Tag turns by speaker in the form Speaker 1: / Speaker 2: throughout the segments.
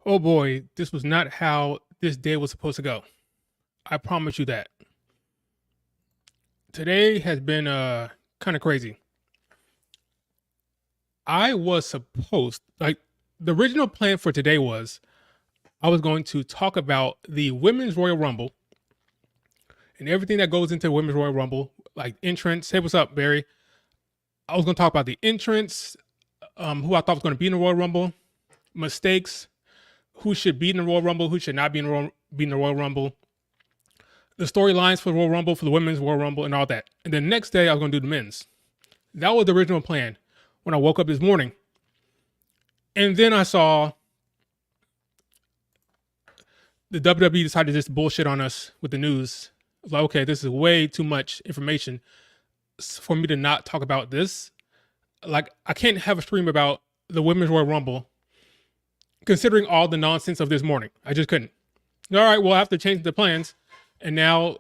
Speaker 1: Oh boy, this was not how this day was supposed to go. I promise you that. Today has been kind of crazy. I was supposed like the original plan for today was I was going to talk about the Women's Royal Rumble and everything that goes into Women's Royal Rumble, like entrance. Hey, what's up, Barry? I was going to talk about the entrance, who I thought was going to be in the Royal Rumble, mistakes, who should be in the Royal Rumble, who should not be in the Royal Rumble, the storylines for the Royal Rumble, for the Women's Royal Rumble, and all that. And then next day, I was going to do the men's. That was the original plan when I woke up this morning. And then I saw the WWE decided to just bullshit on us with the news. I was like, okay, this is way too much information for me to not talk about this. Like, I can't have a stream about the Women's Royal Rumble considering all the nonsense of this morning. I just couldn't. All right, well, I have to change the plans. And now,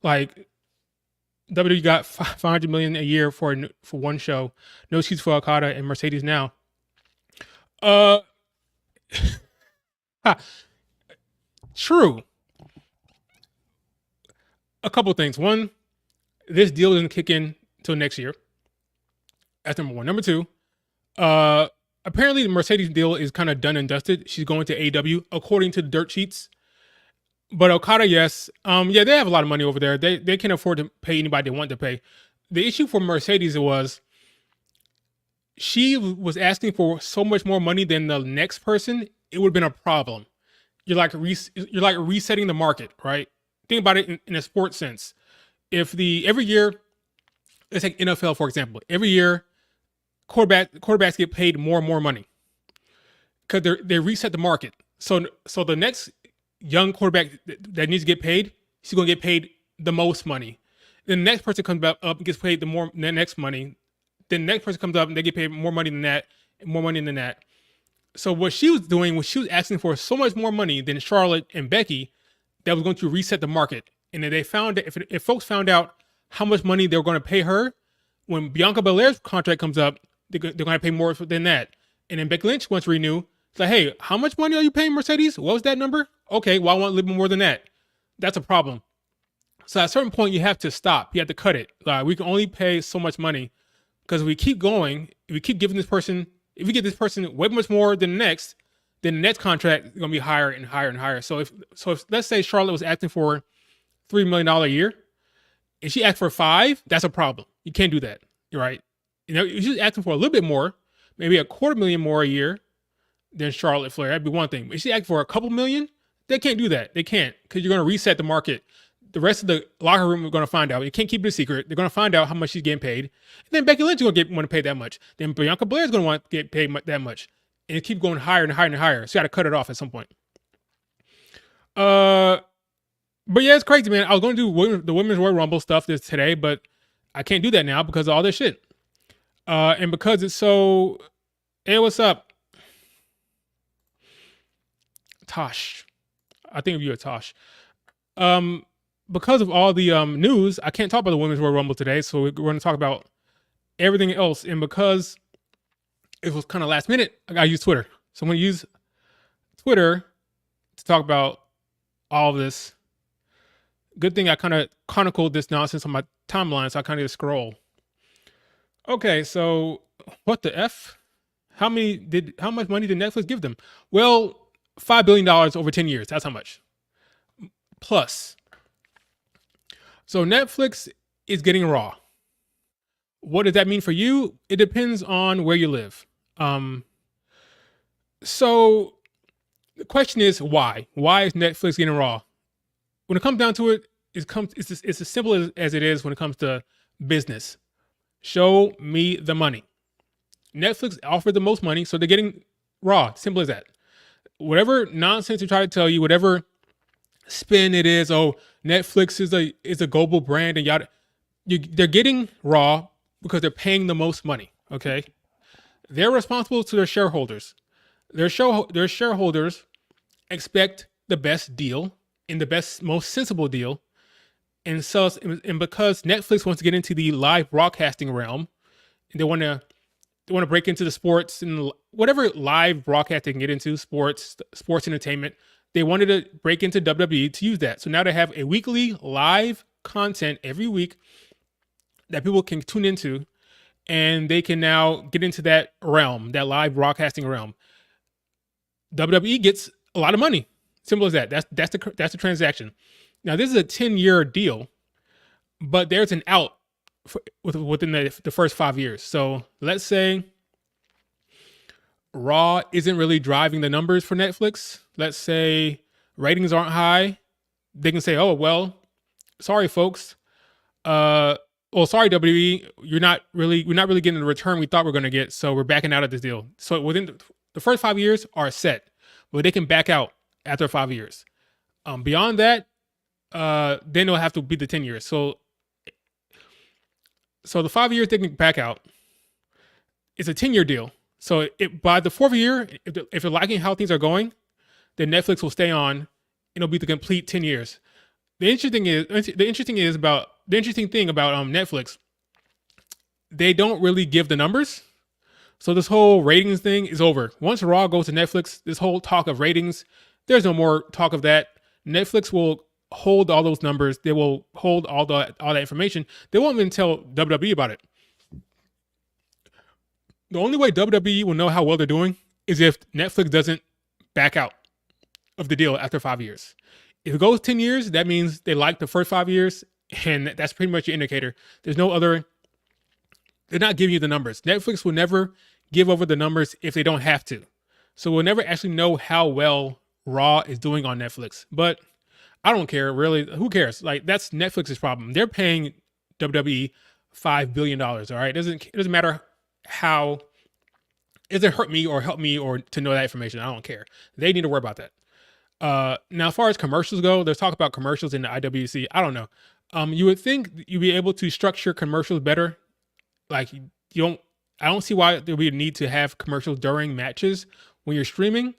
Speaker 1: like, WWE got 500 million a year for one show. No excuse for Okata and Mercedes now. True. A couple things. One, this deal doesn't kick in till next year. That's number one. Number two, apparently the Mercedes deal is kind of done and dusted. She's going to AEW according to the dirt sheets. But Okada, yes. Yeah, they have a lot of money over there. They can afford to pay anybody they want to pay. The issue for Mercedes was she was asking for so much more money than the next person. It would have been a problem. You're like resetting the market, right? Think about it in a sports sense. If every year, let's take NFL for example, every year quarterbacks get paid more and more money because they reset the market. So the next young quarterback that needs to get paid, he's going to get paid the most money. Then the next person comes up and gets paid the next money. Then the next person comes up and they get paid more money than that, and more money than that. So what she was doing was she was asking for so much more money than Charlotte and Becky that was going to reset the market. And then they found that if folks found out how much money they were going to pay her, when Bianca Belair's contract comes up, they're going to pay more than that. And then Becky Lynch wants to renew. It's like, hey, how much money are you paying Mercedes? What was that number? Okay, well, I want a little bit more than that. That's a problem. So at a certain point, you have to stop. You have to cut it. Like, we can only pay so much money because if we keep going, if we keep giving this person, if we get this person way much more than the next, then the next contract is going to be higher and higher and higher. So if let's say Charlotte was asking for $3 million a year, and she asked for 5, that's a problem. You can't do that. You're right. You know, if she's asking for a little bit more, maybe $250,000 more a year than Charlotte Flair, that'd be one thing. But if she asked for a couple million, they can't do that. They can't, because you're going to reset the market. The rest of the locker room are going to find out. You can't keep it a secret. They're going to find out how much she's getting paid. And then Becky Lynch is going to want to pay that much. Then Bianca Belair is going to want to get paid that much. And it keep going higher and higher and higher. So you got to cut it off at some point. But yeah, it's crazy, man. I was going to do the Women's Royal Rumble stuff today, but I can't do that now because of all this shit. And because it's so... Hey, what's up? Tosh. I think of you as Tosh. Because of all the news, I can't talk about the Women's Royal Rumble today, so we're going to talk about everything else. And because it was kind of last minute, I got to use Twitter. So I'm going to use Twitter to talk about all of this. Good thing I kind of chronicled this nonsense on my timeline, so I kind of just scroll. Okay, so what the F? How much money did Netflix give them? Well, $5 billion over 10 years. That's how much. Plus. So Netflix is getting Raw. What does that mean for you? It depends on where you live. So the question is why? Why is Netflix getting Raw? When it comes down to it, it's as simple as it is when it comes to business. Show me the money. Netflix offered the most money, so they're getting Raw. Simple as that. Whatever nonsense they try to tell you, whatever spin it is, oh, Netflix is a global brand and yada. They're getting Raw because they're paying the most money. Okay, they're responsible to their shareholders. Their shareholders expect the best deal and the best, most sensible deal, and because Netflix wants to get into the live broadcasting realm, and they want to they want to break into the sports and whatever live broadcast they can get into, sports entertainment. They wanted to break into WWE to use that. So now they have a weekly live content every week that people can tune into, and they can now get into that realm, that live broadcasting realm. WWE gets a lot of money. Simple as that. That's the transaction. Now this is a 10-year deal, but there's an out within the first 5 years. So let's say Raw isn't really driving the numbers for Netflix. Let's say ratings aren't high. They can say, "Oh well, sorry folks. Sorry WWE, we're not really getting the return we thought we are going to get, so we're backing out of this deal." So within the first 5 years are set, but they can back out after 5 years. Beyond that, then it'll have to be the 10 years. So the 5 years they can back out. It's a 10-year deal. So by the 4th year, if you're liking how things are going, then Netflix will stay on. It'll be the complete 10 years. The interesting thing about Netflix, they don't really give the numbers. So this whole ratings thing is over. Once Raw goes to Netflix, this whole talk of ratings, there's no more talk of that. Netflix will hold all those numbers. They will hold all that information. They won't even tell WWE about it. The only way WWE will know how well they're doing is if Netflix doesn't back out of the deal after 5 years. If it goes 10 years, that means they like the first 5 years, and that's pretty much your indicator. There's no other. They're not giving you the numbers. Netflix will never give over the numbers if they don't have to. So we'll never actually know how well Raw is doing on Netflix. But I don't care, really. Who cares? Like, that's Netflix's problem. They're paying WWE $5 billion, all right? It doesn't matter how. It doesn't hurt me or help me or to know that information. I don't care. They need to worry about that. Now, as far as commercials go, there's talk about commercials in the IWC. I don't know. You would think you'd be able to structure commercials better. Like, I don't see why there would be a need to have commercials during matches when you're streaming.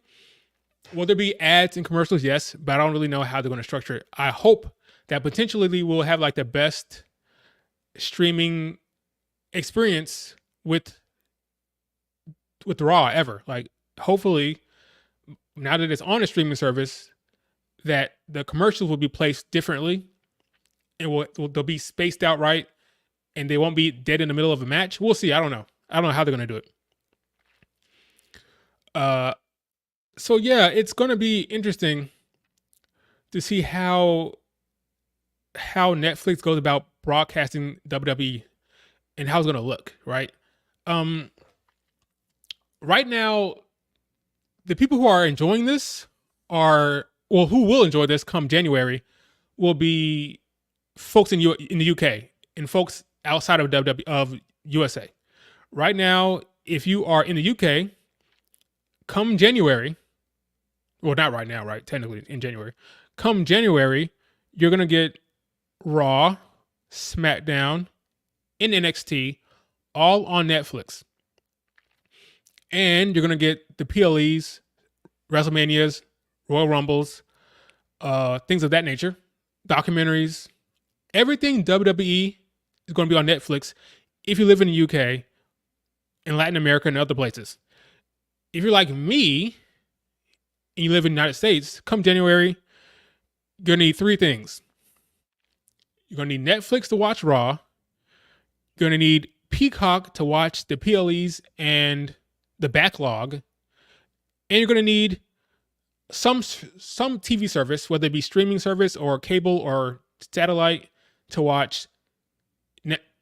Speaker 1: Will there be ads and commercials? Yes, but I don't really know how they're going to structure it. I hope that potentially we'll have like the best streaming experience with Raw ever. Like, hopefully, now that it's on a streaming service, that the commercials will be placed differently, and they'll be spaced out right, and they won't be dead in the middle of a match. We'll see. I don't know how they're going to do it. So yeah, it's going to be interesting to see how Netflix goes about broadcasting WWE and how it's going to look, right? Right now, the people who are enjoying this who will enjoy this come January, will be folks in the UK and folks outside of USA. Right now, if you are in the UK, come January, well, not right now, right? Technically in January. Come January, you're going to get Raw, SmackDown, and NXT all on Netflix. And you're going to get the PLEs, WrestleManias, Royal Rumbles, things of that nature, documentaries, everything WWE is going to be on Netflix if you live in the UK, in Latin America, and other places. If you're like me and you live in the United States, come January, you're going to need 3 things. You're going to need Netflix to watch Raw. You're going to need Peacock to watch the PLEs and the backlog. And you're going to need some TV service, whether it be streaming service or cable or satellite, to watch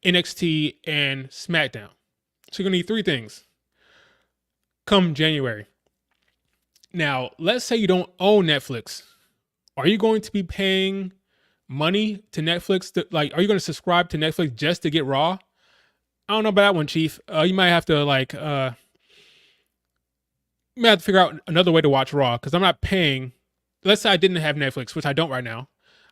Speaker 1: NXT and SmackDown. So you're going to need 3 things come January. Now, let's say you don't own Netflix. Are you going to be paying money to Netflix? Are you going to subscribe to Netflix just to get Raw? I don't know about that one, Chief. You might have to figure out another way to watch Raw, because I'm not paying. Let's say I didn't have Netflix, which I don't right now.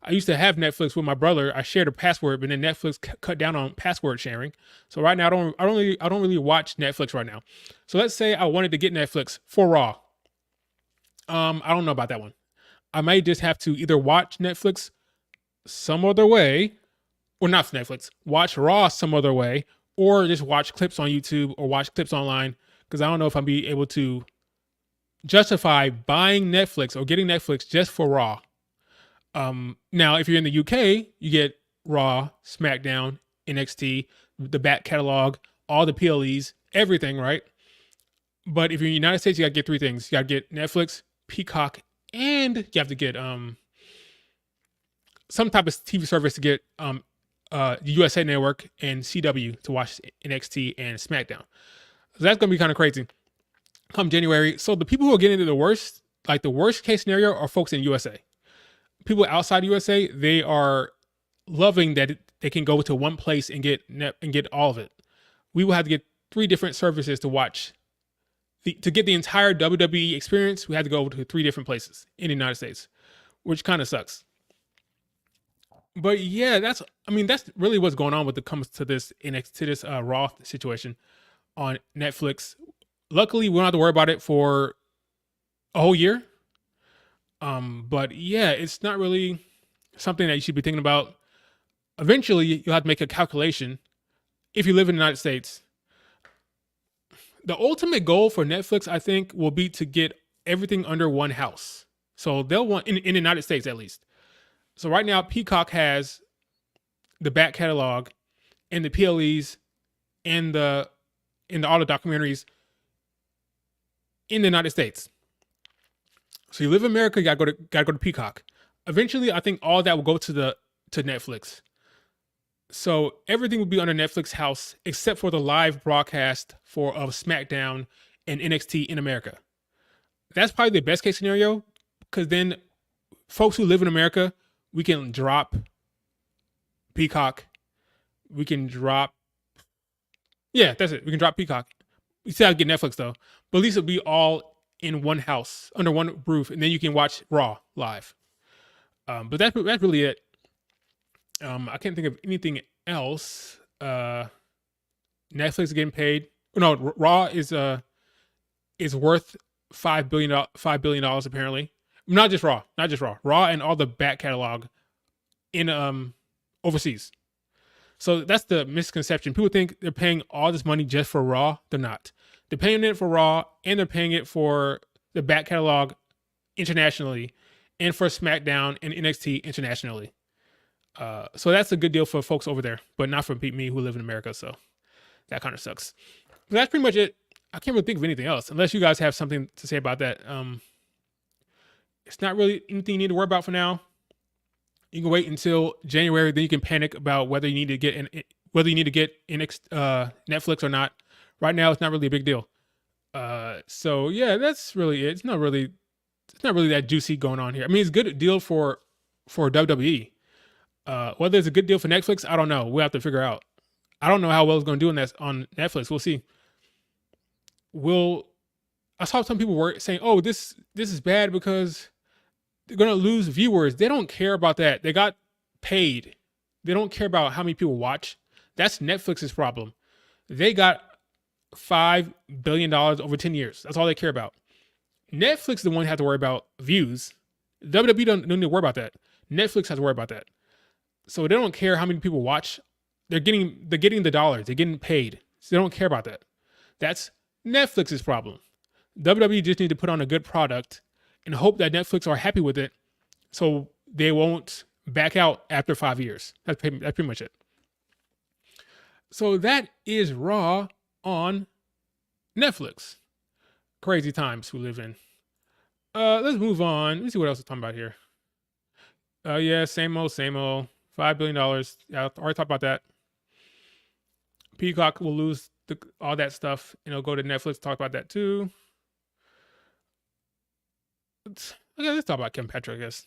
Speaker 1: I used to have Netflix with my brother. I shared a password, but then Netflix cut down on password sharing. So right now, I don't really watch Netflix right now. So let's say I wanted to get Netflix for Raw. I don't know about that one. I might just have to either watch Netflix some other way, or not Netflix, watch Raw some other way, or just watch clips on YouTube or watch clips online, because I don't know if I'll be able to justify buying Netflix or getting Netflix just for Raw. Now, if you're in the UK, you get Raw, SmackDown, NXT, the back catalog, all the PLEs, everything, right? But if you're in the United States, you gotta get three things. You gotta get Netflix, Peacock, and you have to get some type of TV service to get USA Network and CW to watch NXT and SmackDown. So that's gonna be kind of crazy come January. So the people who are getting into the worst case scenario are folks in USA. People outside USA, they are loving that they can go to one place and get all of it. We will have to get 3 different services to watch. To get the entire WWE experience, we had to go to 3 different places in the United States, which kind of sucks. But yeah, that's really what's going on when it comes to this Raw situation on Netflix. Luckily, we don't have to worry about it for a whole year. But yeah, it's not really something that you should be thinking about. Eventually, you'll have to make a calculation if you live in the United States. The ultimate goal for Netflix, I think, will be to get everything under one house. So they'll want, in the United States at least. So right now, Peacock has the back catalog and the PLEs and all the documentaries in the United States. So you live in America, you gotta go to Peacock. Eventually, I think all that will go to Netflix. So everything will be under Netflix house except for the live broadcast of SmackDown and NXT in America. That's probably the best case scenario, because then folks who live in America, we can drop Peacock. We can drop, that's it. We can drop Peacock. We still have to get Netflix though, but at least it'll be all in one house under one roof, and then you can watch Raw live. But that's really it. I can't think of anything else. Netflix is getting paid. No, Raw is worth $5 billion apparently. Not just Raw. Raw and all the back catalog in overseas. So that's the misconception. People think they're paying all this money just for Raw. They're not. They're paying it for Raw, and they're paying it for the back catalog internationally, and for SmackDown and NXT internationally. So that's a good deal for folks over there, but not for me who live in America. So that kind of sucks. But that's pretty much it. I can't really think of anything else unless you guys have something to say about that. It's not really anything you need to worry about for now. You can wait until January, then you can panic about whether you need to get Netflix or not. Right now, it's not really a big deal. So yeah, that's really it. It's not really that juicy going on here. I mean, it's a good deal for WWE. Whether it's a good deal for Netflix, I don't know. We'll have to figure out. I don't know how well it's going to do on Netflix. We'll see. I saw some people were saying, "Oh, this is bad because they're going to lose viewers." They don't care about that. They got paid. They don't care about how many people watch. That's Netflix's problem. They got $5 billion over 10 years. That's all they care about. Netflix is the one who has to worry about views. WWE don't need to worry about that. Netflix has to worry about that. So they don't care how many people watch. They're getting the dollars. They're getting paid. So they don't care about that. That's Netflix's problem. WWE just need to put on a good product and hope that Netflix are happy with it, so they won't back out after 5 years. That's pretty much it. So that is Raw on Netflix. Crazy times we live in. Let's move on. Let me see what else we're talking about here. Yeah, same old. $5 billion. Yeah, I already talked about that. Peacock will lose all that stuff, and it'll go to Netflix. Talk about that too. Let's talk about Kevin Patrick, I guess.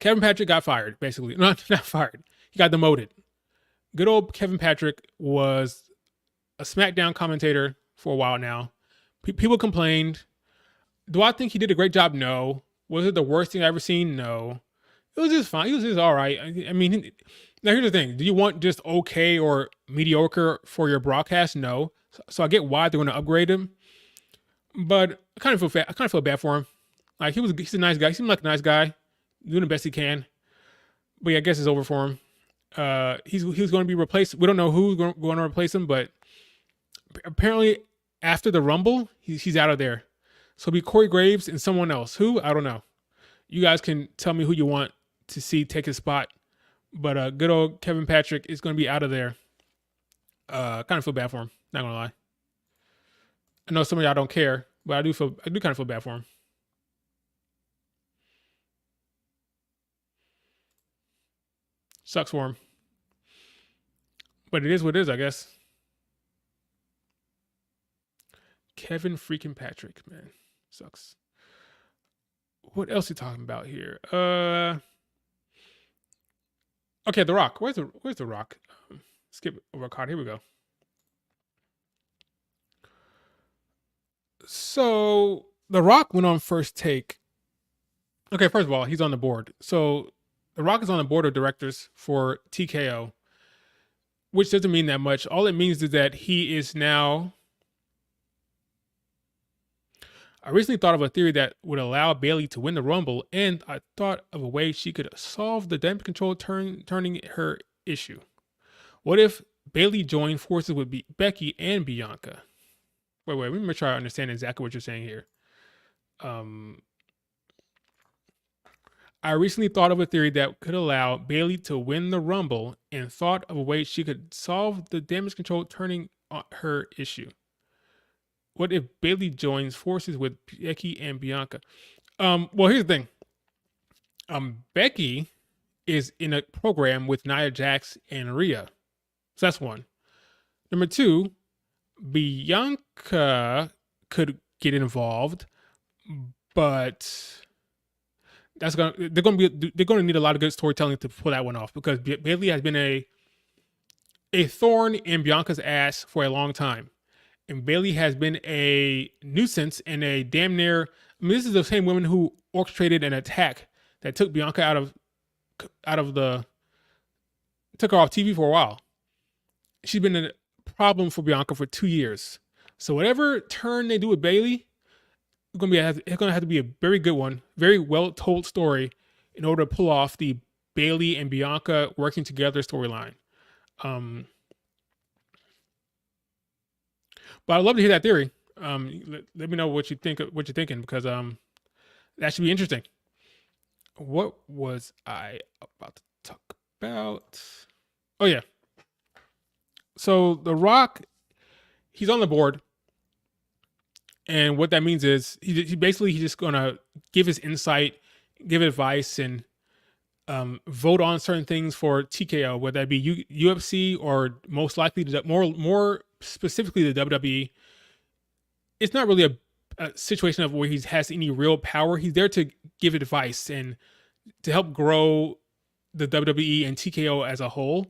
Speaker 1: Kevin Patrick got fired, basically. Not fired. He got demoted. Good old Kevin Patrick was a SmackDown commentator for a while now. People complained. Do I think he did a great job? No. Was it the worst thing I've ever seen? No. It was just fine. He was just all right. I mean, now here's the thing. Do you want just okay or mediocre for your broadcast? No. So I get why they're going to upgrade him. But I kind of feel bad for him. Like he's a nice guy. He seemed like a nice guy, doing the best he can. But yeah, I guess it's over for him. He's going to be replaced. We don't know who's going to replace him, but apparently after the Rumble, he's out of there. So it'll be Corey Graves and someone else. Who? I don't know. You guys can tell me who you want to see take his spot. But good old Kevin Patrick is going to be out of there. Kind of feel bad for him. Not gonna lie. I know some of y'all don't care, but I do kind of feel bad for him. Sucks for him. But it is what it is, I guess. Kevin freaking Patrick, man. Sucks. What else are you talking about here? Okay, The Rock. Where's The Rock? Skip over a card. Here we go. So The Rock went on First Take. Okay, first of all, he's on the board. So The Rock is on the board of directors for TKO, which doesn't mean that much. All it means is that he is now. I recently thought of a theory that would allow Bayley to win the Rumble, and I thought of a way she could solve the damage control turning her issue. What if Bayley joined forces with Becky and Bianca? Wait, let me make sure I understand exactly what you're saying here. I recently thought of a theory that could allow Bayley to win the Rumble and thought of a way she could solve the damage control turning her issue. What if Bayley joins forces with Becky and Bianca? Well, here's the thing. Becky is in a program with Nia Jax and Rhea. So that's one. Number two, Bianca could get involved, but they're going to need a lot of good storytelling to pull that one off, because Bayley has been a thorn in Bianca's ass for a long time. And Bayley has been a nuisance and a damn near. I mean, this is the same woman who orchestrated an attack that took Bianca took her off TV for a while. She's been a problem for Bianca for 2 years. So whatever turn they do with Bayley, it's going to have to be a very good one, very well told story in order to pull off the Bayley and Bianca working together storyline. But I'd love to hear that theory. Let me know what you think. What you're thinking, because that should be interesting. What was I about to talk about? Oh yeah. So The Rock, he's on the board, and what that means is he's just gonna give his insight, give advice, and vote on certain things for TKO, whether that be UFC or most likely more specifically the WWE. It's not really a situation of where he has any real power. He's there to give advice and to help grow the WWE and TKO as a whole.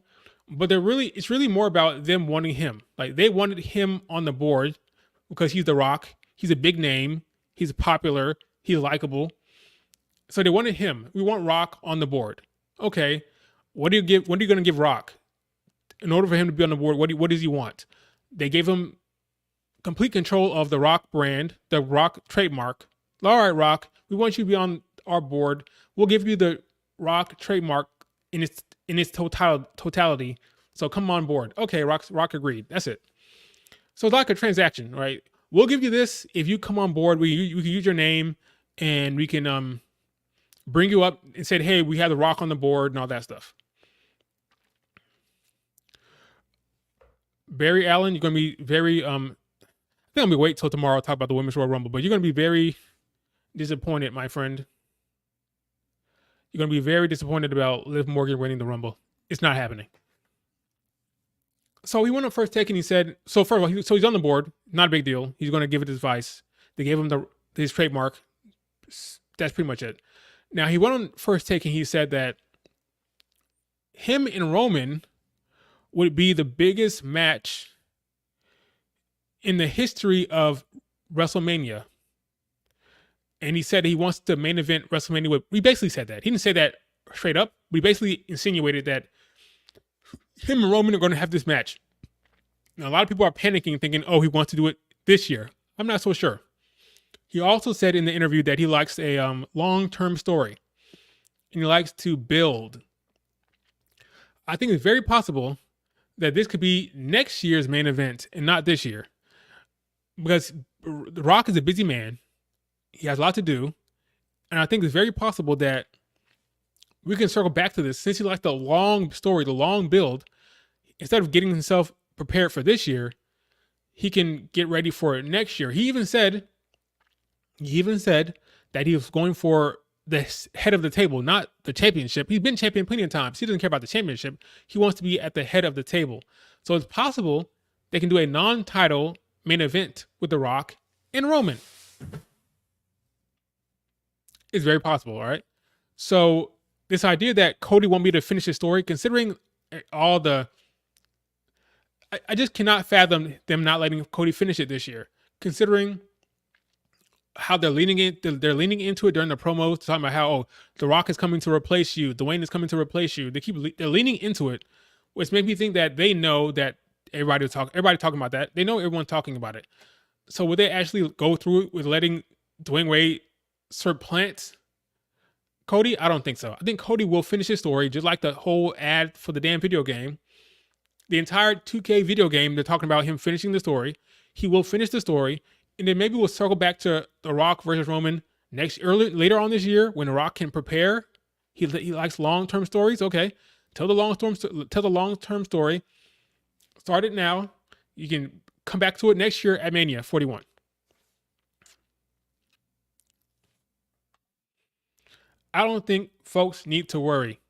Speaker 1: But it's really more about them wanting him. Like, they wanted him on the board because he's The Rock. He's a big name. He's popular. He's likable. So they wanted him. We want Rock on the board. Okay, what are you going to give Rock in order for him to be on the board? What does he want? They gave him complete control of the Rock brand, the Rock trademark. All right, Rock, we want you to be on our board. We'll give you the Rock trademark in its totality. So come on board. Okay, Rock agreed. That's it. So it's like a transaction, right? We'll give you this if you come on board. We can use your name, and we can bring you up and say, hey, we have the Rock on the board and all that stuff. Barry Allen, you're going to be very, I think I'm going to wait till tomorrow to talk about the Women's Royal Rumble, but you're going to be very disappointed, my friend. You're going to be very disappointed about Liv Morgan winning the Rumble. It's not happening. So he went on First Take and he said, so first of all, he's on the board. Not a big deal. He's going to give it his advice. They gave him his trademark. That's pretty much it. Now, he went on First Take and he said that him and Roman would be the biggest match in the history of WrestleMania. And he said he wants to main event WrestleMania. We basically said that. He didn't say that straight up. We basically insinuated that him and Roman are going to have this match. Now, a lot of people are panicking, thinking, oh, he wants to do it this year. I'm not so sure. He also said in the interview that he likes a long-term story. And he likes to build. I think it's very possible that this could be next year's main event and not this year, because The Rock is a busy man. He has a lot to do, and I think it's very possible that we can circle back to this since he likes the long story, the long build. Instead of getting himself prepared for this year, he can get ready for it next year. He even said that he was going for the head of the table, not the championship. He's been champion plenty of times. He doesn't care about the championship. He wants to be at the head of the table. So it's possible they can do a non-title main event with The Rock and Roman. It's very possible, all right? So this idea that Cody won't be able to finish his story, considering all the... I just cannot fathom them not letting Cody finish it this year, considering how they're leaning into it during the promos, talking about how The Rock is coming to replace you, Dwayne is coming to replace you. They're leaning into it, which made me think that they know that everybody talking about that. They know everyone's talking about it. So would they actually go through it with letting Dwayne Wade supplant Cody? I don't think so. I think Cody will finish his story, just like the whole ad for the damn video game. The entire 2K video game, they're talking about him finishing the story. He will finish the story, and then maybe we'll circle back to The Rock versus Roman later on this year when The Rock can prepare. He likes long-term stories. Okay, tell the long-term story. Start it now. You can come back to it next year at Mania 41. I don't think folks need to worry.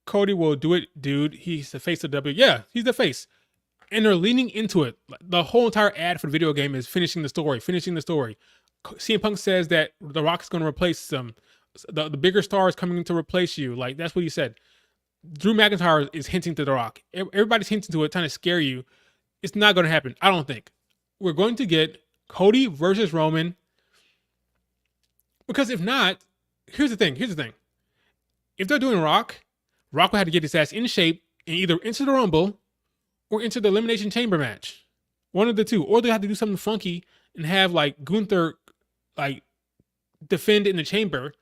Speaker 1: Cody will do it, dude. He's the face of W. Yeah, he's the face. And they're leaning into it. The whole entire ad for the video game is finishing the story. CM Punk says that The Rock is going to replace them. The bigger star is coming to replace you. Like, that's what he said. Drew McIntyre is hinting to The Rock. Everybody's hinting to it, trying to scare you. It's not going to happen, I don't think. We're going to get Cody versus Roman. Because if not, here's the thing. If they're doing Rock will have to get his ass in shape and either enter the Rumble or enter the Elimination Chamber match. One of the two. Or they have to do something funky and have like Gunther like defend in the chamber.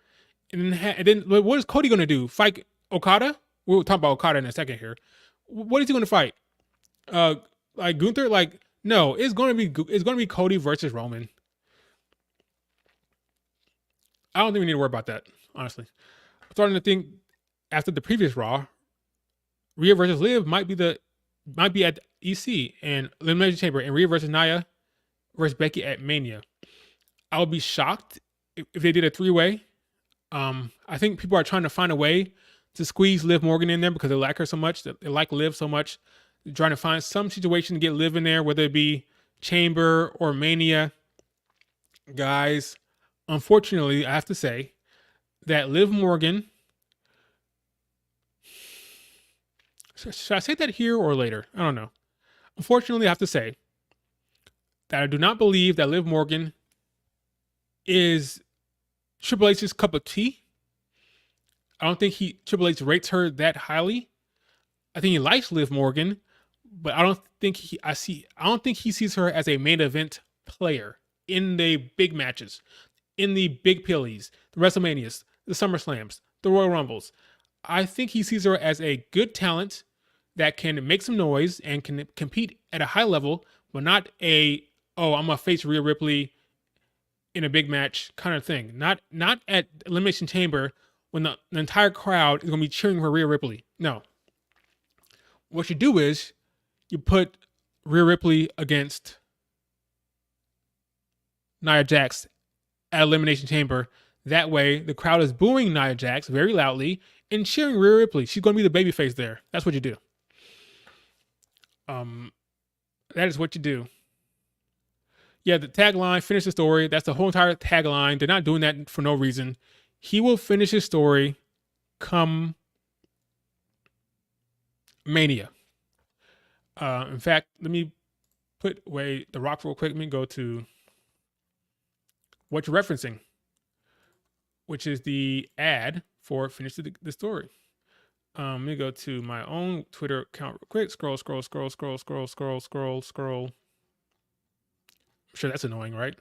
Speaker 1: And then what is Cody going to do? Fight Okada? We'll talk about Okada in a second here. What is he going to fight? Like Gunther? Like, no, it's going to be Cody versus Roman. I don't think we need to worry about that, honestly. I'm starting to think after the previous Raw, Rhea versus Liv might be at EC and Elimination Chamber, and Rhea versus Nia versus Becky at Mania. I would be shocked if they did a 3-way. I think people are trying to find a way to squeeze Liv Morgan in there because they like her so much. They like Liv so much. They're trying to find some situation to get Liv in there, whether it be Chamber or Mania. Guys, unfortunately, I have to say that Liv Morgan... Should I say that here or later? I don't know. Unfortunately, I have to say that I do not believe that Liv Morgan is Triple H's cup of tea. I don't think Triple H rates her that highly. I think he likes Liv Morgan, but I don't think he sees her as a main event player in the big matches, in the big pillies, the WrestleManias, the SummerSlams, the Royal Rumbles. I think he sees her as a good talent that can make some noise and can compete at a high level, but not I'm gonna face Rhea Ripley in a big match kind of thing. Not at Elimination Chamber when the entire crowd is gonna be cheering for Rhea Ripley. No. What you do is you put Rhea Ripley against Nia Jax at Elimination Chamber. That way, the crowd is booing Nia Jax very loudly and cheering Rhea Ripley. She's going to be the babyface there. That's what you do. That is what you do. Yeah, the tagline, finish the story. That's the whole entire tagline. They're not doing that for no reason. He will finish his story come Mania. In fact, let me put away The Rock real quick. Let me go to what you're referencing, which is the ad for Finish the Story. Let me go to my own Twitter account real quick. Scroll. I'm sure that's annoying, right?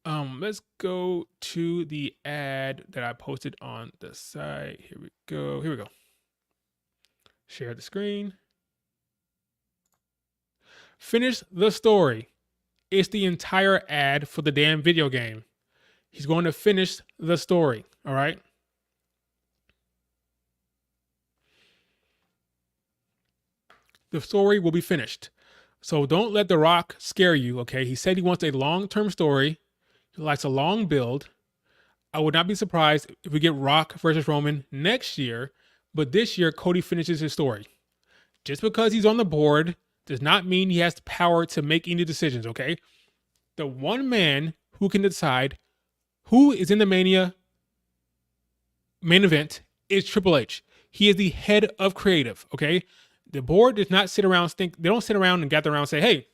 Speaker 1: Let's go to the ad that I posted on the site. Here we go. Share the screen. Finish the story. It's the entire ad for the damn video game. He's going to finish the story. All right. The story will be finished. So don't let The Rock scare you. Okay. He said he wants a long-term story. He likes a long build. I would not be surprised if we get Rock versus Roman next year, but this year Cody finishes his story. Just because he's on the board does not mean he has the power to make any decisions, okay? The one man who can decide who is in the Mania main event is Triple H. He is the head of creative, okay? The board does not sit around they don't sit around and gather around and say, hey,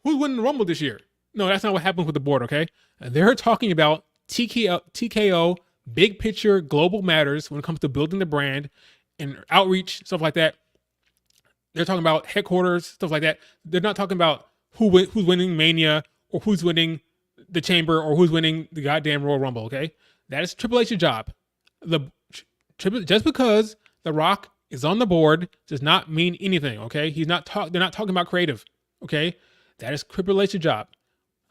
Speaker 1: who's winning the Rumble this year? No, that's not what happens with the board, okay? They're talking about TKO, big picture, global matters when it comes to building the brand and outreach, stuff like that. They're talking about headquarters, stuff like that. They're not talking about who's winning Mania or who's winning the Chamber or who's winning the goddamn Royal Rumble, okay? That is Triple H's job. Just because The Rock is on the board does not mean anything, okay? They're not talking about creative, okay? That is Triple H's job.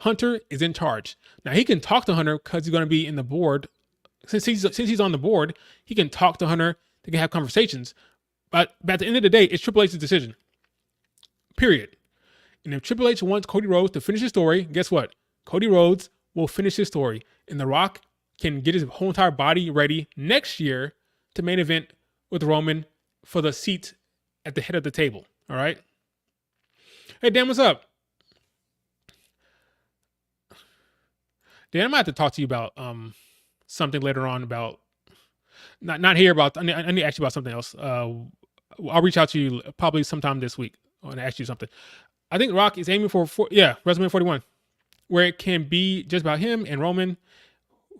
Speaker 1: Hunter is in charge. Now, he can talk to Hunter because he's going to be in the board. Since he's on the board, he can talk to Hunter. They can have conversations. But at the end of the day, it's Triple H's decision. Period. And if Triple H wants Cody Rhodes to finish his story, guess what? Cody Rhodes will finish his story. And The Rock can get his whole entire body ready next year to main event with Roman for the seat at the head of the table. All right? Hey, Dan, what's up? Dan, I might have to talk to you about something later on about not here about. I need to ask you about something else. I'll reach out to you probably sometime this week and ask you something. I think Rock is aiming for WrestleMania 41, where it can be just about him and Roman,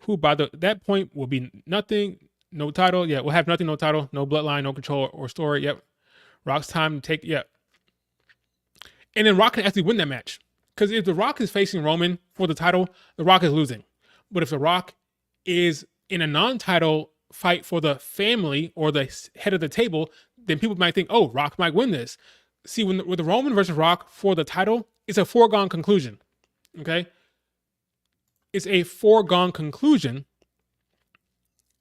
Speaker 1: who by that point will be nothing, no title. Yeah, we'll have nothing, no title, no bloodline, no control or story. Yep, Rock's time to take. Yep, and then Rock can actually win that match. Because if The Rock is facing Roman for the title, The Rock is losing. But if The Rock is in a non-title fight for the family or the head of the table, then people might think, oh, Rock might win this. See, with the Roman versus Rock for the title, it's a foregone conclusion. Okay? It's a foregone conclusion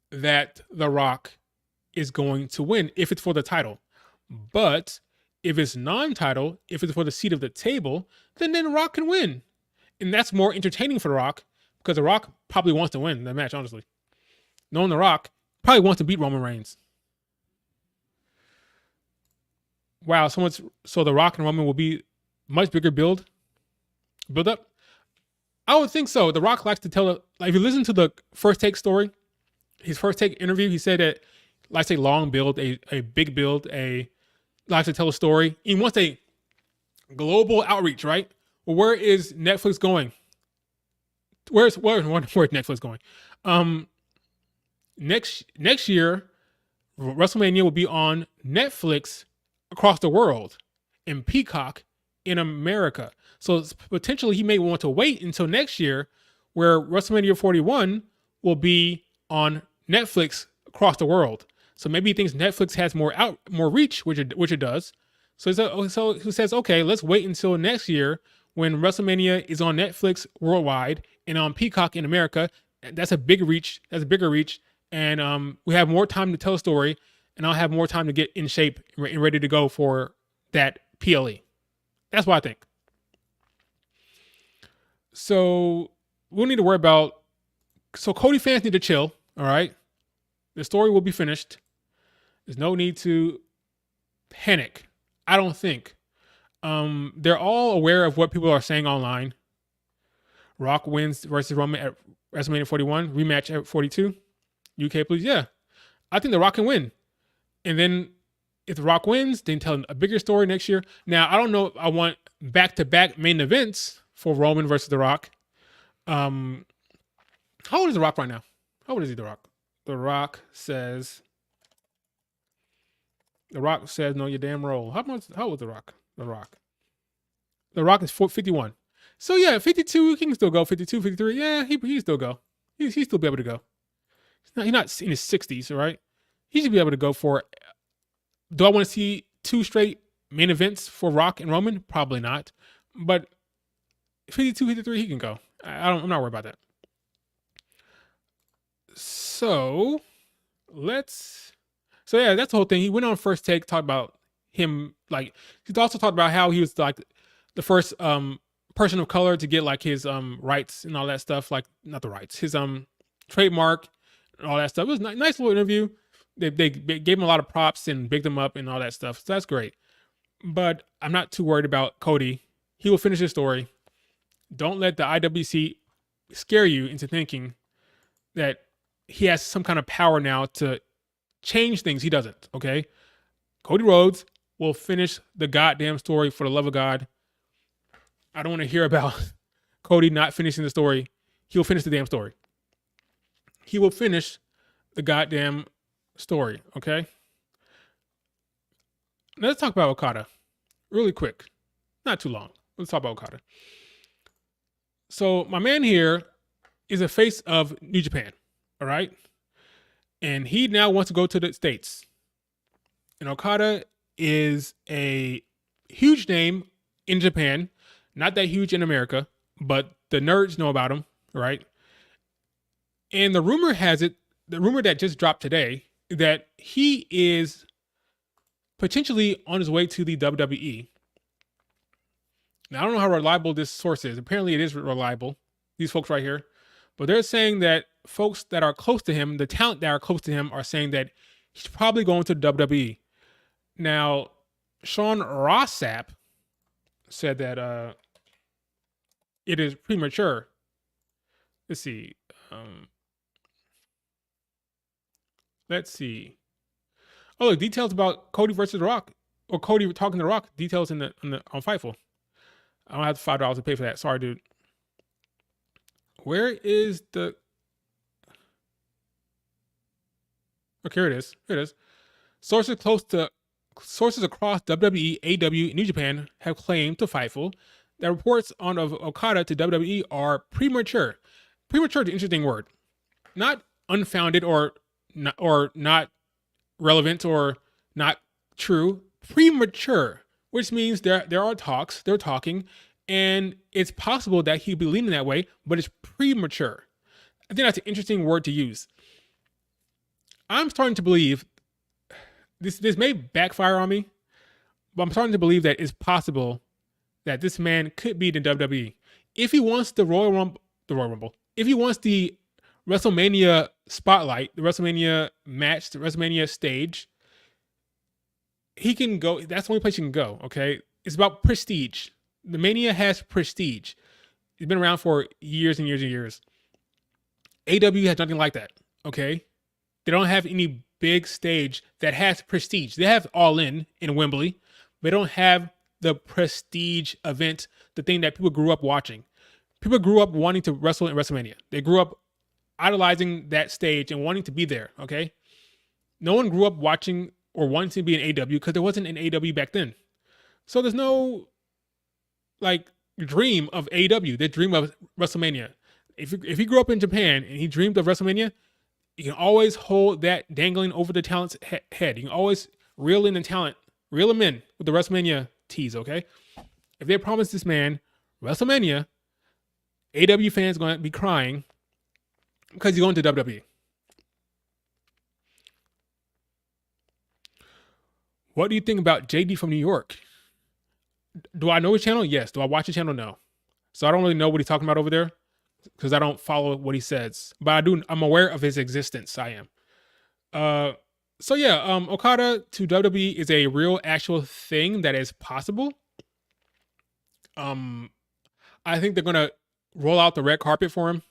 Speaker 1: that The Rock is going to win if it's for the title. But if it's non-title, if it's for the seat of the table, then The Rock can win. And that's more entertaining for The Rock because The Rock probably wants to win the match, honestly. Knowing The Rock, probably wants to beat Roman Reigns. Wow, so The Rock and Roman will be much bigger build up? I would think so. The Rock likes to tell, if you listen to the First Take story, his First Take interview, he said that likes a long build, a big build, likes to tell a story. He wants a global outreach, right? Well, where is Netflix going? Where's Netflix going? Next year, WrestleMania will be on Netflix across the world and Peacock in America. So potentially he may want to wait until next year where WrestleMania 41 will be on Netflix across the world. So maybe he thinks Netflix has more reach, which it does. So he says, okay, let's wait until next year when WrestleMania is on Netflix worldwide and on Peacock in America. That's a big reach. That's a bigger reach. And we have more time to tell a story, and I'll have more time to get in shape and ready to go for that PLE. That's what I think. So we'll need to worry about. So Cody fans need to chill. All right. The story will be finished. There's no need to panic. I don't think. They're all aware of what people are saying online. Rock wins versus Roman at WrestleMania 41, rematch at 42. UK, please. Yeah. I think The Rock can win. And then if The Rock wins, then tell a bigger story next year. Now, I don't know if I want back-to-back main events for Roman versus The Rock. How old is The Rock right now? How old is he, The Rock? The Rock says, no, you damn roll. How old is The Rock? The Rock is 51. So yeah, 52, he can still go. 52, 53, yeah, he can still go. He still be able to go. He's not in his 60s, right? He should be able to go for Do I want to see 2 straight main events for Rock and Roman? Probably not. But 52, 53, he can go. I'm not worried about that. So yeah, that's the whole thing. He went on First Take, talked about him, like, he's also talked about how he was like the first person of color to get like his rights and all that stuff, like not the rights, his trademark and all that stuff. It was a nice little interview. They gave him a lot of props and bigged him up and all that stuff. So that's great. But I'm not too worried about Cody. He will finish his story. Don't let the IWC scare you into thinking that he has some kind of power now to change things. He doesn't, okay? Cody Rhodes will finish the goddamn story, for the love of God. I don't want to hear about Cody not finishing the story. He'll finish the damn story. He will finish the goddamn story, okay? Now let's talk about Okada really quick. Not too long. Let's talk about Okada. So my man here is a face of New Japan, all right? And he now wants to go to the States. And Okada is a huge name in Japan, not that huge in America, but the nerds know about him, right? And the rumor has it, the rumor that just dropped today, that he is potentially on his way to the WWE. Now, I don't know how reliable this source is. Apparently, it is reliable, these folks right here. But they're saying that folks that are close to him, the talent that are close to him, are saying that he's probably going to WWE. Now, Sean Rossap said that it is premature. Let's see. Let's see. Oh, look, details about Cody versus The Rock, or Cody talking to The Rock. Details on Fightful. I don't have $5 to pay for that. Sorry, dude. Where is the? Okay, here it is. Here it is. Sources across WWE, AEW, and New Japan have claimed to Fightful that reports on of Okada to WWE are premature. Premature is an interesting word. Not unfounded or not relevant or not true. Premature, which means there are talks, they're talking, and it's possible that he'd be leaning that way, but it's premature. I think that's an interesting word to use. I'm starting to believe this may backfire on me, but I'm starting to believe that it's possible that this man could be the WWE. If he wants the Royal Rumble, if he wants the WrestleMania spotlight, the WrestleMania match, the WrestleMania stage, he can go. That's the only place you can go, okay? It's about prestige. The Mania has prestige. It's been around for years and years and years. AEW has nothing like that, okay? They don't have any big stage that has prestige. They have All In Wembley. They don't have the prestige event, the thing that people grew up watching. People grew up wanting to wrestle in WrestleMania. They grew up idolizing that stage and wanting to be there, okay? No one grew up watching or wanting to be in AEW because there wasn't an AEW back then. So there's no, like, dream of AEW. They dream of WrestleMania. If he grew up in Japan and he dreamed of WrestleMania, you can always hold that dangling over the talent's head. You can always reel in the talent, reel him in with the WrestleMania tease, okay? If they promise this man WrestleMania, AEW fans are going to be crying because he's going to WWE. What do you think about JD from New York? Do I know his channel? Yes. Do I watch his channel? No. So I don't really know what he's talking about over there because I don't follow what he says. But I'm aware of his existence. I am. So yeah, Okada to WWE is a real actual thing that is possible. I think they're gonna roll out the red carpet for him.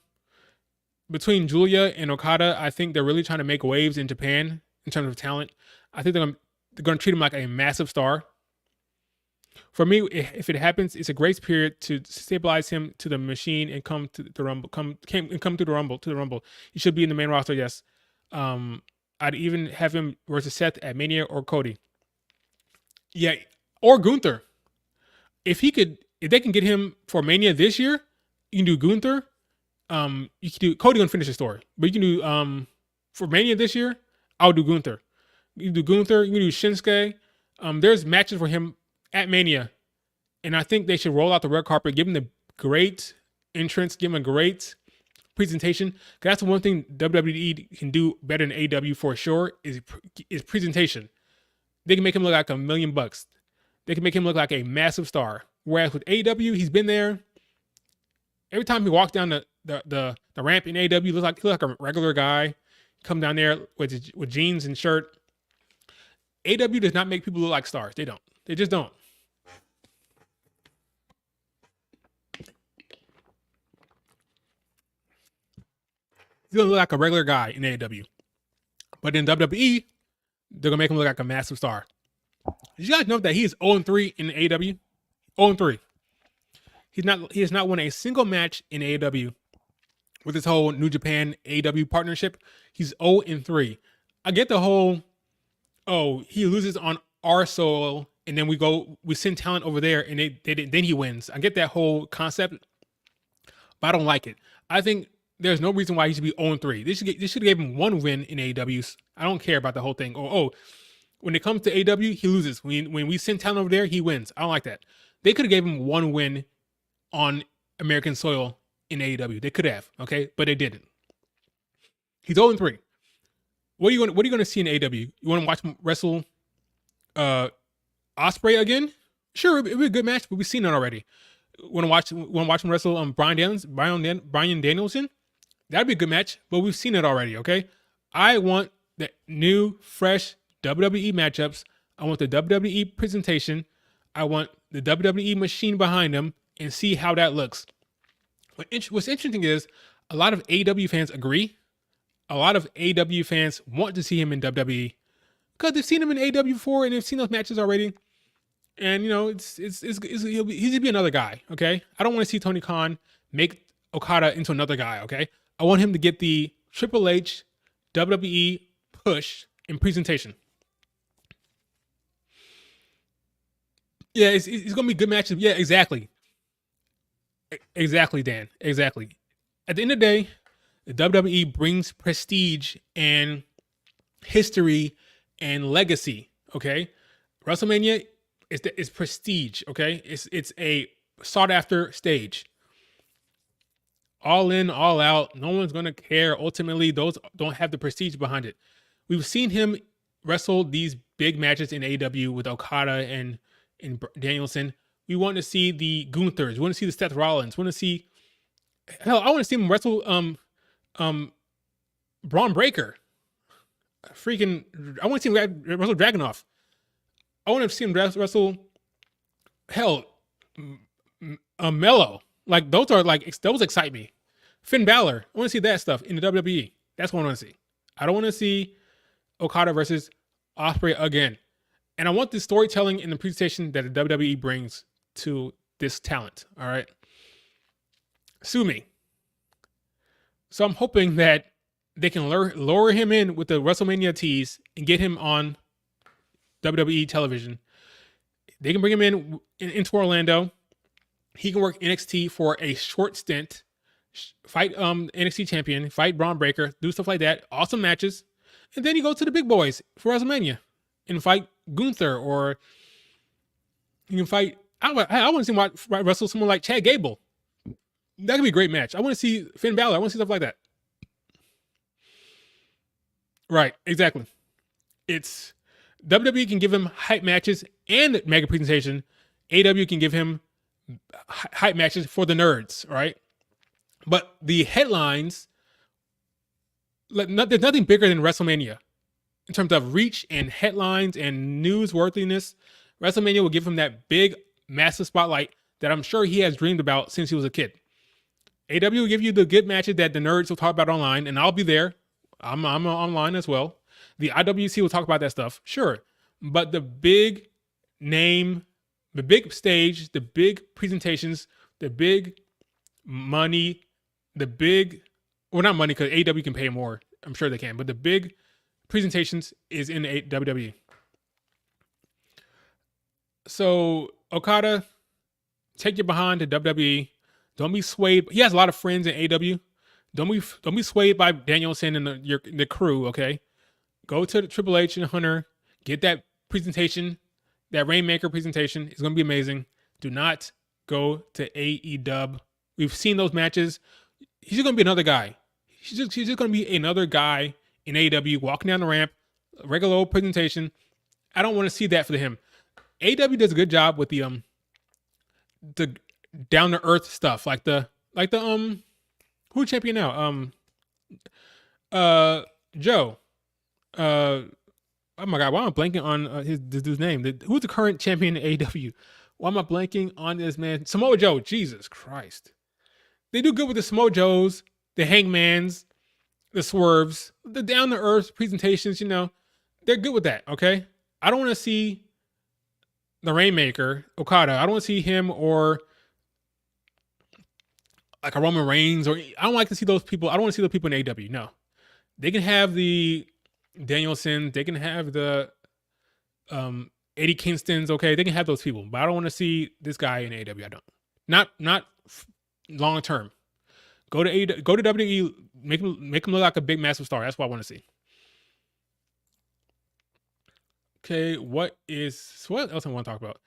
Speaker 1: Between Julia and Okada, I think they're really trying to make waves in Japan in terms of talent. I think they're gonna treat him like a massive star. For me, if it happens, it's a grace period to stabilize him to the machine and come to the Rumble. Come to the Rumble. He should be in the main roster. Yes. I'd even have him versus Seth at Mania or Cody. Yeah, or Gunther. If they can get him for Mania this year, you can do Gunther. You can do Cody gonna finish the story, but you can do for Mania this year. I'll do Gunther. You do Gunther, you can do Shinsuke. There's matches for him at Mania, and I think they should roll out the red carpet, give him the great entrance, give him a great presentation. 'Cause that's the one thing WWE can do better than AEW for sure is presentation. They can make him look like $1,000,000. They can make him look like a massive star. Whereas with AEW, he's been there. Every time he walks down the ramp in AEW, he looks like a regular guy. Come down there with jeans and shirt. AEW does not make people look like stars. They don't. They just don't. He's gonna look like a regular guy in AEW. But in WWE, they're gonna make him look like a massive star. Did you guys know that he is 0-3 in AEW? 0-3. He has not won a single match in AEW with this whole New Japan AEW partnership. He's 0-3. I get the whole, he loses on our soil and then we send talent over there and then he wins. I get that whole concept, but I don't like it. I think there's no reason why he should be 0-3. They should have gave him one win in AEW. I don't care about the whole thing. When it comes to AEW, he loses. When we send talent over there, he wins. I don't like that. They could have gave him one win on American soil in AEW. They could have, okay, but they didn't. He's 0-3. What are you going to see in AEW? You want to watch him wrestle Ospreay again? Sure, it'd be a good match, but we've seen it already. Want to watch him wrestle Bryan Danielson? That'd be a good match, but we've seen it already, okay? I want the new, fresh WWE matchups. I want the WWE presentation. I want the WWE machine behind them and see how that looks. What's interesting is a lot of AEW fans agree. A lot of AEW fans want to see him in WWE because they've seen him in AEW before and they've seen those matches already. And you know, he's gonna be another guy. Okay, I don't want to see Tony Khan make Okada into another guy. Okay, I want him to get the Triple H WWE push in presentation. Yeah, it's gonna be good matches. Yeah, exactly. Exactly, Dan. Exactly. At the end of the day, the WWE brings prestige and history and legacy. Okay, WrestleMania is prestige. Okay, it's a sought after stage. All in, all out. No one's gonna care. Ultimately, those don't have the prestige behind it. We've seen him wrestle these big matches in AEW with Okada and Danielson. We want to see the Gunthers. We want to see the Seth Rollins. We want to see, hell, I want to see him wrestle Braun Breaker. I want to see him wrestle Dragunov. I want to see him wrestle, hell, Mello. Like those excite me. Finn Balor. I want to see that stuff in the WWE. That's what I want to see. I don't want to see Okada versus Ospreay again. And I want the storytelling in the presentation that the WWE brings to this talent. All right. Sue me. So I'm hoping that they can lower him in with the WrestleMania tease and get him on WWE television. They can bring him into Orlando. He can work NXT for a short stint, fight NXT champion, fight Braun Breaker, do stuff like that. Awesome matches. And then he goes to the big boys for WrestleMania and fight Gunther, or you can fight. I want to see him wrestle someone like Chad Gable. That could be a great match. I want to see Finn Balor. I want to see stuff like that. Right, exactly. It's WWE can give him hype matches and mega presentation. AEW can give him hype matches for the nerds, right? But the headlines, there's nothing bigger than WrestleMania in terms of reach and headlines and newsworthiness. WrestleMania will give him that big, massive spotlight that I'm sure he has dreamed about since he was a kid. AEW will give you the good matches that the nerds will talk about online, and I'll be there. I'm online as well. The IWC will talk about that stuff, sure. But the big name, the big stage, the big presentations, the big money, not money because AEW can pay more. I'm sure they can. But the big presentations is in WWE. So Okada, take your behind to WWE. Don't be swayed. He has a lot of friends in AEW. Don't be swayed by Danielson and the crew, okay? Go to the Triple H and Hunter. Get that presentation, that Rainmaker presentation. It's going to be amazing. Do not go to AEW. We've seen those matches. He's just going to be another guy. He's just going to be another guy in AEW walking down the ramp, regular old presentation. I don't want to see that for him. AEW does a good job with the down to earth stuff, like the who champion now? Joe. Oh my God, why am I blanking on his dude's name? Who's the current champion in AEW? Why am I blanking on this man? Samoa Joe. Jesus Christ. They do good with the Samoa Joes, the Hangmans, the Swerves, the down to earth presentations. You know, they're good with that. Okay, I don't want to see the Rainmaker Okada. I don't want to see him or like a Roman Reigns, or I don't like to see those people. I don't want to see those people in AEW. No, they can have the Danielson, they can have the Eddie Kingston's, okay, they can have those people, but I don't want to see this guy in AEW. I don't. Not long term. Go to WWE, make him look like a big massive star. That's what I want to see. Okay, what else I want to talk about?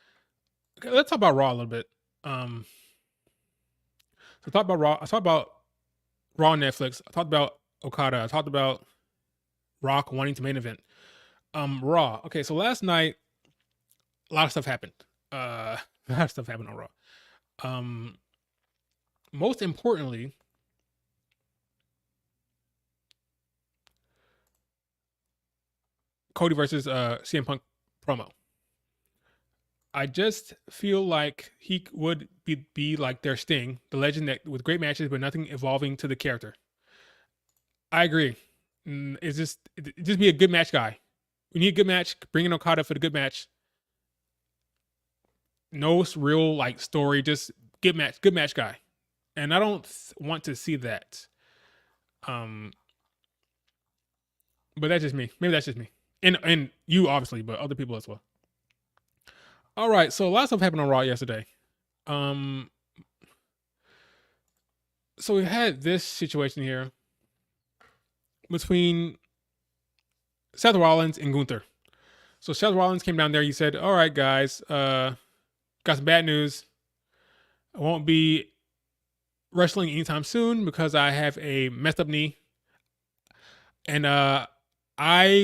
Speaker 1: Okay, let's talk about Raw a little bit. So talk about Raw. I talked about Raw on Netflix. I talked about Okada. I talked about Rock wanting to main event. Raw. Okay, so last night, a lot of stuff happened. A lot of stuff happened on Raw. Most importantly, Cody versus CM Punk promo. I just feel like he would be like their Sting, the legend that with great matches but nothing evolving to the character. I agree. It's just be a good match guy. We need a good match. Bring in Okada for the good match. No real like story, just good match guy. And I don't want to see that. But that's just me. Maybe that's just me. And you obviously, but other people as well. All right, so a lot of stuff happened on Raw yesterday. So we had this situation here between Seth Rollins and Gunther. So Seth Rollins came down there. He said, all right, guys, got some bad news. I won't be wrestling anytime soon because I have a messed up knee. And I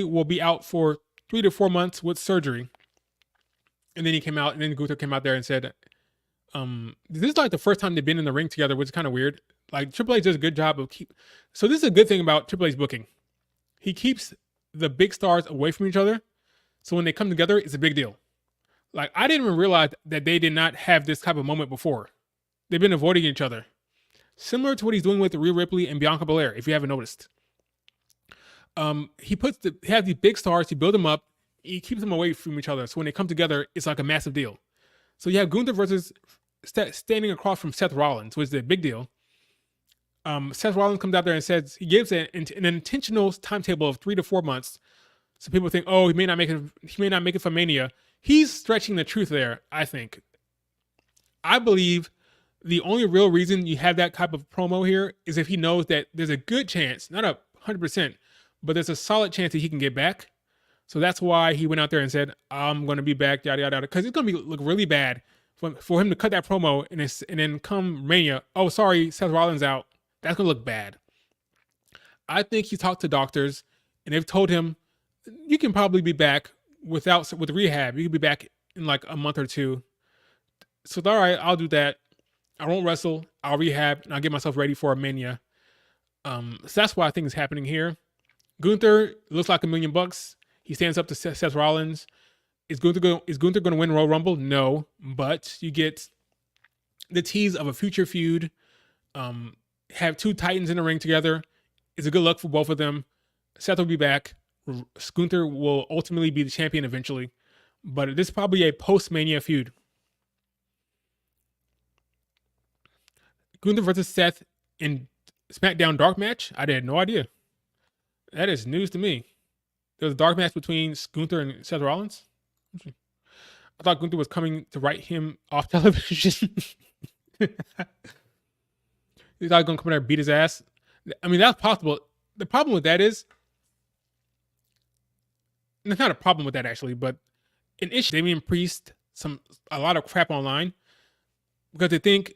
Speaker 1: will be out for 3 to 4 months with surgery. And then he came out, and then Gunther came out there and said, this is like the first time they've been in the ring together, which is kind of weird. Like Triple H does a good job of so this is a good thing about Triple H's booking. He keeps the big stars away from each other. So when they come together, it's a big deal. Like I didn't even realize that they did not have this type of moment before. They've been avoiding each other. Similar to what he's doing with Rhea Ripley and Bianca Belair, if you haven't noticed. He has these big stars, he builds them up, he keeps them away from each other. So when they come together, it's like a massive deal. So you have Gunther versus standing across from Seth Rollins, which is a big deal. Seth Rollins comes out there and says he gives an intentional timetable of 3 to 4 months. So people think, oh, he may not make it for Mania. He's stretching the truth there, I think. I believe the only real reason you have that type of promo here is if he knows that there's a good chance, not 100%, but there's a solid chance that he can get back. So that's why he went out there and said, I'm going to be back, yada, yada, yada. Because it's going to look really bad for him to cut that promo and then come Mania, oh, sorry, Seth Rollins out. That's going to look bad. I think he talked to doctors, and they've told him, you can probably be back with rehab. You can be back in like a month or two. So, all right, I'll do that. I won't wrestle. I'll rehab, and I'll get myself ready for a Mania. So that's what I think is happening here. Gunther looks like $1 million. He stands up to Seth Rollins. Is Gunther going to win Royal Rumble? No, but you get the tease of a future feud. Have two Titans in the ring together. It's a good luck for both of them. Seth will be back. Gunther will ultimately be the champion eventually, but this is probably a post-Mania feud. Gunther versus Seth in SmackDown Dark match? I had no idea. That is news to me. There was a dark match between Gunther and Seth Rollins. I thought Gunther was coming to write him off television. He thought he was going to come in there and beat his ass. I mean, that's possible. The problem with that is and it's not a problem with that actually, but an issue. Damian Priest a lot of crap online because they think.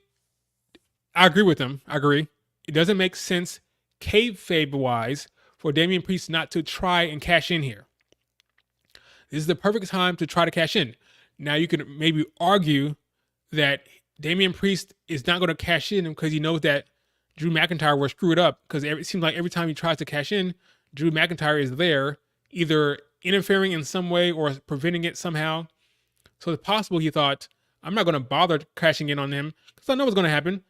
Speaker 1: I agree with them. I agree. It doesn't make sense kayfabe wise for Damian Priest not to try and cash in here. This is the perfect time to try to cash in. Now you could maybe argue that Damian Priest is not going to cash in because he knows that Drew McIntyre was screwed up, because it seems like every time he tries to cash in, Drew McIntyre is there, either interfering in some way or preventing it somehow. So it's possible he thought, I'm not going to bother cashing in on him because I know what's going to happen.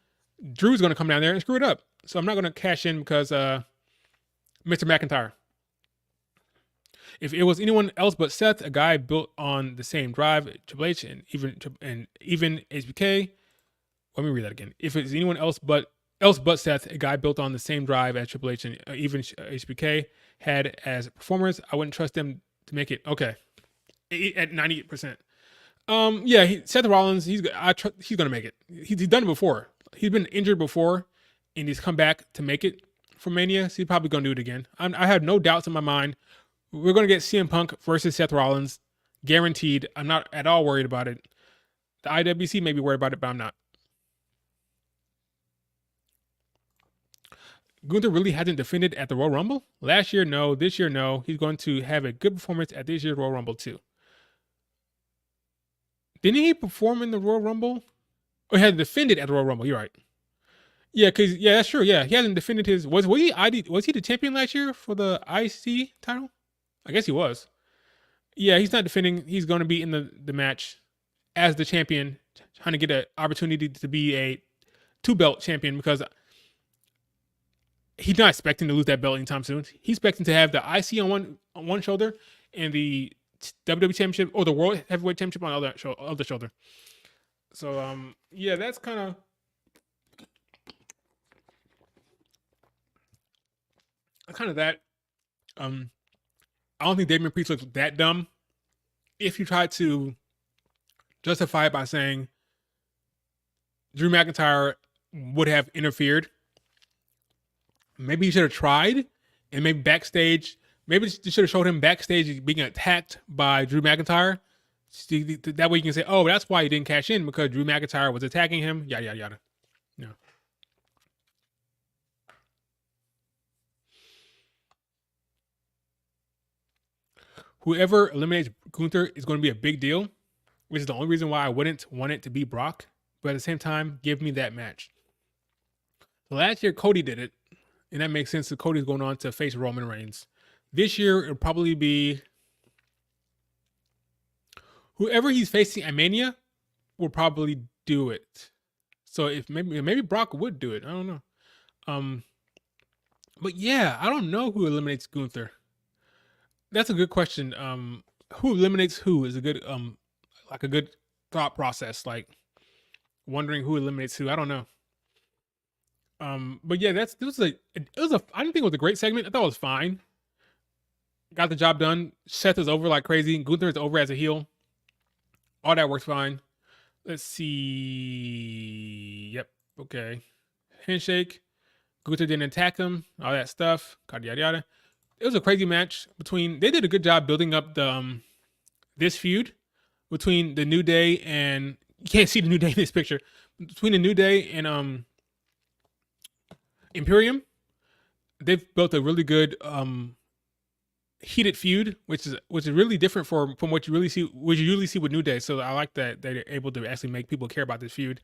Speaker 1: Drew's going to come down there and screw it up. So I'm not going to cash in because Mr. McIntyre. If it was anyone else but Seth, a guy built on the same drive, Triple H and even HBK. Let me read that again. If it's anyone else but Seth, a guy built on the same drive as Triple H and even HBK had as performers, I wouldn't trust them to make it. Okay, at 98%. Seth Rollins, he's gonna make it. He's done it before. He's been injured before, and he's come back to make it for Mania. So he's probably gonna do it again. I have no doubts in my mind. We're gonna get CM Punk versus Seth Rollins, guaranteed. I'm not at all worried about it. The IWC may be worried about it, but I'm not. Gunther really hasn't defended at the Royal Rumble? Last year, no. This year, no. He's going to have a good performance at this year's Royal Rumble, too. Didn't he perform in the Royal Rumble? Or he hadn't defended at the Royal Rumble? You're right. Yeah, that's true. Yeah, he hasn't defended his. Was he the champion last year for the IC title? I guess he was. Yeah, he's not defending. He's going to be in the match as the champion, trying to get an opportunity to be a 2-belt champion, because he's not expecting to lose that belt anytime soon. He's expecting to have the IC on one shoulder and the WWE Championship or the World Heavyweight Championship on the other shoulder. So that's kind of that. I don't think Damian Priest looks that dumb. If you try to justify it by saying Drew McIntyre would have interfered, maybe he should have tried, and maybe backstage, maybe you should have showed him backstage being attacked by Drew McIntyre. That way you can say, oh, that's why he didn't cash in, because Drew McIntyre was attacking him. Yada, yada, yada. No. Whoever eliminates Gunther is going to be a big deal, which is the only reason why I wouldn't want it to be Brock. But at the same time, give me that match. Last year, Cody did it, and that makes sense. So Cody's going on to face Roman Reigns. This year, it'll probably be whoever he's facing at Mania will probably do it. So if maybe Brock would do it. I don't know. But yeah, I don't know who eliminates Gunther. That's a good question. Who eliminates who is a good like a good thought process. Like wondering who eliminates who. I don't know. But yeah, I didn't think it was a great segment. I thought it was fine. Got the job done. Seth is over like crazy. Gunther is over as a heel. All that works fine. Let's see. Yep. Okay. Handshake. Gunther didn't attack him. All that stuff. Yada yada yada. It was a crazy match between. They did a good job building up the this feud between the New Day and, you can't see the New Day in this picture, between the New Day and Imperium. They've built a really good heated feud, which is really different from what you usually see with New Day. So I like that they're able to actually make people care about this feud.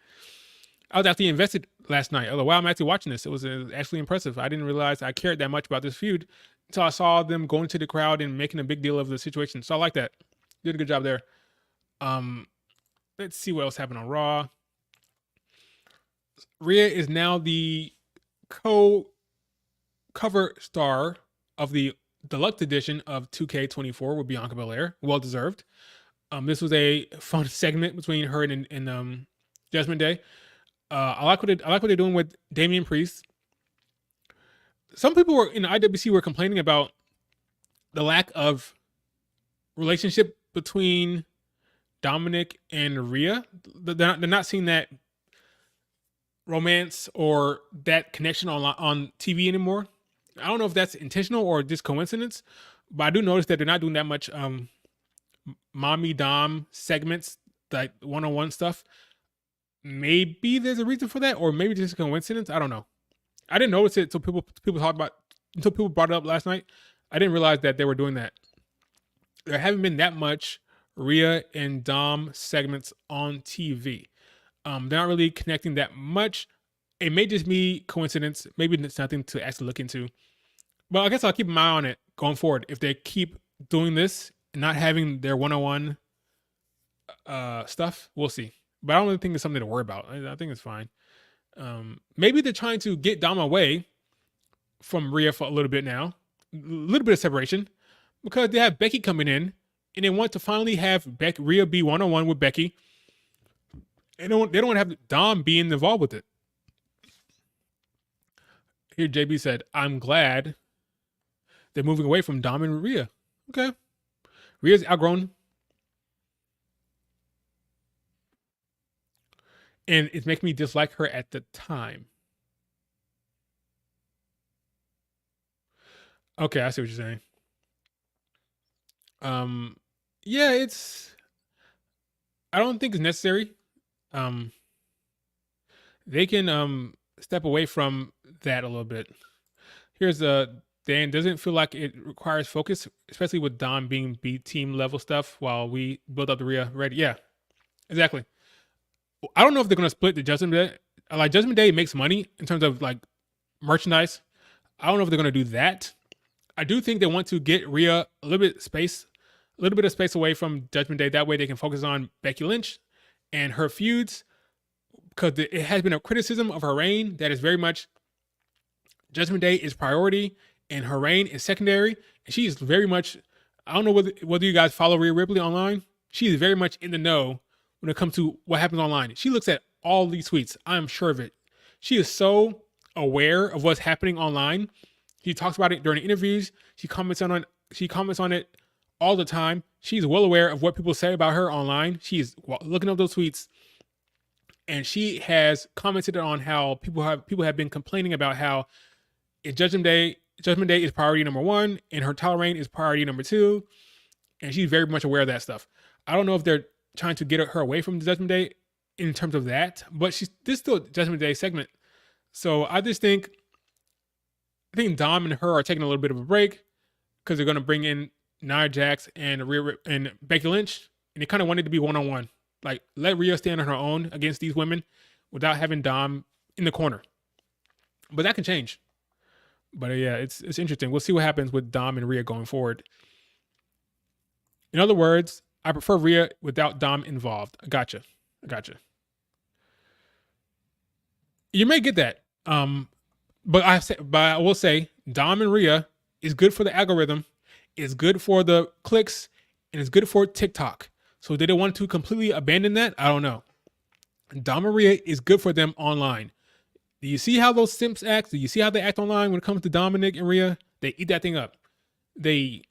Speaker 1: I was actually invested last night. Oh, wow, I'm actually watching this. It was actually impressive. I didn't realize I cared that much about this feud until I saw them going to the crowd and making a big deal of the situation. So I like that. Did a good job there. Let's see what else happened on Raw. Rhea is now the co-cover star of the deluxe edition of 2K24 with Bianca Belair. Well deserved. This was a fun segment between her and Judgment Day. I like what they're doing with Damian Priest. Some people in the IWC were complaining about the lack of relationship between Dominic and Rhea. They're not seeing that romance or that connection on TV anymore. I don't know if that's intentional or just coincidence, But I do notice that they're not doing that much mommy dom segments, like one-on-one stuff. Maybe there's a reason for that, or maybe just a coincidence. I don't know. I didn't notice it until people talked about until people brought it up last night. I didn't realize that they were doing that. There haven't been that much Rhea and Dom segments on TV. They're not really connecting that much. It may just be coincidence. Maybe it's nothing to actually look into. But I guess I'll keep an eye on it going forward. If they keep doing this and not having their one-on-one stuff, we'll see. But I don't really think it's something to worry about. I think it's fine. Maybe they're trying to get Dom away from Rhea for a little bit now. A little bit of separation. Because they have Becky coming in. And they want to finally have Rhea be one-on-one with Becky. And they don't want to have Dom being involved with it. Here, JB said, I'm glad they're moving away from Dom and Rhea. Okay. Rhea's outgrown. And it's making me dislike her at the time. Okay, I see what you're saying. Yeah, I don't think it's necessary. They can step away from that a little bit. Here's Dan, doesn't feel like it requires focus, especially with Dom being B team level stuff while we build up the Rhea ready. Yeah, exactly. I don't know if they're gonna split the Judgment Day. Like Judgment Day makes money in terms of like merchandise. I don't know if they're gonna do that. I do think they want to get Rhea a little bit of space away from Judgment Day. That way they can focus on Becky Lynch and her feuds, because it has been a criticism of her reign that is very much Judgment Day is priority and her reign is secondary. And she is very much, I don't know whether you guys follow Rhea Ripley online. She is very much in the know when it comes to what happens online. She looks at all these tweets. I'm sure of it. She is so aware of what's happening online. She talks about it during interviews. She comments on it all the time. She's well aware of what people say about her online. She's looking up those tweets, and she has commented on how people have been complaining about how Judgment Day is priority number 1 and her title reign is priority number 2, and she's very much aware of that stuff. I don't know if they're trying to get her away from the Judgment Day in terms of that, but this still a Judgment Day segment. So I think Dom and her are taking a little bit of a break because they're going to bring in Nia Jax and Becky Lynch, and they kind of wanted to be one-on-one. Like, let Rhea stand on her own against these women without having Dom in the corner. But that can change. But yeah, it's interesting. We'll see what happens with Dom and Rhea going forward. In other words, I prefer Rhea without Dom involved. I gotcha. You may get that. But I will say Dom and Rhea is good for the algorithm, is good for the clicks, and it's good for TikTok. So they don't want to completely abandon that? I don't know. Dom and Rhea is good for them online. Do you see how those simps act? Do you see how they act online when it comes to Dominic and Rhea? They eat that thing up. They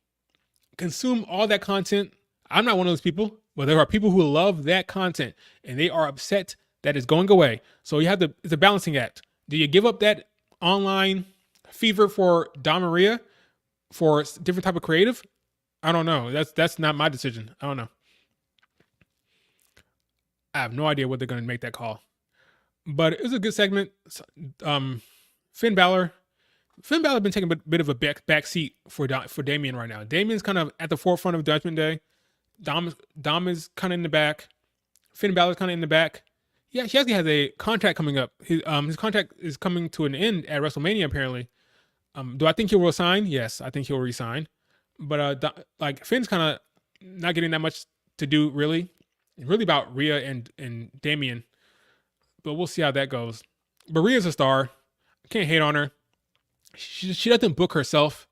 Speaker 1: consume all that content. I'm not one of those people, but there are people who love that content, and they are upset that it's going away. So it's a balancing act. Do you give up that online fever for Dom and Rhea for different type of creative? I don't know. That's not my decision. I don't know. I have no idea what they're going to make that call. But it was a good segment. Finn Balor has been taking a bit of a back seat for Damian right now. Damian's kind of at the forefront of Judgment Day. Dom is kind of in the back. Finn Balor's kind of in the back. Yeah, he actually has a contract coming up. His contract is coming to an end at WrestleMania, apparently. Do I think he'll resign? Yes, I think he'll resign. But Finn's kind of not getting that much to do, really. It's really about Rhea and Damian. But we'll see how that goes. But Rhea's a star. I can't hate on her. She doesn't book herself.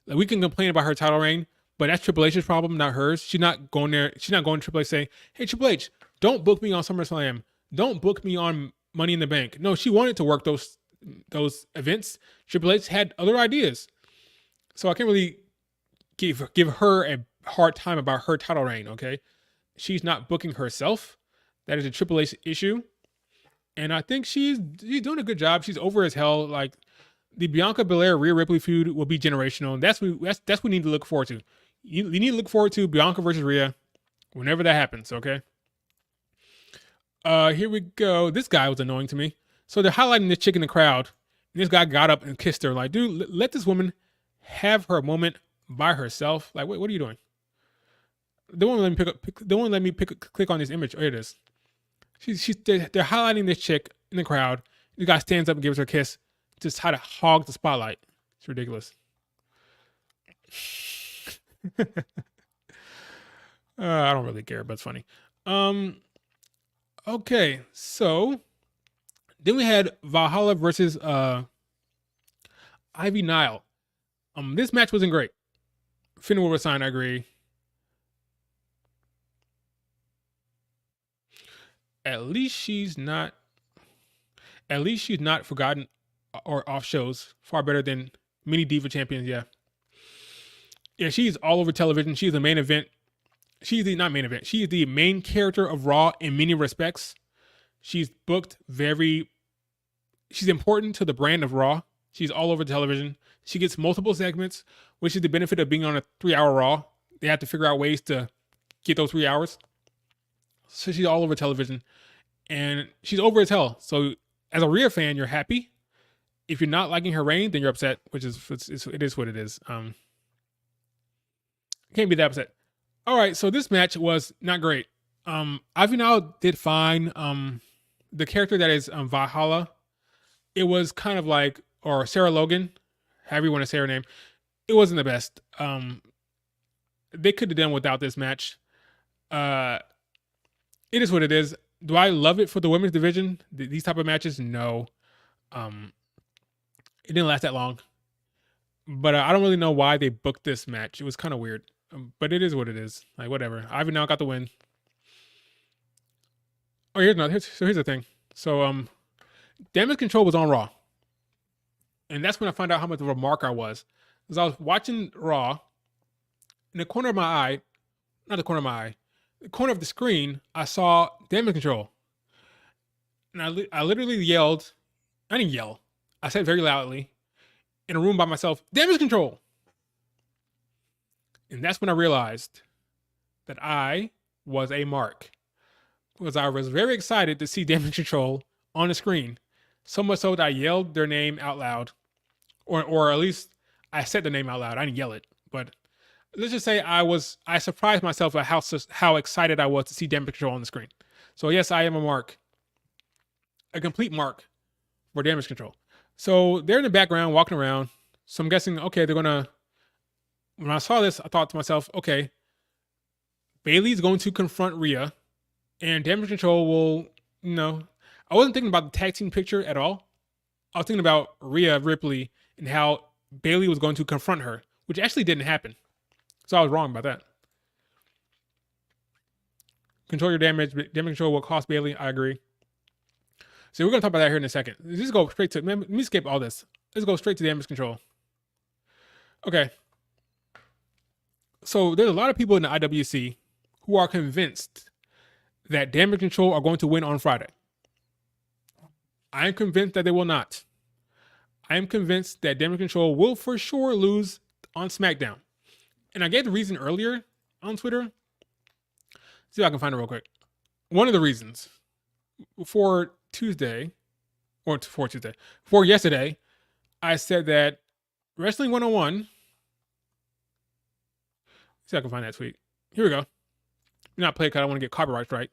Speaker 1: Like, we can complain about her title reign, but that's Triple H's problem, not hers. She's not going there. She's not going to Triple H saying, "Hey, Triple H, don't book me on SummerSlam. Don't book me on Money in the Bank." No, she wanted to work those events. Triple H had other ideas. So I can't really give her a hard time about her title reign, okay? She's not booking herself. That is a Triple H issue. And I think she's doing a good job. She's over as hell. Like, The Bianca Belair Rhea Ripley feud will be generational. That's what we need to look forward to. You need to look forward to Bianca versus Rhea whenever that happens. Okay. Here we go. This guy was annoying to me. So they're highlighting this chick in the crowd. And this guy got up and kissed her. Like, dude, let this woman have her moment by herself. Like, what are you doing? They won't let me click on this image. Oh, here it is. They're highlighting this chick in the crowd. The guy stands up and gives her a kiss. Just try to hog the spotlight. It's ridiculous. I don't really care, but it's funny. Okay, so then we had Valhalla versus Ivy Nile. This match wasn't great. Finn will resign, I agree. At least she's not forgotten or off shows. Far better than many Diva champions, yeah. Yeah, she's all over television. She's the main event. She's the not main event. She is the main character of Raw in many respects. She's booked she's important to the brand of Raw. She's all over television. She gets multiple segments, which is the benefit of being on a 3-hour Raw. They have to figure out ways to get those 3 hours. So she's all over television. And she's over as hell. So as a Rhea fan, you're happy. If you're not liking her reign, then you're upset, which is it is what it is. Can't be that upset. All right, so this match was not great. Ivy Nile did fine. The character that is Valhalla, it was kind of like, or Sarah Logan, however you want to say her name, it wasn't the best. They could have done without this match. It is what it is. Do I love it for the women's division? These type of matches? No. It didn't last that long. But I don't really know why they booked this match. It was kind of weird. But it is what it is. Like, whatever. Ivy Nile got the win. Oh, here's the thing. So, Damage Control was on Raw. And that's when I found out how much of a mark I was. Because I was watching Raw. In the corner of my eye, not the corner of my eye, the corner of the screen, I saw Damage Control. And I literally yelled. I didn't yell. I said very loudly in a room by myself, Damage Control. And that's when I realized that I was a mark. Because I was very excited to see Damage Control on the screen. So much so that I yelled their name out loud. Or at least I said the name out loud. I didn't yell it. But let's just say I surprised myself at how excited I was to see Damage Control on the screen. So yes, I am a mark. A complete mark for Damage Control. So they're in the background walking around. So I'm guessing, okay, they're going to... When I saw this, I thought to myself, okay, Bayley's going to confront Rhea, and Damage Control will, I wasn't thinking about the tag team picture at all. I was thinking about Rhea Ripley and how Bayley was going to confront her, which actually didn't happen. So I was wrong about that. Control your damage. Damage Control will cost Bayley. I agree. So we're going to talk about that here in a second. Let's just go straight to, let me skip all this. Let's go straight to Damage Control. Okay. So there's a lot of people in the IWC who are convinced that Damage Control are going to win on Friday. I am convinced that they will not. I am convinced that Damage Control will for sure lose on SmackDown. And I gave the reason earlier on Twitter. See if I can find it real quick. One of the reasons for yesterday, I said that Wrestling 101. See if I can find that tweet. Here we go. Not play because I don't want to get copyright strike.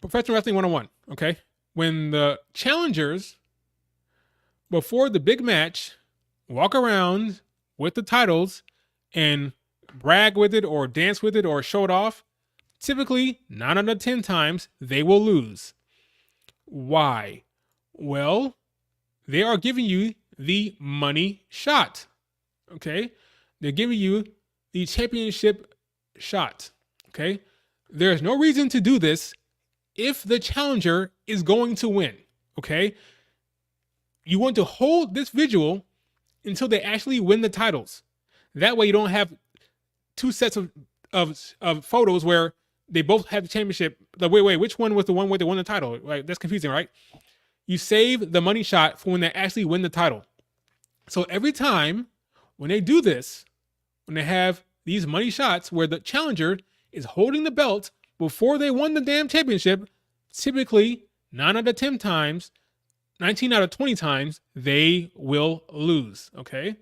Speaker 1: Professional Wrestling 101. Okay. When the challengers, before the big match, walk around with the titles and brag with it or dance with it or show it off, typically 9 out of 10 times they will lose. Why? Well, they are giving you the money shot. Okay? They're giving you the championship shot. Okay? There's no reason to do this if the challenger is going to win. Okay? You want to hold this visual until they actually win the titles. That way you don't have two sets of photos where they both have the championship. Like, wait, which one was the one where they won the title? Like, that's confusing, right? You save the money shot for when they actually win the title. So every time when they do this, when they have these money shots where the challenger is holding the belt before they won the damn championship, typically 9 out of 10 times, 19 out of 20 times, they will lose. Okay.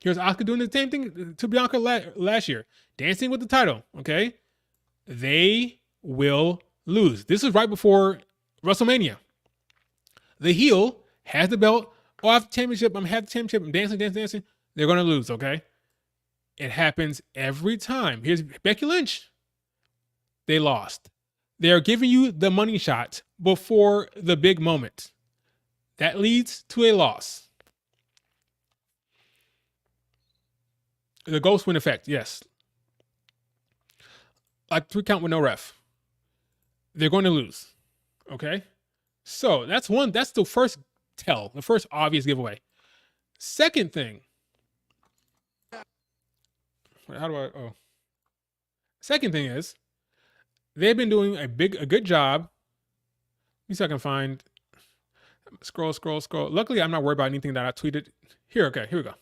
Speaker 1: Here's Asuka doing the same thing to Bianca last year, dancing with the title. Okay. They will lose. This is right before WrestleMania. The heel has the belt. Oh, I have the championship. I'm dancing. They're going to lose. Okay. It happens every time. Here's Becky Lynch. They lost. They're giving you the money shot before the big moment. That leads to a loss. The ghost win effect, yes. Like 3 count with no ref. They're going to lose. Okay? So that's one. That's the first tell. The first obvious giveaway. Second thing. Second thing is, they've been doing a good job. Let me see if I can find. Scroll. Luckily, I'm not worried about anything that I tweeted. Here we go.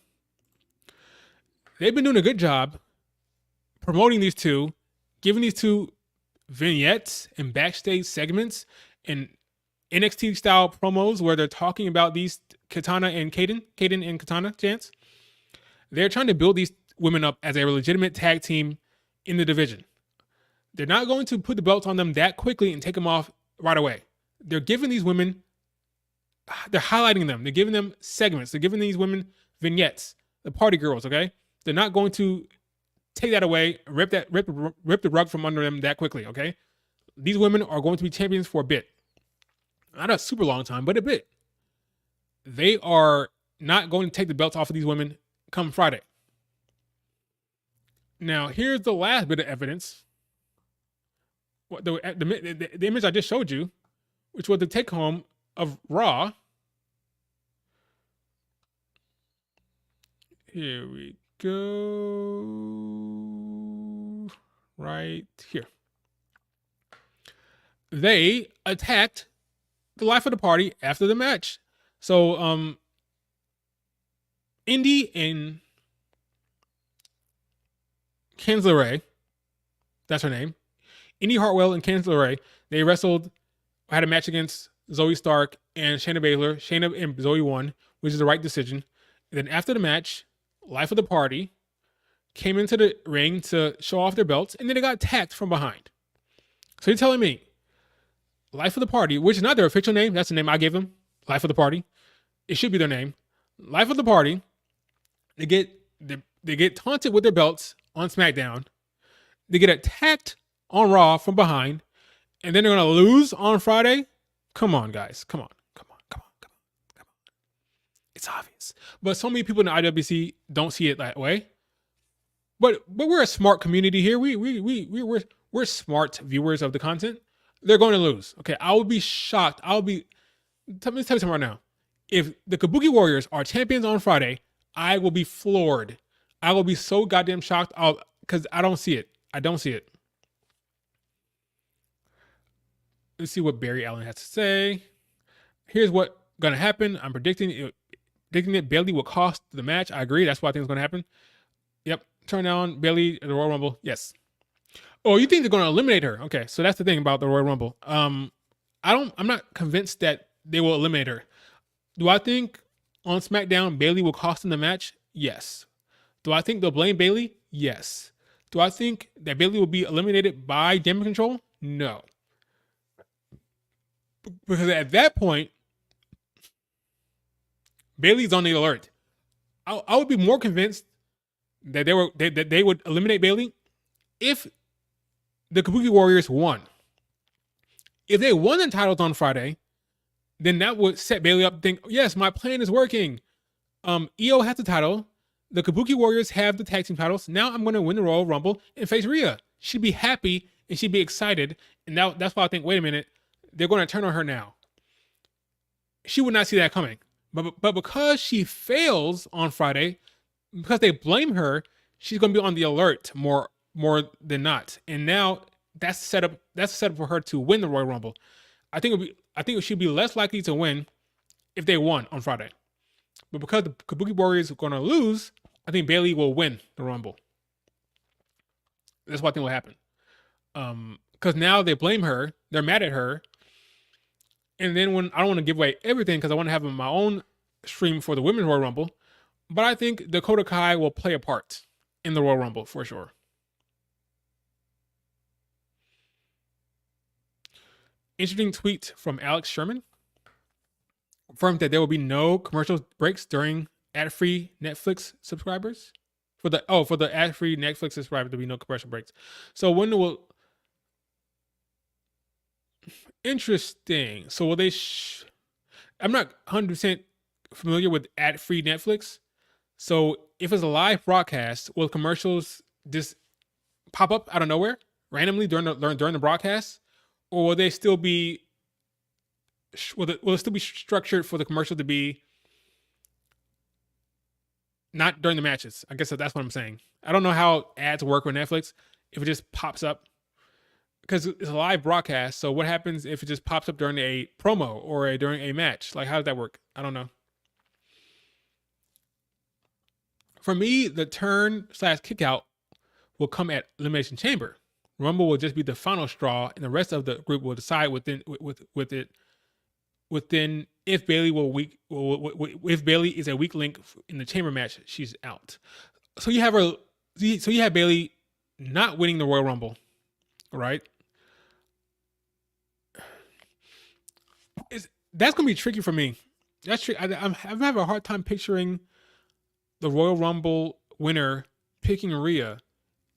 Speaker 1: They've been doing a good job promoting these two, giving these two vignettes and backstage segments and NXT style promos where they're talking about these Katana and Kaden and Katana chants. They're trying to build these women up as a legitimate tag team in the division. They're not going to put the belts on them that quickly and take them off right away. They're giving these women, they're highlighting them. They're giving them segments. They're giving these women vignettes, the party girls, okay? They're not going to take that away, rip the rug from under them that quickly, okay? These women are going to be champions for a bit. Not a super long time, but a bit. They are not going to take the belts off of these women come Friday. Now, here's the last bit of evidence. The image I just showed you, which was the take home of Raw. Here we go. Right here. They attacked the life of the party after the match. So, Indy and Candice LeRae, that's her name. Indy Hartwell and Candice LeRae, they had a match against Zoe Stark and Shayna Baszler. Shayna and Zoe won, which is the right decision. And then after the match, life of the party came into the ring to show off their belts, and then they got attacked from behind. So you're telling me, life of the party, which is not their official name, that's the name I gave them, life of the party. It should be their name. Life of the party. They get taunted with their belts on SmackDown. They get attacked on Raw from behind, and then they're going to lose on Friday? Come on, guys. Come on. It's obvious. But so many people in the IWC don't see it that way. But we're a smart community here. We're smart viewers of the content. They're going to lose. Okay, I would be shocked. Let me tell you something right now. If the Kabuki Warriors are champions on Friday, I will be floored. I will be so goddamn shocked because I don't see it. Let's see what Barry Allen has to say. Here's what's going to happen. I'm predicting it. Bayley will cost the match. I agree. That's what I think is going to happen. Yep. Turn down Bayley at the Royal Rumble. Yes. Oh, you think they're going to eliminate her? Okay. So that's the thing about the Royal Rumble. I'm not convinced that they will eliminate her. Do I think on SmackDown Bayley will cost them the match? Yes. Do I think they'll blame Bayley? Yes. Do I think that Bayley will be eliminated by Damage Control? No. Because at that point, Bayley's on the alert. I would be more convinced that they would eliminate Bayley if the Kabuki Warriors won. If they won the titles on Friday, then that would set Bayley up to think, yes, my plan is working. EO has the title. The Kabuki Warriors have the tag team titles. Now I'm going to win the Royal Rumble and face Rhea. She'd be happy and she'd be excited. And that's why I think, wait a minute, they're going to turn on her now. She would not see that coming. But because she fails on Friday, because they blame her, she's going to be on the alert more than not. And now that's set up for her to win the Royal Rumble. I think it should be less likely to win if they won on Friday. But because the Kabuki Warriors are going to lose, I think Bayley will win the Rumble. That's what I think will happen. Because now they blame her, they're mad at her, and then when I don't want to give away everything because I want to have my own stream for the Women's Royal Rumble, but I think Dakota Kai will play a part in the Royal Rumble for sure. Interesting tweet from Alex Sherman. Confirmed that there will be no commercial breaks during ad-free Netflix subscribers. For the ad-free Netflix subscribers, there'll be no commercial breaks. So when will... Interesting. So will they... I'm not 100% familiar with ad-free Netflix. So if it's a live broadcast, will commercials just pop up out of nowhere randomly during the broadcast? Or will they still be... Will it still be structured for the commercial to be not during the matches? I guess that's what I'm saying. I don't know how ads work with Netflix. If it just pops up, because it's a live broadcast. So what happens if it just pops up during a promo or during a match? Like, how does that work? I don't know. For me, the turn/kick out will come at Elimination Chamber. Rumble will just be the final straw, and the rest of the group will decide within if Bayley if Bayley is a weak link in the chamber match, she's out. So you have Bayley not winning the Royal Rumble, right? That's gonna be tricky for me. That's tricky. I'm having a hard time picturing the Royal Rumble winner picking Rhea,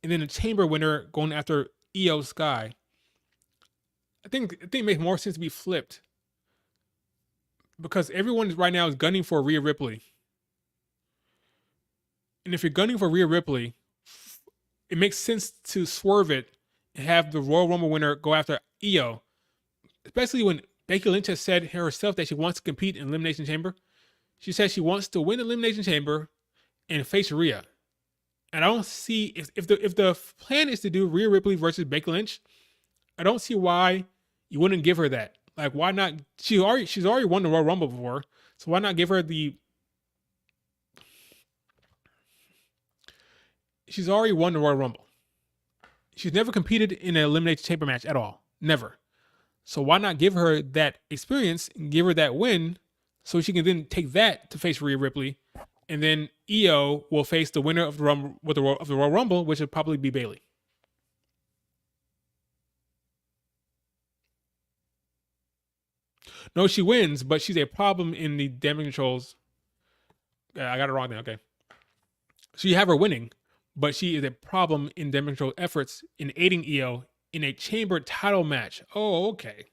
Speaker 1: and then the chamber winner going after Io Sky. I think it makes more sense to be flipped. Because everyone right now is gunning for Rhea Ripley. And if you're gunning for Rhea Ripley, it makes sense to swerve it and have the Royal Rumble winner go after Io. Especially when Becky Lynch has said herself that she wants to compete in Elimination Chamber. She says she wants to win Elimination Chamber and face Rhea. And I don't see, if the plan is to do Rhea Ripley versus Becky Lynch, I don't see why you wouldn't give her that. Like, why not? She's already won the Royal Rumble before, so why not give her the... She's already won the Royal Rumble. She's never competed in an Elimination Chamber match at all. Never. So why not give her that experience and give her that win so she can then take that to face Rhea Ripley, and then Io will face the winner of the Royal Rumble, which would probably be Bayley. No, she wins, but she's a problem in the damage controls. I got it wrong there. Okay. So you have her winning, but she is a problem in damage control efforts in aiding Io in a chamber title match. Oh, okay.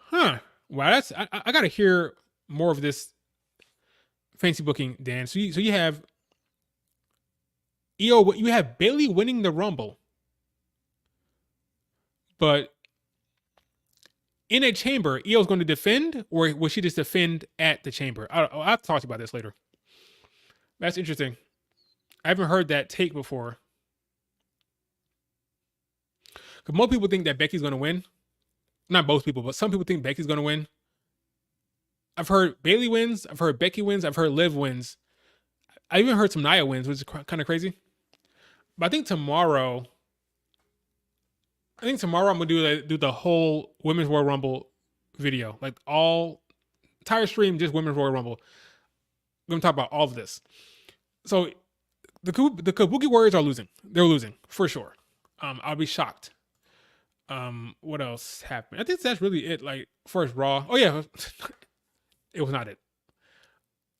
Speaker 1: Huh. Wow, I got to hear more of this fancy booking, Dan. So you have Io, you have Bayley winning the Rumble. But in a chamber, Io's going to defend, or will she just defend at the chamber? I'll have to talk to you about this later. That's interesting. I haven't heard that take before. Because most people think that Becky's going to win. Not most people, but some people think Becky's going to win. I've heard Bayley wins. I've heard Becky wins. I've heard Liv wins. I even heard some Nia wins, which is kind of crazy. But I think tomorrow I'm gonna do the whole Women's Royal Rumble video, like entire stream, just Women's Royal Rumble. I'm gonna talk about all of this. So the Kabuki Warriors are losing. They're losing for sure. I'll be shocked. What else happened? I think that's really it. Like first Raw. Oh yeah, it was not it.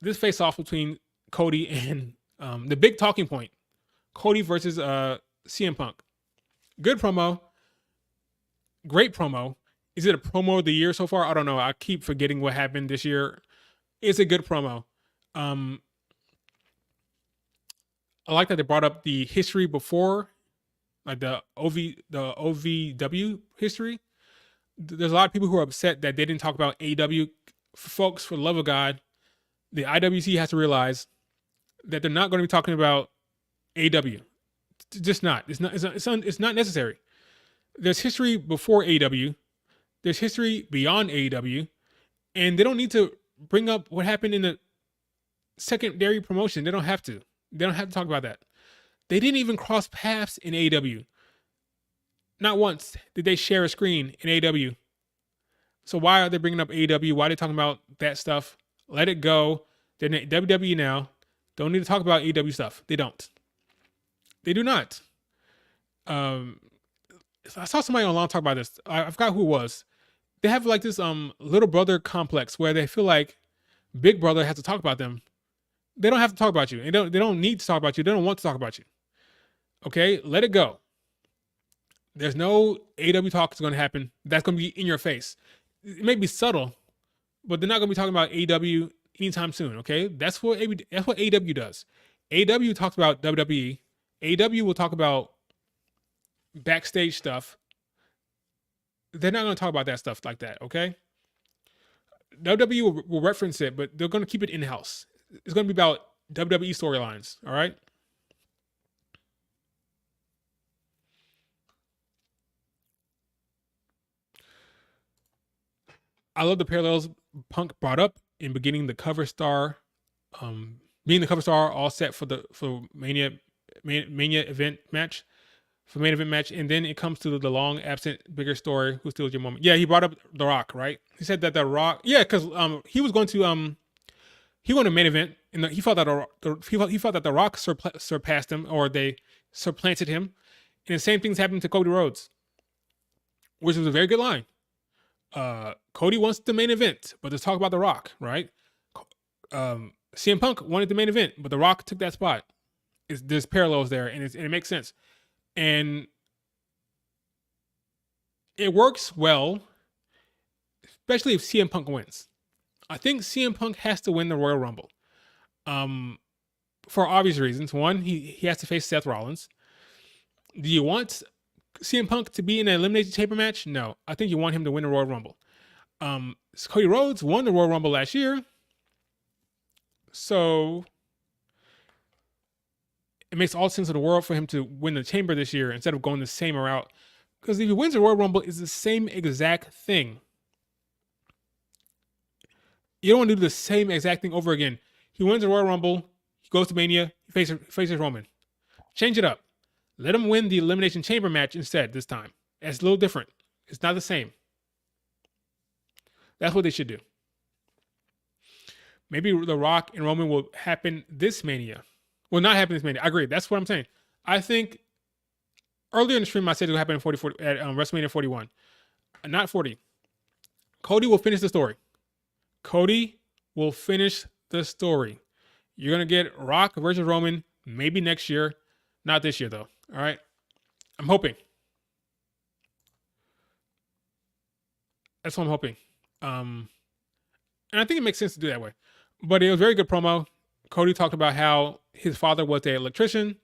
Speaker 1: This face off between Cody and the big talking point, Cody versus CM Punk. Good promo. Great promo. Is it a promo of the year so far? I don't know. I keep forgetting what happened this year. It's a good promo. I like that they brought up the history before, like the OVW history. There's a lot of people who are upset that they didn't talk about AEW. Folks, for the love of God, the IWC has to realize that they're not going to be talking about AEW. Just not. It's not necessary. There's history before AEW. There's history beyond AEW, and they don't need to bring up what happened in the secondary promotion. They don't have to. They don't have to talk about that. They didn't even cross paths in AEW. Not once did they share a screen in AEW. So why are they bringing up AEW? Why are they talking about that stuff? Let it go. They're in WWE now. Don't need to talk about AEW stuff. They don't. They do not. I saw somebody online talk about this. I forgot who it was. They have like this little brother complex where they feel like Big Brother has to talk about them. They don't have to talk about you. They don't need to talk about you. They don't want to talk about you. Okay? Let it go. There's no AEW talk that's going to happen. That's going to be in your face. It may be subtle, but they're not going to be talking about AEW anytime soon. Okay? That's what AEW does. AEW talks about WWE. AEW will talk about backstage stuff. They're not going to talk about that stuff like that, okay? WWE will reference it, but they're going to keep it in-house. It's going to be about WWE storylines, all right? I love the parallels Punk brought up in beginning the cover star, being the cover star all set for Mania event match. For main event match, and then it comes to the long absent bigger story. Who steals your moment? Yeah, he brought up The Rock, right? He said that The Rock, yeah, because he was going to he won a main event, and he felt that he felt that The Rock surpassed him, or they supplanted him, and the same things happened to Cody Rhodes, which was a very good line. Cody wants the main event, but let's talk about The Rock, right? CM Punk wanted the main event, but The Rock took that spot. There's parallels there, and it makes sense. And it works well, especially if CM Punk wins. I think CM Punk has to win the Royal Rumble. For obvious reasons. One, he has to face Seth Rollins. Do you want CM Punk to be in an Elimination Chamber match? No. I think you want him to win the Royal Rumble. Cody Rhodes won the Royal Rumble last year. So it makes all sense in the world for him to win the chamber this year instead of going the same route. Because if he wins the Royal Rumble, it's the same exact thing. You don't want to do the same exact thing over again. He wins the Royal Rumble, he goes to Mania, he faces Roman. Change it up. Let him win the Elimination Chamber match instead this time. It's a little different. It's not the same. That's what they should do. Maybe The Rock and Roman will happen this Mania. Will not happen this Mania. I agree. That's what I'm saying. I think earlier in the stream I said it will happen at WrestleMania 41. Not 40. Cody will finish the story. Cody will finish the story. You're going to get Rock versus Roman maybe next year. Not this year, though. All right? I'm hoping. That's what I'm hoping. And I think it makes sense to do that way. But it was a very good promo. Cody talked about how his father was an electrician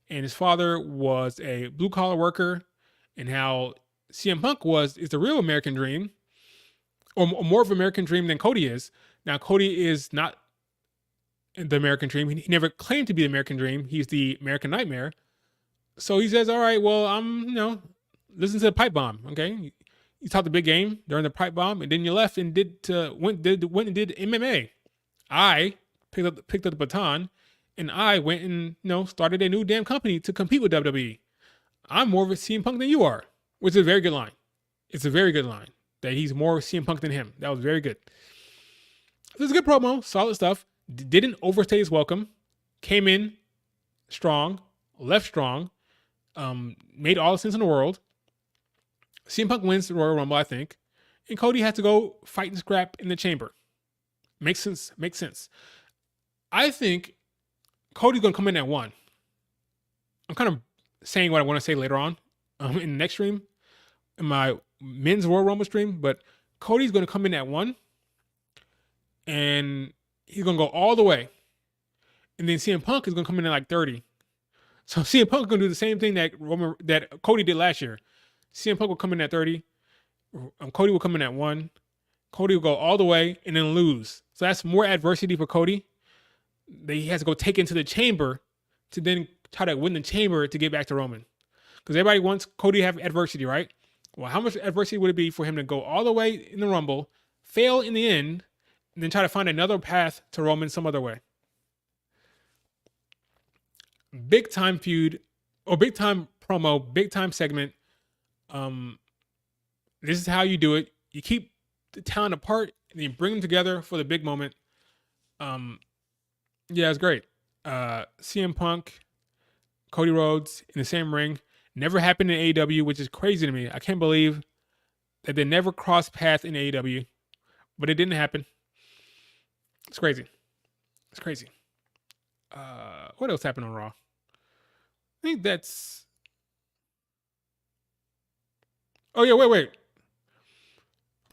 Speaker 1: and his father was a blue-collar worker, and how CM Punk is the real American dream, or more of an American dream than Cody is. Now, Cody is not the American dream. He never claimed to be the American dream. He's the American nightmare. So he says, all right, well, listen to the pipe bomb, okay? You talked the big game during the pipe bomb, and then you left and went and did MMA. I picked up the baton, and I went and started a new damn company to compete with WWE. I'm more of a CM Punk than you are, which is a very good line. It's a very good line that he's more CM Punk than him. That was very good. This is a good promo, solid stuff. Didn't overstay his welcome. Came in strong, left strong, made all the sense in the world. CM Punk wins the Royal Rumble, I think, and Cody has to go fight and scrap in the chamber. Makes sense. Makes sense. I think Cody's going to come in at 1. I'm kind of saying what I want to say later on in the next stream, in my men's Royal Rumble stream, but Cody's going to come in at 1, and he's going to go all the way. And then CM Punk is going to come in at like 30. So CM Punk is going to do the same thing that Cody did last year. CM Punk will come in at 30. Cody will come in at 1. Cody will go all the way and then lose. So that's more adversity for Cody that he has to go take into the chamber to then try to win the chamber to get back to Roman. Because everybody wants Cody to have adversity, right? Well, how much adversity would it be for him to go all the way in the Rumble, fail in the end, and then try to find another path to Roman some other way? Big time feud, or big time promo, big time segment. This is how you do it. You keep the talent apart and you bring them together for the big moment. Yeah, it's great. CM Punk, Cody Rhodes in the same ring. Never happened in AEW, which is crazy to me. I can't believe that they never crossed paths in AEW, but it didn't happen. It's crazy. It's crazy. What else happened on Raw? I think that's. Oh yeah, wait.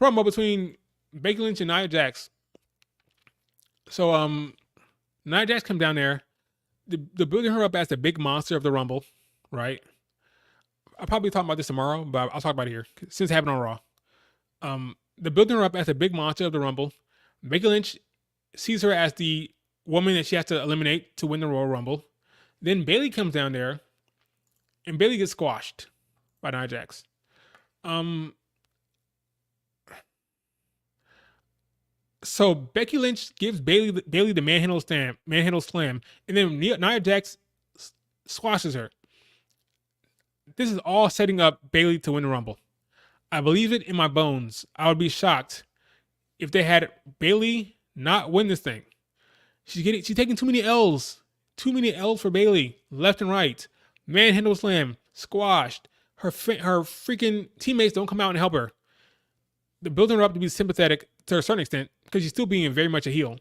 Speaker 1: Promo between Becky Lynch and Nia Jax. So Nia Jax come down there. They're building her up as the big monster of the Rumble, right? I'll probably talk about this tomorrow, but I'll talk about it here since it happened on Raw. They're building her up as a big monster of the Rumble. Becky Lynch sees her as the woman that she has to eliminate to win the Royal Rumble. Then Bayley comes down there, and Bayley gets squashed by Nia Jax. So Becky Lynch gives Bayley the manhandle slam, and then Nia Jax squashes her. This is all setting up Bayley to win the Rumble. I believe it in my bones. I would be shocked if they had Bayley not win this thing. She's taking too many L's. Too many L's for Bayley, left and right. Manhandle slam, squashed. Her freaking teammates don't come out and help her. They're building her up to be sympathetic to a certain extent because she's still being very much a heel.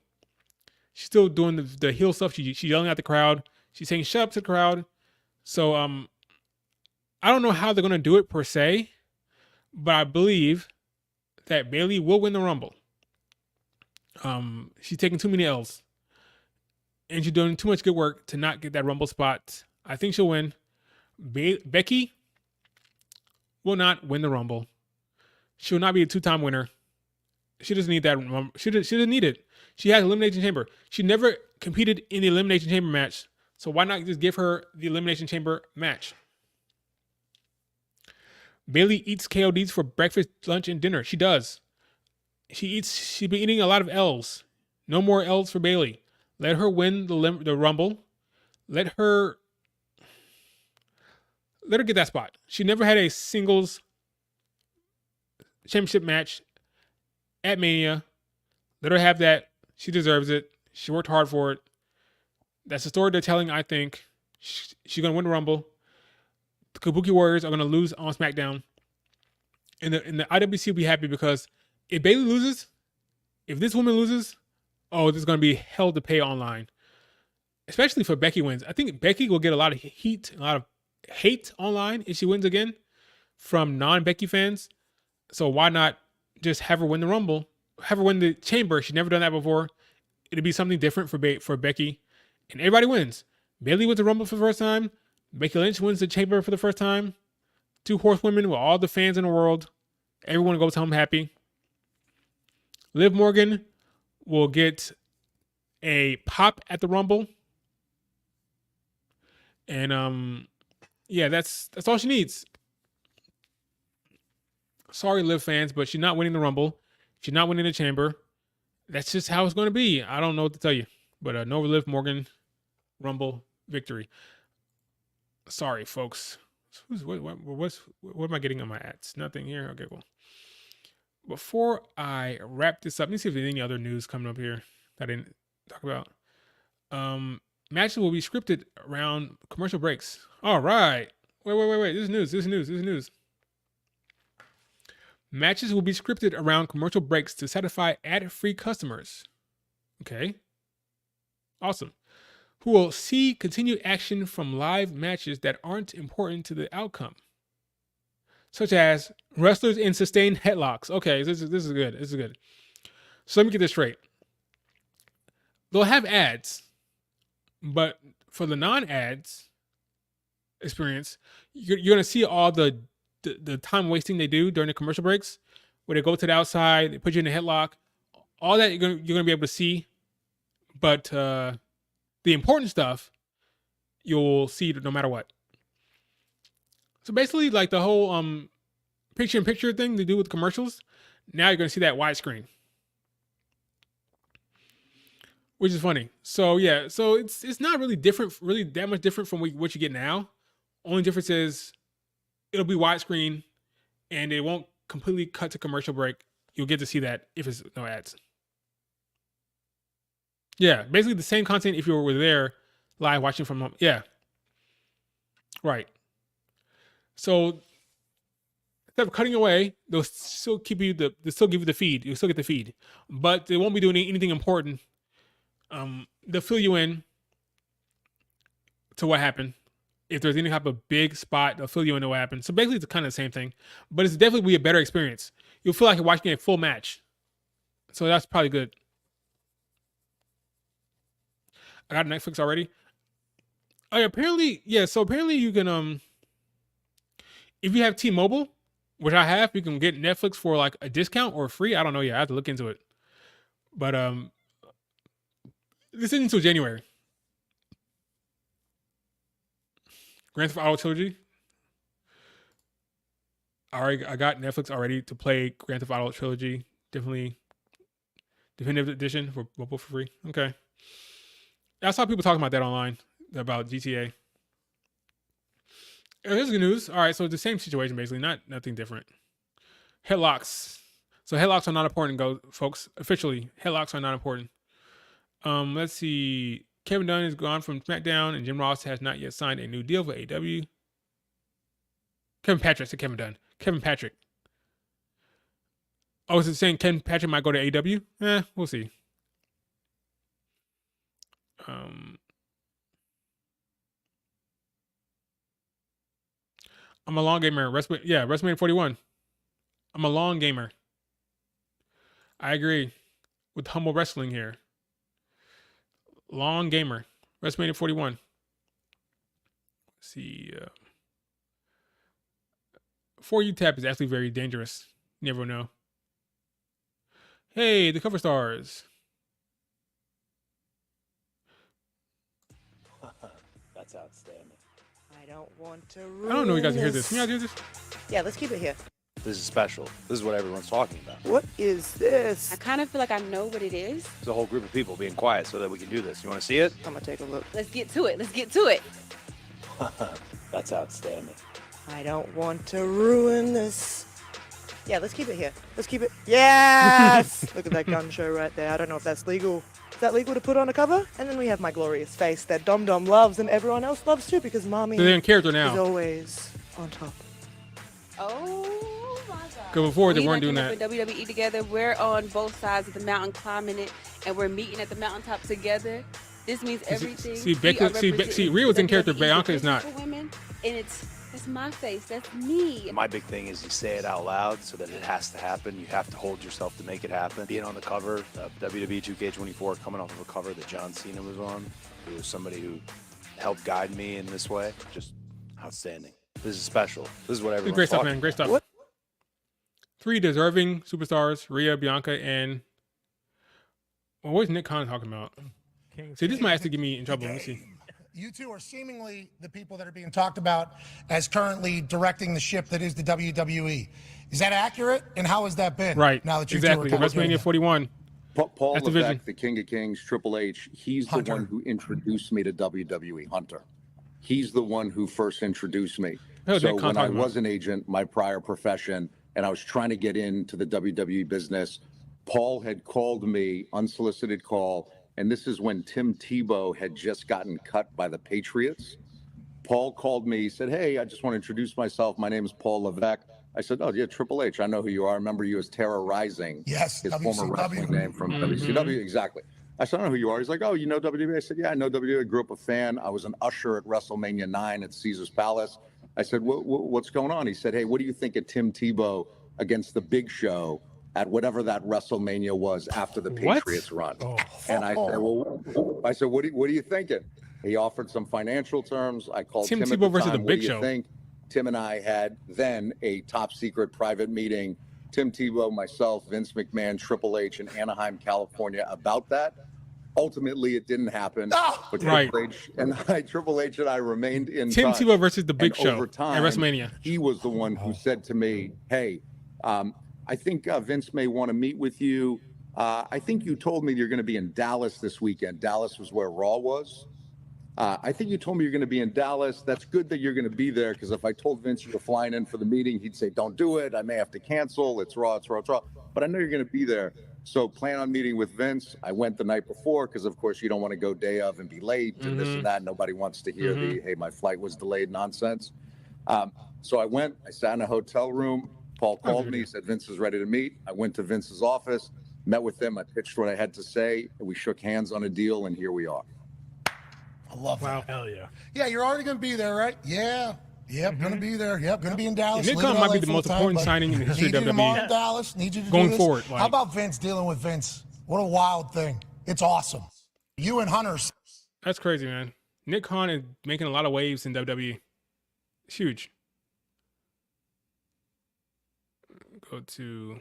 Speaker 1: She's still doing the heel stuff. She's yelling at the crowd. She's saying shut up to the crowd. So I don't know how they're going to do it per se, but I believe that Bayley will win the Rumble. She's taking too many L's, and she's doing too much good work to not get that Rumble spot. I think she'll win. Becky will not win the Rumble. She will not be a 2-time winner. She doesn't need that. She doesn't need it. She has Elimination Chamber. She never competed in the Elimination Chamber match, so why not just give her the Elimination Chamber match? Bayley eats KODs for breakfast, lunch, and dinner. She does. She's been eating a lot of L's. No more L's for Bayley. Let her win the Rumble. Let her get that spot. She never had a singles championship match at Mania. Let her have that. She deserves it. She worked hard for it. That's the story they're telling, I think. She's going to win the Rumble. The Kabuki Warriors are going to lose on SmackDown. And the IWC will be happy because if Bayley loses, if this woman loses, this is going to be hell to pay online. Especially for Becky wins. I think Becky will get a lot of heat, a lot of hate online if she wins again from non-Becky fans. So why not just have her win the Rumble? Have her win the Chamber. She's never done that before. It'll be something different for Becky. And everybody wins. Bayley wins the Rumble for the first time. Becky Lynch wins the Chamber for the first time. 2 horsewomen with all the fans in the world. Everyone goes home happy. Liv Morgan will get a pop at the Rumble. And yeah, that's all she needs. Sorry, Liv fans, but she's not winning the Rumble. She's not winning the Chamber. That's just how it's going to be. I don't know what to tell you. But no Liv Morgan Rumble victory. Sorry, folks. What am I getting on my ads? Nothing here. Okay, cool. Before I wrap this up, let me see if there's any other news coming up here that I didn't talk about. Matches will be scripted around commercial breaks. All right. Wait. This is news. Matches will be scripted around commercial breaks to satisfy ad-free customers. Okay. Awesome. Who will see continued action from live matches that aren't important to the outcome, such as wrestlers in sustained headlocks. Okay, this is good. So let me get this straight. They'll have ads, but for the non-ads experience, you're going to see all the time wasting they do during the commercial breaks, where they go to the outside, they put you in a headlock, all that you're going to be able to see, but the important stuff you'll see no matter what. So basically, like the whole picture-in-picture thing they do with commercials. Now you're going to see that widescreen, which is funny. So yeah, so it's not really different, really that much different from what you get now. Only difference is it'll be widescreen, and it won't completely cut to commercial break. You'll get to see that if it's no ads. Yeah, basically the same content if you were there live watching from home. Yeah, right. So instead of cutting away, they'll still give you the feed. You'll still get the feed, but they won't be doing anything important. They'll fill you in to what happened. If there's any type of big spot, they'll fill you into what happened. So basically, it's kind of the same thing, but it's definitely be a better experience. You'll feel like you're watching a full match. So that's probably good. I got Netflix already. Oh, yeah, apparently, yeah. So apparently, you can if you have T-Mobile, which I have, you can get Netflix for like a discount or free. I don't know yet. I have to look into it. But this isn't until January. Grand Theft Auto Trilogy. I got Netflix already to play Grand Theft Auto Trilogy. Definitely definitive edition for both for free. Okay. I saw people talking about that online about GTA. Here's good news. All right, so it's the same situation basically, nothing different. Headlocks. So headlocks are not important, folks. Officially, headlocks are not important. Let's see. Kevin Dunn is gone from SmackDown, and Jim Ross has not yet signed a new deal for AW. Kevin Patrick said Kevin Dunn. Kevin Patrick. Oh, is it saying Kevin Patrick might go to AW? We'll see. I'm a long gamer. WrestleMania 41. I'm a long gamer. I agree with Humble Wrestling here. Long gamer. WrestleMania 41. Let's see. 4U tap is actually very dangerous. You never know. Hey, the cover stars.
Speaker 2: That's outstanding.
Speaker 3: I don't want to
Speaker 1: I don't know if you guys hear this. Can you guys hear this?
Speaker 3: Yeah, let's keep it here.
Speaker 2: This is special. This is what everyone's talking about.
Speaker 3: What is this?
Speaker 4: I kind of feel like I know what it is.
Speaker 2: It's a whole group of people being quiet so that we can do this. You want to see it?
Speaker 3: I'm gonna take a look.
Speaker 4: Let's get to it. Let's get to it.
Speaker 2: That's outstanding.
Speaker 3: I don't want to ruin this. Yeah, let's keep it here. Let's keep it. Yes! Look at that gun show right there. I don't know if that's legal. Is that legal to put on a cover? And then we have my glorious face that Dom Dom loves and everyone else loves too because Mommy
Speaker 1: They're in character
Speaker 3: is
Speaker 1: now.
Speaker 3: always on top.
Speaker 4: Oh my God.
Speaker 1: Because before they
Speaker 4: We
Speaker 1: weren't
Speaker 4: done
Speaker 1: doing
Speaker 4: came
Speaker 1: that.
Speaker 4: up in WWE together. We're on both sides of the mountain climbing it, and we're meeting at the mountaintop together. This means everything.
Speaker 1: See, Rhea was in character. Bianca is not.
Speaker 4: Women, and it's my face. That's me.
Speaker 2: My big thing is you say it out loud so that it has to happen. You have to hold yourself to make it happen. Being on the cover of WWE 2K24, coming off of a cover that John Cena was on, who was somebody who helped guide me in this way, just outstanding. This is special. This is what everyone's
Speaker 1: Great stuff,
Speaker 2: talking
Speaker 1: man. Great stuff.
Speaker 3: What?
Speaker 1: 3 deserving superstars: Rhea, Bianca, and what is Nick Khan talking about? See, this might actually get me in trouble. Let me see.
Speaker 5: You two are seemingly the people that are being talked about as currently directing the ship that is the WWE. Is that accurate? And how has that been?
Speaker 1: Right.
Speaker 5: Now that you
Speaker 1: Exactly.
Speaker 5: two are kind of
Speaker 1: WrestleMania 41.
Speaker 6: Paul
Speaker 1: That's the vision.
Speaker 6: Levesque, the King of Kings, Triple H, he's the
Speaker 5: Hunter.
Speaker 6: one who introduced me to WWE, Hunter. He's the one who first introduced me.
Speaker 1: Oh,
Speaker 6: So
Speaker 1: Nick Khan
Speaker 6: when I
Speaker 1: talking about.
Speaker 6: was an agent, my prior profession, and I was trying to get into the WWE business, Paul had called me, unsolicited call, and this is when Tim Tebow had just gotten cut by the Patriots. Paul called me, he said, hey, I just want to introduce myself. My name is Paul Levesque. I said, oh, yeah, Triple H, I know who you are. I remember you as Terra Rising.
Speaker 5: Yes,
Speaker 6: His former
Speaker 5: WCW.
Speaker 6: wrestling name from WCW, exactly. I said, I know who you are. He's like, oh, you know WWE? I said, yeah, I know WWE. I grew up a fan. I was an usher at WrestleMania 9 at Caesar's Palace. I said, what's going on? He said, hey, what do you think of Tim Tebow against the Big Show at whatever that WrestleMania was after the Patriots run? And I said, what are you thinking? He offered some financial terms. I called
Speaker 1: Tim
Speaker 6: Tim at
Speaker 1: Tebow
Speaker 6: the
Speaker 1: versus
Speaker 6: time,
Speaker 1: the
Speaker 6: what
Speaker 1: Big
Speaker 6: do you
Speaker 1: Show.
Speaker 6: think? Tim and I had then a top secret private meeting, Tim Tebow, myself, Vince McMahon, Triple H in Anaheim, California, about that. Ultimately, it didn't happen.
Speaker 5: Oh!
Speaker 6: But
Speaker 1: Right.
Speaker 6: Triple H and I remained in
Speaker 1: Tim
Speaker 6: touch.
Speaker 1: Tebow versus the Big
Speaker 6: And
Speaker 1: Show
Speaker 6: over time,
Speaker 1: at WrestleMania.
Speaker 6: he was the one who said to me, hey, I think Vince may want to meet with you. I think you told me you're going to be in Dallas this weekend. Dallas was where Raw was. I think you told me you're going to be in Dallas. That's good that you're going to be there, because if I told Vince you were flying in for the meeting, he'd say, don't do it. I may have to cancel. It's Raw, it's Raw, it's Raw. But I know you're going to be there. So plan on meeting with Vince. I went the night before because, of course, you don't want to go day of and be late and this and that. Nobody wants to hear the, hey, my flight was delayed nonsense. So I went. I sat in a hotel room. Paul called me. He said, Vince is ready to meet. I went to Vince's office, met with him. I pitched what I had to say. And we shook hands on a deal, and here we are.
Speaker 5: I love that.
Speaker 1: Wow.
Speaker 7: Hell yeah.
Speaker 5: Yeah, you're already going to be there, right? Yeah. Yep, going to be there. Yep, going to be in Dallas.
Speaker 1: Nick
Speaker 5: Live in
Speaker 1: Khan might
Speaker 5: LA
Speaker 1: be the most
Speaker 5: full-time,
Speaker 1: important
Speaker 5: but
Speaker 1: signing in the history of
Speaker 5: need you tomorrow
Speaker 1: WWE.
Speaker 5: in Dallas. Need you to
Speaker 1: Going
Speaker 5: do this.
Speaker 1: forward, like-
Speaker 5: How about Vince dealing with Vince? What a wild thing. It's awesome. You and Hunter.
Speaker 1: That's crazy, man. Nick Khan is making a lot of waves in WWE. It's huge. Go to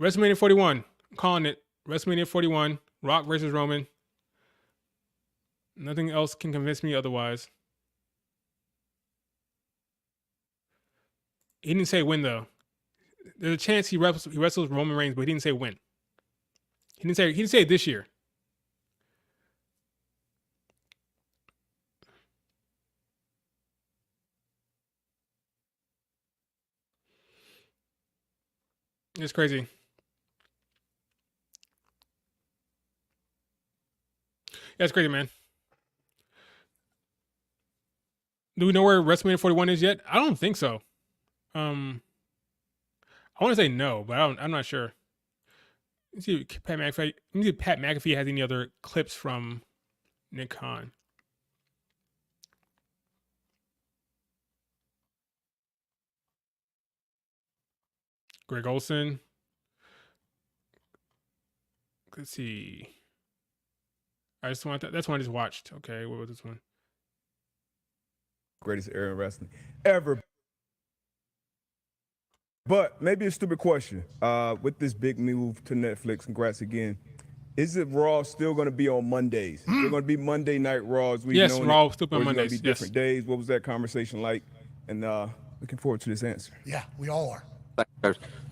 Speaker 1: WrestleMania 41. I'm calling it WrestleMania 41. Rock versus Roman. Nothing else can convince me otherwise. He didn't say when, though. There's a chance he wrestles Roman Reigns, but he didn't say when. He didn't say this year. It's crazy. Yeah, it's crazy, man. Do we know where WrestleMania 41 is yet? I don't think so. I want to say no, but I'm not sure. Let's see if Pat McAfee has any other clips from Nick Khan. Greg Olson. Let's see. That's one I just watched. Okay, what was this one?
Speaker 8: Greatest era in wrestling ever. But maybe a stupid question. With this big move to Netflix, congrats again. Is it Raw still going to be on Mondays? Is it going to be Monday Night Raw? As we
Speaker 1: Yes,
Speaker 8: know
Speaker 1: Raw still on
Speaker 8: Mondays.
Speaker 1: Mondays.
Speaker 8: Going to be different days. What was that conversation like? And looking forward to this answer.
Speaker 5: Yeah, we all are.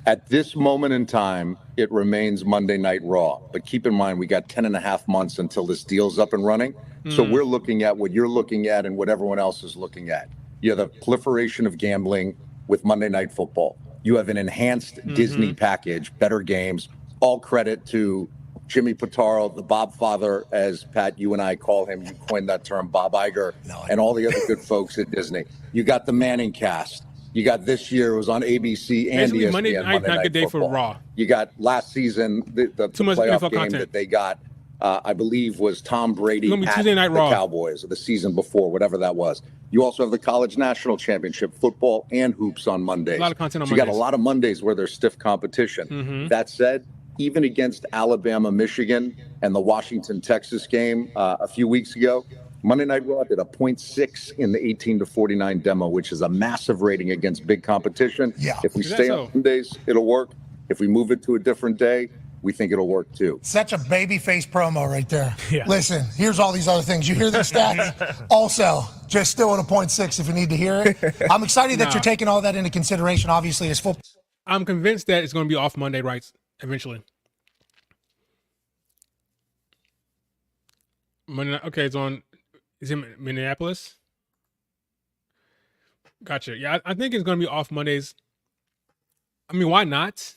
Speaker 6: At this moment in time, it remains Monday Night Raw. But keep in mind, we got 10 and a half months until this deal's up and running. So we're looking at what you're looking at and what everyone else is looking at. You have the proliferation of gambling with Monday Night Football. You have an enhanced Disney package, better games, all credit to Jimmy Pitaro, the Bob Father, as Pat, you and I call him. You coined that term, Bob Iger, and all the other good folks at Disney. You got the Manning cast. You got this year, it was on ABC and
Speaker 1: Basically,
Speaker 6: ESPN.
Speaker 1: Monday night, not a good day for
Speaker 6: Football.
Speaker 1: Raw.
Speaker 6: You got last season, the
Speaker 1: Too much
Speaker 6: playoff
Speaker 1: NFL
Speaker 6: game
Speaker 1: content.
Speaker 6: that they got, I believe, was Tom Brady
Speaker 1: It's gonna be
Speaker 6: at
Speaker 1: Tuesday Night
Speaker 6: the
Speaker 1: Raw.
Speaker 6: Cowboys, or the season before, whatever that was. You also have the College National Championship, football and hoops on Mondays.
Speaker 1: A lot of content on
Speaker 6: So you got a
Speaker 1: Mondays.
Speaker 6: lot of Mondays where there's stiff competition. That said, even against Alabama, Michigan, and the Washington, Texas game a few weeks ago, Monday Night Raw did a 0.6 in the 18 to 49 demo, which is a massive rating against big competition.
Speaker 5: Yeah.
Speaker 6: If we
Speaker 1: Is that
Speaker 6: stay
Speaker 1: so?
Speaker 6: on Mondays, it'll work. If we move it to a different day, we think it'll work too.
Speaker 5: Such a babyface promo right there.
Speaker 7: Yeah.
Speaker 5: Listen, here's all these other things. You hear the stats? Also, just still at a 0.6 if you need to hear it. I'm excited that
Speaker 1: Nah.
Speaker 5: you're taking all that into consideration, obviously, as football.
Speaker 1: I'm convinced that it's going to be off Monday rights eventually. Okay, it's on. Is it Minneapolis? Gotcha. Yeah, I think it's going to be off Mondays. I mean, why not?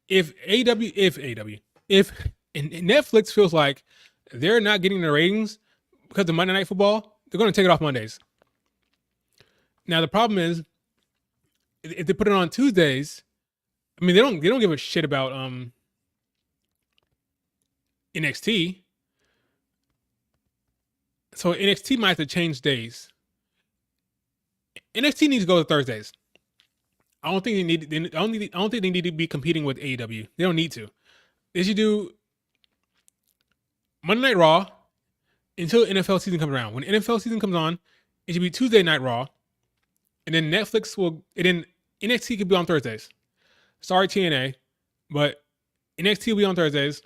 Speaker 1: If Netflix feels like they're not getting the ratings because of Monday Night Football, they're going to take it off Mondays. Now the problem is, if they put it on Tuesdays, I mean they don't give a shit about NXT. So NXT might have to change days. NXT needs to go to Thursdays. I don't think they need. I don't think they need to be competing with AEW. They don't need to. They should do Monday Night Raw until NFL season comes around. When NFL season comes on, it should be Tuesday Night Raw, and then Netflix will. And then NXT could be on Thursdays. Sorry TNA, but NXT will be on Thursdays,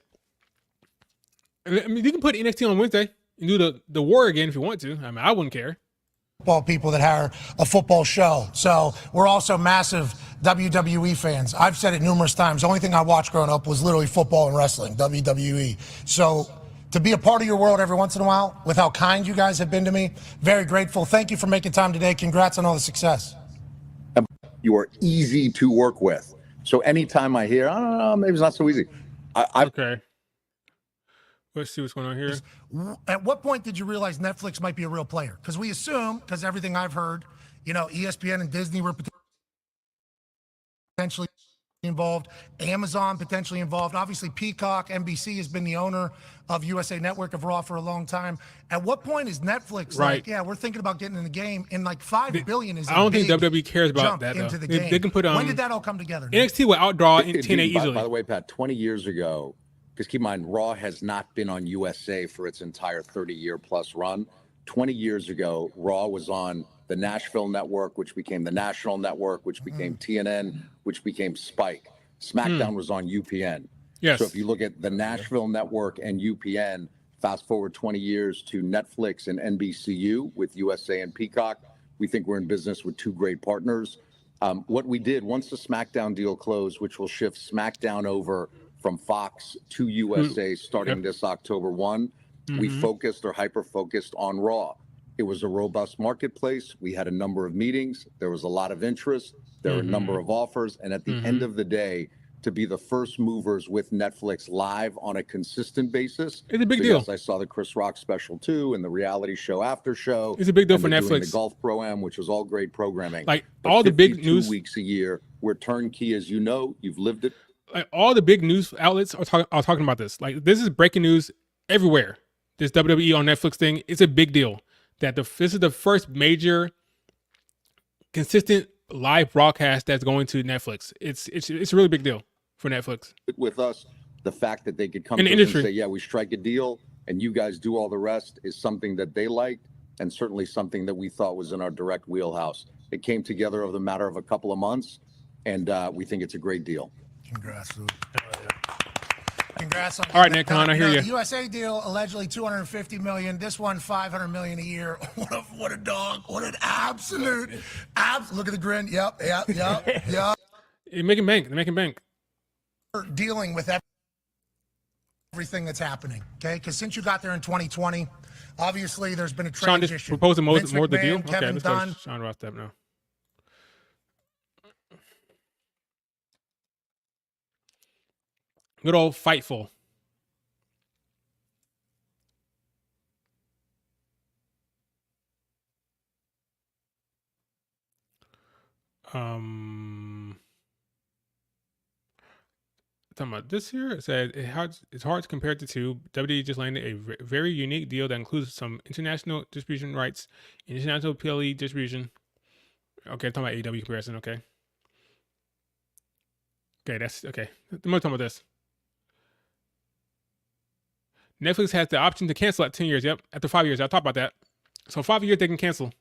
Speaker 1: I mean, you can put NXT on Wednesday and do the war again if you want to. I mean, I wouldn't care.
Speaker 5: Football people that are a football show. So we're also massive WWE fans. I've said it numerous times. The only thing I watched growing up was literally football and wrestling, WWE. So to be a part of your world every once in a while, with how kind you guys have been to me, very grateful. Thank you for making time today. Congrats on all the success.
Speaker 6: You are easy to work with. So anytime I hear, I don't know, maybe it's not so easy.
Speaker 1: Okay. Let's see what's going on here.
Speaker 5: At what point did you realize Netflix might be a real player? Because we assume, because everything I've heard, ESPN and Disney were potentially involved, Amazon potentially involved. Obviously, Peacock, NBC has been the owner of USA Network of Raw for a long time. At what point is Netflix like, yeah, we're thinking about getting in the game, and like $5 billion is
Speaker 1: I don't think WWE cares about that,
Speaker 5: into
Speaker 1: though.
Speaker 5: the game.
Speaker 1: They can put
Speaker 5: when did that all come together?
Speaker 1: NXT will outdraw TNA easily.
Speaker 6: By the way, Pat, 20 years ago, because keep in mind, Raw has not been on USA for its entire 30-year plus run. 20 years ago, Raw was on the Nashville Network, which became the National Network, which became TNN, which became Spike. SmackDown was on UPN.
Speaker 1: Yes.
Speaker 6: So if you look at the Nashville Network and UPN, fast forward 20 years to Netflix and NBCU with USA and Peacock, we think we're in business with two great partners. What we did, once the SmackDown deal closed, which will shift SmackDown over from Fox to USA starting this October 1, we focused or hyper-focused on Raw. It was a robust marketplace. We had a number of meetings. There was a lot of interest. There were a number of offers. And at the end of the day, to be the first movers with Netflix live on a consistent basis.
Speaker 1: It's a big deal.
Speaker 6: Yes, I saw the Chris Rock special too and the reality show after show.
Speaker 1: It's a big deal for
Speaker 6: doing
Speaker 1: Netflix.
Speaker 6: The golf pro-am, which was all great programming.
Speaker 1: Like
Speaker 6: but
Speaker 1: all the big
Speaker 6: 52
Speaker 1: news
Speaker 6: weeks a year, we're turnkey, as you know, you've lived it.
Speaker 1: Like all the big news outlets are talking about this. Like this is breaking news everywhere. This WWE on Netflix thing, it's a big deal. That this is the first major consistent live broadcast that's going to Netflix. It's a really big deal for Netflix.
Speaker 6: With us, the fact that they could come
Speaker 1: In
Speaker 6: to
Speaker 1: the
Speaker 6: us
Speaker 1: industry.
Speaker 6: and say, yeah, we strike a deal and you guys do all the rest is something that they liked and certainly something that we thought was in our direct wheelhouse. It came together over the matter of a couple of months, and we think it's a great deal.
Speaker 5: Congrats, Luke. Congrats on
Speaker 1: All right, Nick Khan, I hear you.
Speaker 5: The USA deal, allegedly $250 million. This one, $500 million a year. What a dog. What an absolute. Look at the grin. Yep.
Speaker 1: They're making bank. They're making bank.
Speaker 5: Dealing with everything that's happening, okay? Because since you got there in 2020, obviously there's been a
Speaker 1: Sean
Speaker 5: transition.
Speaker 1: just proposing more
Speaker 5: Vince
Speaker 1: the
Speaker 5: McMahon,
Speaker 1: deal.
Speaker 5: Kevin
Speaker 1: Okay, let's go
Speaker 5: Dunn.
Speaker 1: to Sean Ross Depp now. Good old Fightful. Talking about this here, it said it's hard to compare the two. WWE just landed a very unique deal that includes some international distribution rights, international PLE distribution. Okay, talking about AEW comparison. Okay, that's okay. I'm talking about this. Netflix has the option to cancel at 10 years. Yep, after 5 years. I'll talk about that. So 5 years they can cancel.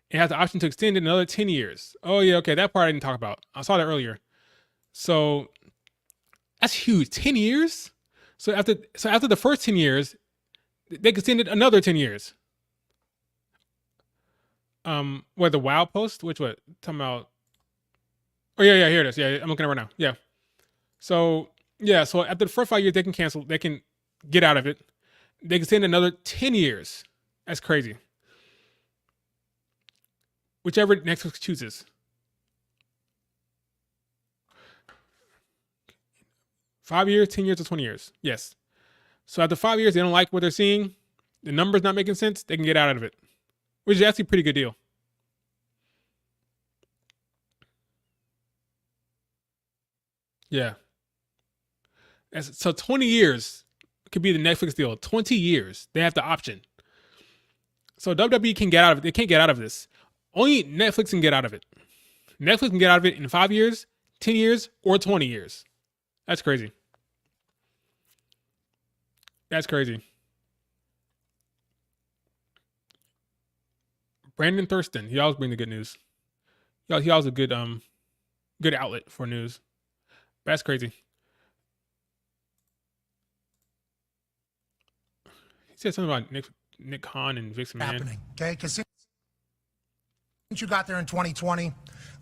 Speaker 1: It has the option to extend it another 10 years. Oh yeah, okay, that part I didn't talk about. I saw that earlier. So that's huge. 10 years? So after the first 10 years, they extended another 10 years. Where the WoW post? Which what? Talking about. Oh yeah, here it is. Yeah, I'm looking at it right now. Yeah. So after the first 5 years, they can cancel. They can get out of it. They can extend another 10 years. That's crazy. Whichever Netflix chooses. 5 years, 10 years, or 20 years. Yes. So after 5 years, they don't like what they're seeing. The numbers not making sense. They can get out of it, which is actually a pretty good deal. Yeah. So 20 years could be the Netflix deal. 20 years. They have the option. So WWE can get out of it. They can't get out of this. Only Netflix can get out of it. Netflix can get out of it in 5 years, 10 years, or 20 years. That's crazy. That's crazy. Brandon Thurston. He always brings the good news. He always a good outlet for news. That's crazy. said something about Nick Khan and Vince McMahon.
Speaker 5: Happening, okay? Because since you got there in 2020,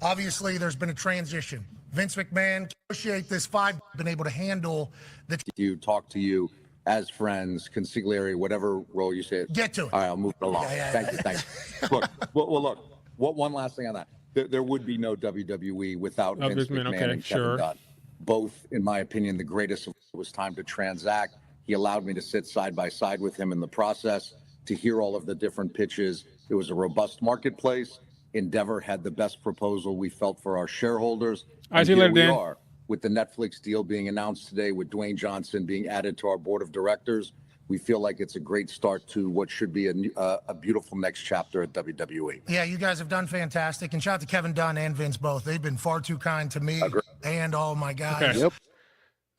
Speaker 5: obviously there's been a transition. Vince McMahon, negotiate this 5, been able to handle the.
Speaker 6: You talk to you as friends, consigliere, whatever role you say.
Speaker 5: Get to it.
Speaker 6: All right, I'll move it along.
Speaker 5: Yeah.
Speaker 6: Thank you. Look, look. One last thing on that. There would be no WWE without Vince McMahon and Kevin Dunn. Both, in my opinion, the greatest. It was time to transact. He allowed me to sit side by side with him in the process, to hear all of the different pitches. It was a robust marketplace. Endeavor had the best proposal we felt for our shareholders.
Speaker 1: I see you later, Dan.
Speaker 6: We are, with the Netflix deal being announced today, with Dwayne Johnson being added to our board of directors. We feel like it's a great start to what should be a beautiful next chapter at WWE.
Speaker 5: Yeah, you guys have done fantastic. And shout out to Kevin Dunn and Vince both. They've been far too kind to me and all my guys.
Speaker 1: Okay. Yep.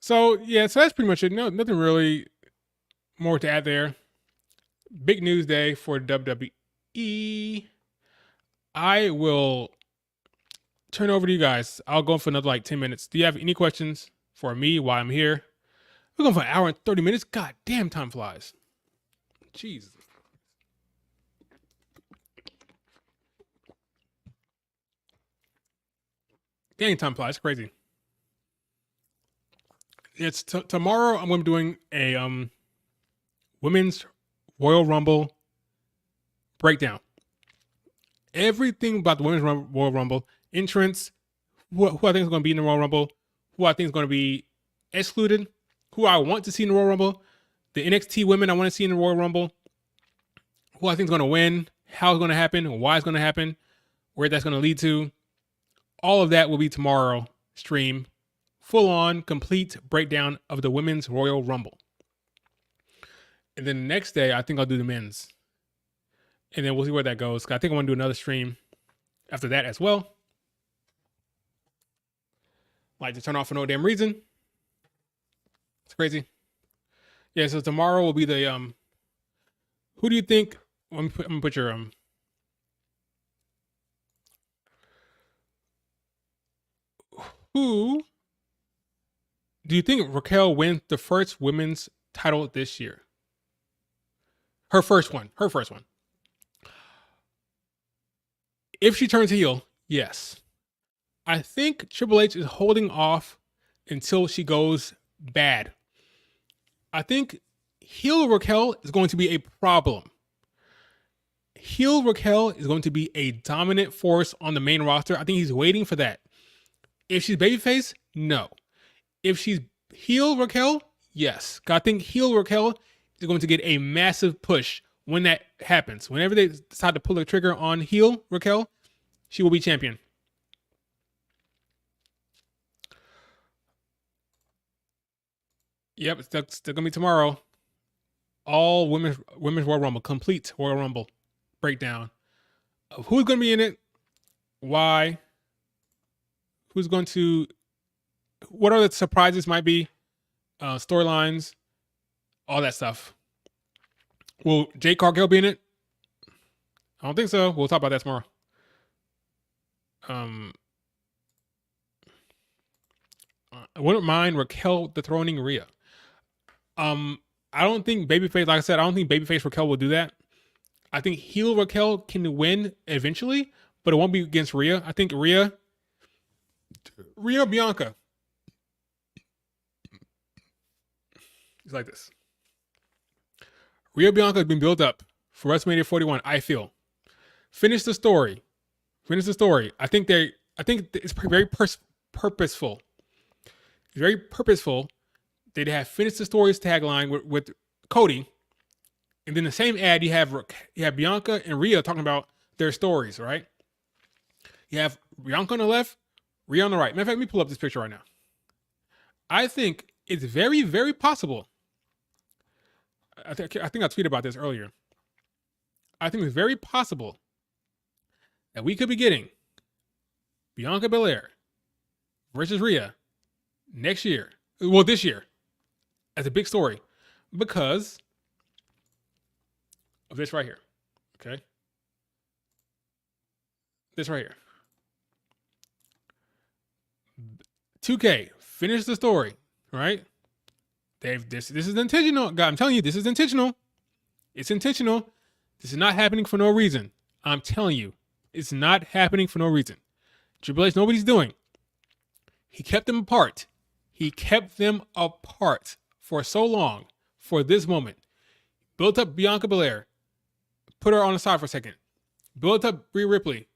Speaker 1: So that's pretty much it. No, nothing really more to add there. Big news day for WWE. I will turn over to you guys. I'll go for another like 10 minutes. Do you have any questions for me while I'm here? We're going for an hour and 30 minutes. God damn, time flies. Jeez. Dang, time flies. Crazy. It's tomorrow. I'm going to be doing a women's Royal Rumble breakdown. Everything about the women's Royal Rumble entrance, who I think is going to be in the Royal Rumble, who I think is going to be excluded, who I want to see in the Royal Rumble, the NXT women I want to see in the Royal Rumble, who I think is going to win, how it's going to happen, why it's going to happen, where that's going to lead to. All of that will be tomorrow stream. Full on, complete breakdown of the women's Royal Rumble. And then the next day, I think I'll do the men's. And then we'll see where that goes. I think I want to do another stream after that as well. Like to turn off for no damn reason. It's crazy. Yeah, so tomorrow will be the who do you think? I'm gonna put your who do you think Raquel wins the first women's title this year? Her first one. If she turns heel, yes. I think Triple H is holding off until she goes bad. I think heel Raquel is going to be a problem. Heel Raquel is going to be a dominant force on the main roster. I think he's waiting for that. If she's babyface, no. If she's heel Raquel, yes. I think heel Raquel is going to get a massive push when that happens. Whenever they decide to pull the trigger on heel Raquel, she will be champion. Yep, it's still gonna be tomorrow. All women's Royal Rumble, complete Royal Rumble breakdown of who's gonna be in it, why, what other surprises might be, storylines, all that stuff. Will Jade Cargill be in it? I don't think so. We'll talk about that tomorrow. I wouldn't mind Raquel dethroning Rhea. I don't think babyface, like I said, I don't think babyface Raquel will do that. I think heel Raquel can win eventually, but it won't be against Rhea. I think Rhea Bianca. It's like this. Rhea Bianca has been built up for WrestleMania 41, I feel. Finish the story. I think it's very purposeful. It's very purposeful that they have finished the stories tagline with Cody, and then the same ad you have Bianca and Rhea talking about their stories, right? You have Bianca on the left, Rhea on the right. Matter of fact, let me pull up this picture right now. I think it's very, very possible. I think I tweeted about this earlier. I think it's very possible that we could be getting Bianca Belair versus Rhea next year. Well, this year as a big story because of this right here. Okay. This right here. 2K, finish the story, right? This is intentional. God, I'm telling you, this is intentional. It's intentional. This is not happening for no reason. I'm telling you, it's not happening for no reason. Triple H knows what he's doing. He kept them apart. He kept them apart for so long for this moment. Built up Bianca Belair. Put her on the side for a second. Built up Rhea Ripley.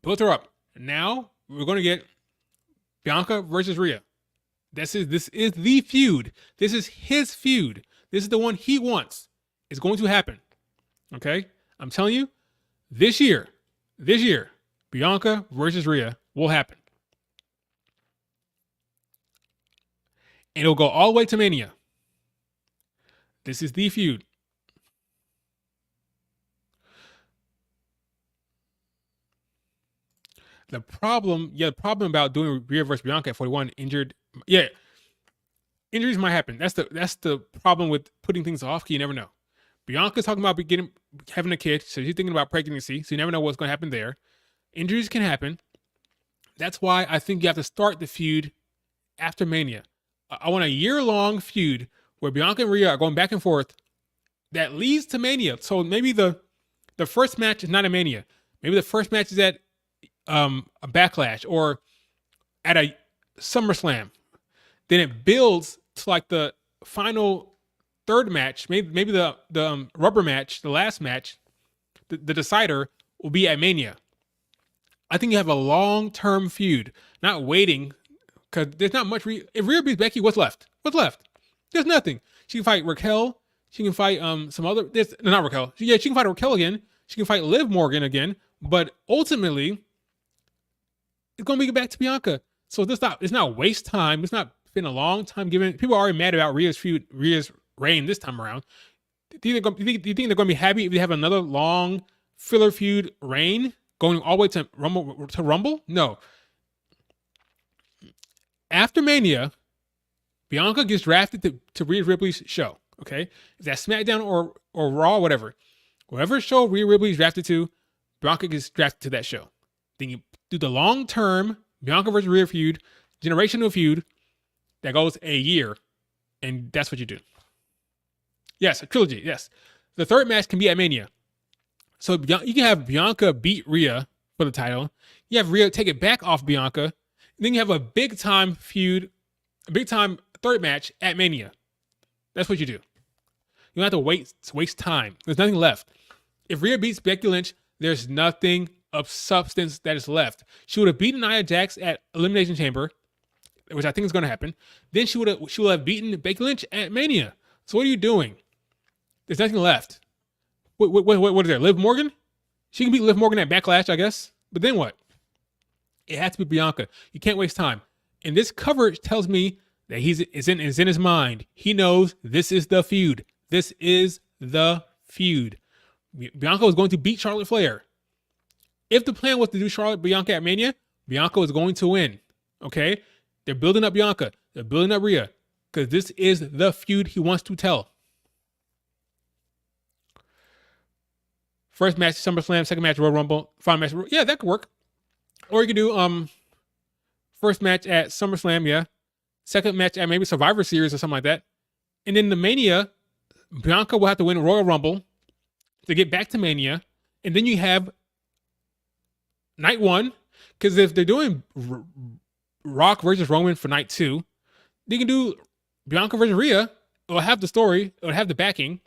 Speaker 1: Built her up. Now we're going to get Bianca versus Rhea. This is the feud. This is his feud. This is the one he wants. It's going to happen. Okay? I'm telling you, this year, Bianca versus Rhea will happen. And it'll go all the way to Mania. This is the feud. The problem about doing Rhea versus Bianca at 41, injured. Yeah. Injuries might happen. That's the problem with putting things off. You never know. Bianca's talking about having a kid, so she's thinking about pregnancy, so you never know what's going to happen there. Injuries can happen. That's why I think you have to start the feud after Mania. I want a year-long feud where Bianca and Rhea are going back and forth that leads to Mania. So maybe the first match is not a Mania. Maybe the first match is at a Backlash or at a SummerSlam. Then it builds to like the final third match, maybe the rubber match, the last match, the decider will be at Mania. I think you have a long-term feud, not waiting, because there's not much. If Rhea beats Becky, what's left? What's left? There's nothing. She can fight Raquel. She can fight some other. Not Raquel. Yeah, she can fight Raquel again. She can fight Liv Morgan again. But ultimately, it's gonna be back to Bianca. So it's not waste time. It's not been a long time given. People are already mad about Rhea's reign this time around. Do you think they're gonna be happy if they have another long filler feud reign going all the way to Rumble? No. After Mania, Bianca gets drafted to Rhea Ripley's show. Okay, is that SmackDown or Raw, whatever show Rhea Ripley's drafted to, Bianca gets drafted to that show. Then you do the long-term Bianca versus Rhea feud, generational feud that goes a year, and that's what you do. Yes, a trilogy. Yes, the third match can be at Mania. So you can have Bianca beat Rhea for the title. You have Rhea take it back off Bianca. And then you have a big time feud, a big time third match at Mania. That's what you do. You don't have to waste time. There's nothing left. If Rhea beats Becky Lynch, there's nothing of substance that is left. She would have beaten Nia Jax at Elimination Chamber, which I think is going to happen. Then she would have beaten Becky Lynch at Mania. So what are you doing? There's nothing left. What is there? Liv Morgan? She can beat Liv Morgan at Backlash, I guess. But then what? It has to be Bianca. You can't waste time. And this coverage tells me that it's in his mind. He knows this is the feud. This is the feud. Bianca was going to beat Charlotte Flair. If the plan was to do Charlotte Bianca at Mania, Bianca was going to win. Okay? They're building up Bianca. They're building up Rhea. Because this is the feud he wants to tell. First match, SummerSlam. Second match, Royal Rumble. Final match, yeah, that could work. Or you could do first match at SummerSlam, yeah. Second match at maybe Survivor Series or something like that. And then the Mania, Bianca will have to win Royal Rumble to get back to Mania. And then you have night one. Because if they're doing Rock versus Roman for night two, they can do Bianca versus Rhea. It'll have the story. It'll have the backing.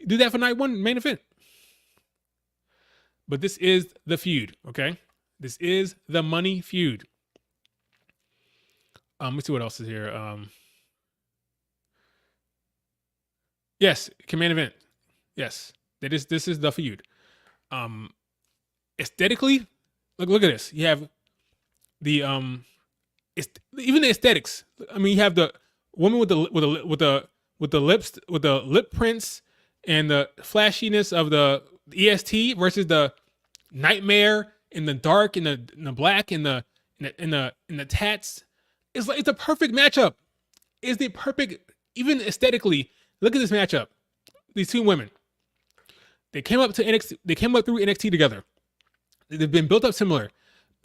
Speaker 1: Do that for night one, main event. But this is the feud, okay? This is the money feud. Let's see what else is here. Yes, main event. Yes, this is the feud. Aesthetically, look at this. You have the even the aesthetics. I mean, you have the woman with the lip prints and the flashiness of the EST versus the nightmare in the dark, in the black, in the tats. It's a perfect matchup. It's the perfect, even aesthetically. Look at this matchup. These two women. They came up to NXT. They came up through NXT together. They've been built up similar.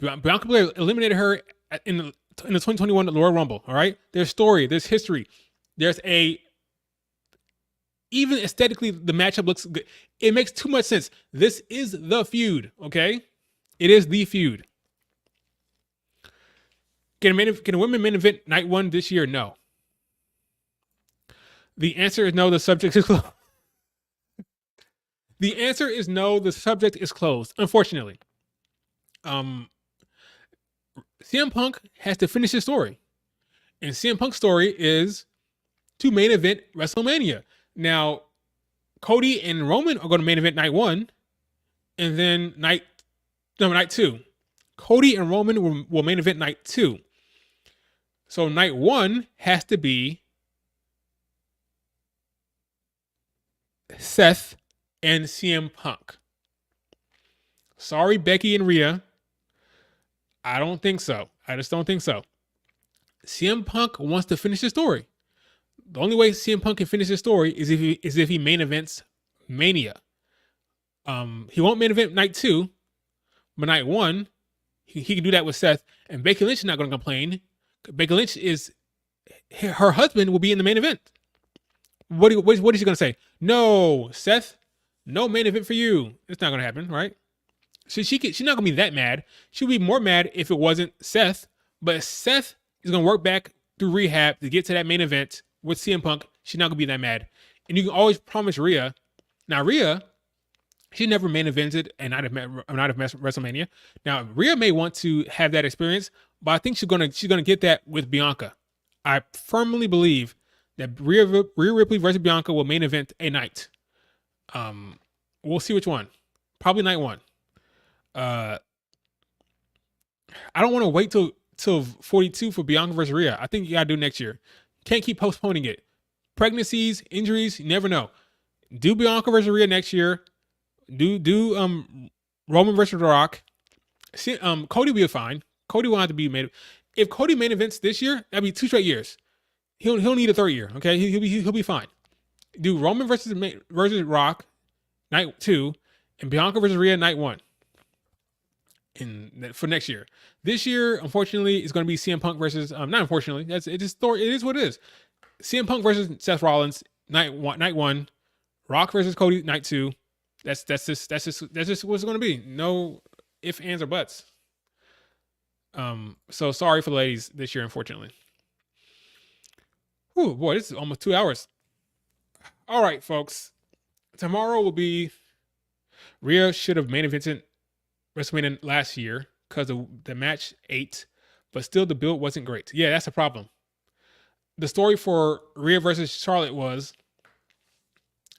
Speaker 1: Bianca Belair eliminated her in the 2021 Royal Rumble. All right. There's story. There's history. There's a Even aesthetically, the matchup looks good. It makes too much sense. This is the feud, okay? It is the feud. Can a women main event night one this year? No. The answer is no. The subject is closed. The answer is no. The subject is closed. Unfortunately, CM Punk has to finish his story, and CM Punk's story is to main event WrestleMania. Now, Cody and Roman are going to main event night one, and then night two. Cody and Roman will main event night two. So night one has to be Seth and CM Punk. Sorry, Becky and Rhea. I don't think so. I just don't think so. CM Punk wants to finish the story. The only way CM Punk can finish his story is if he main events Mania. He won't main event night two, but night one, he can do that with Seth. And Becky Lynch is not going to complain. Becky Lynch her husband will be in the main event. What is she going to say? No, Seth, no main event for you. It's not going to happen, right? So she's not going to be that mad. She'll be more mad if it wasn't Seth. But Seth is going to work back through rehab to get to that main event with CM Punk. She's not going to be that mad. And you can always promise Rhea. Now, Rhea, she never main evented and not of WrestleMania. Now, Rhea may want to have that experience, but I think she's gonna get that with Bianca. I firmly believe that Rhea Ripley versus Bianca will main event a night. We'll see which one. Probably night one. I don't want to wait till 42 for Bianca versus Rhea. I think you gotta do it next year. Can't keep postponing it. Pregnancies, injuries, you never know. Do Bianca versus Rhea next year. Do Roman versus The Rock. See, Cody will be fine. Cody will have to be made. If Cody main events this year, that'd be 2 straight years. He'll need a 3rd year. Okay, he'll be fine. Do Roman versus Rock night 2, and Bianca versus Rhea night 1. For next year. This year, unfortunately, it's going to be CM Punk versus not unfortunately. It is what it is. CM Punk versus Seth Rollins night 1. Rock versus Cody night 2. That's just what it's going to be. No ifs, ands, or buts. So sorry for the ladies this year, unfortunately. Whew, boy, this is almost 2 hours. All right, folks. Tomorrow will be Rhea should have main evented WrestleMania last year because the match 8, but still the build wasn't great. Yeah, that's a problem. The story for Rhea versus Charlotte was,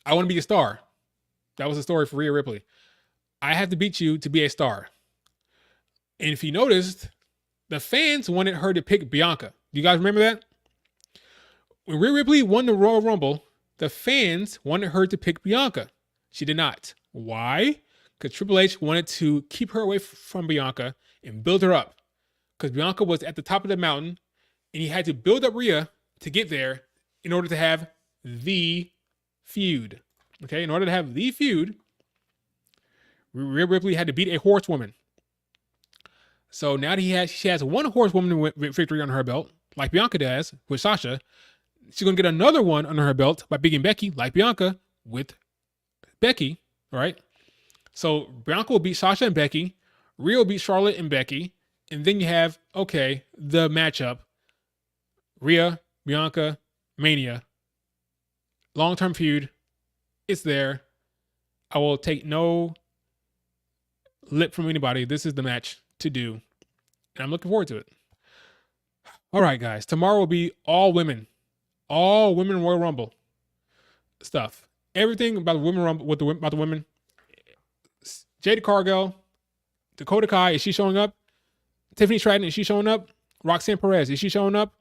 Speaker 1: I want to be a star. That was the story for Rhea Ripley. I have to beat you to be a star. And if you noticed, the fans wanted her to pick Bianca. Do you guys remember that? When Rhea Ripley won the Royal Rumble, the fans wanted her to pick Bianca. She did not. Why? Because Triple H wanted to keep her away from Bianca and build her up. Because Bianca was at the top of the mountain, and he had to build up Rhea to get there in order to have the feud. Okay, in order to have the feud, Rhea Ripley had to beat a horsewoman. So now that she has one horsewoman victory under her belt, like Bianca does with Sasha, she's going to get another one under her belt by beating Becky, like Bianca with Becky, right? So Bianca will beat Sasha and Becky, Rhea will beat Charlotte and Becky, and then you have, the matchup, Rhea, Bianca, Mania, long-term feud. It's there. I will take no lip from anybody. This is the match to do. And I'm looking forward to it. All right, guys. Tomorrow will be all women Royal Rumble stuff. Everything about the women Rumble about the women. Jade Cargill, Dakota Kai, is she showing up? Tiffany Stratton, is she showing up? Roxanne Perez, is she showing up?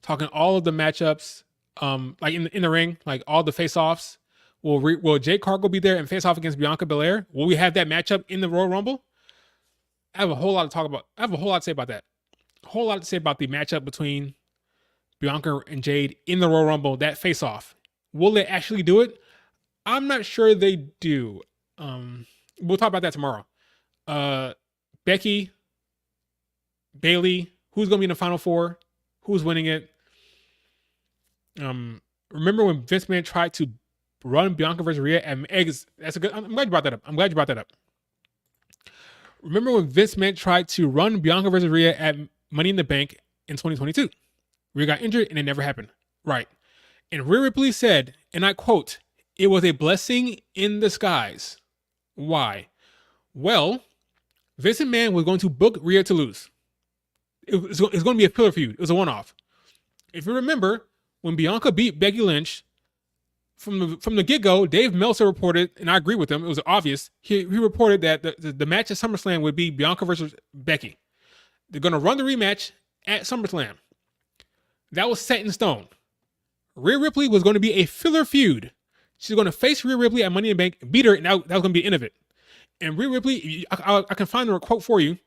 Speaker 1: Talking all of the matchups, like in the ring, like all the face-offs. Will Jade Cargill be there and face off against Bianca Belair? Will we have that matchup in the Royal Rumble? I have a whole lot to talk about. I have a whole lot to say about that. A whole lot to say about the matchup between Bianca and Jade in the Royal Rumble, that face-off. Will they actually do it? I'm not sure they do. We'll talk about that tomorrow. Becky, Bayley, who's going to be in the Final Four? Who's winning it? remember when Vince McMahon tried to run Bianca versus Rhea at eggs? That's a good. I'm glad you brought that up. Remember when Vince McMahon tried to run Bianca versus Rhea at Money in the Bank in 2022? Rhea got injured and it never happened. Right. And Rhea Ripley said, and I quote, "It was a blessing in disguise." Why? Well, Vince McMahon was going to book Rhea to lose. It was going to be a pillar feud. It was a one-off. If you remember, when Bianca beat Becky Lynch, from the get-go, Dave Meltzer reported, and I agree with him, it was obvious, he reported that the match at SummerSlam would be Bianca versus Becky. They're going to run the rematch at SummerSlam. That was set in stone. Rhea Ripley was going to be a filler feud. She's going to face Rhea Ripley at Money in the Bank, beat her, and that was going to be the end of it. And Rhea Ripley, I can find her quote for you.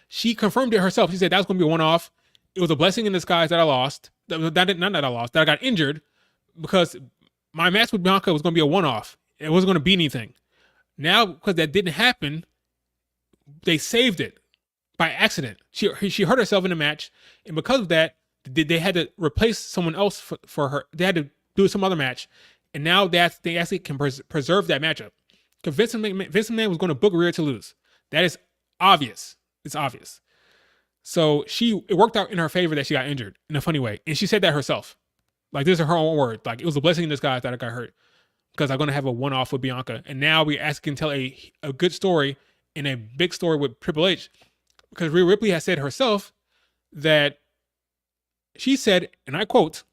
Speaker 1: She confirmed it herself. She said that was going to be a one-off. It was a blessing in disguise that I lost. That I got injured because my match with Bianca was going to be a one-off. It wasn't going to be anything. Now, because that didn't happen, they saved it by accident. She hurt herself in the match, and because of that, they had to replace someone else for her. They had to do some other match, and now they actually can preserve that matchup. Because Vince McMahon was going to book Rhea to lose. That is obvious. It's obvious. So it worked out in her favor that she got injured in a funny way. And she said that herself. Like, this is her own word. Like, it was a blessing in disguise that I got hurt because I'm going to have a one-off with Bianca. And now we can tell a good story and a big story with Triple H, because Rhea Ripley has said herself that she said, and I quote,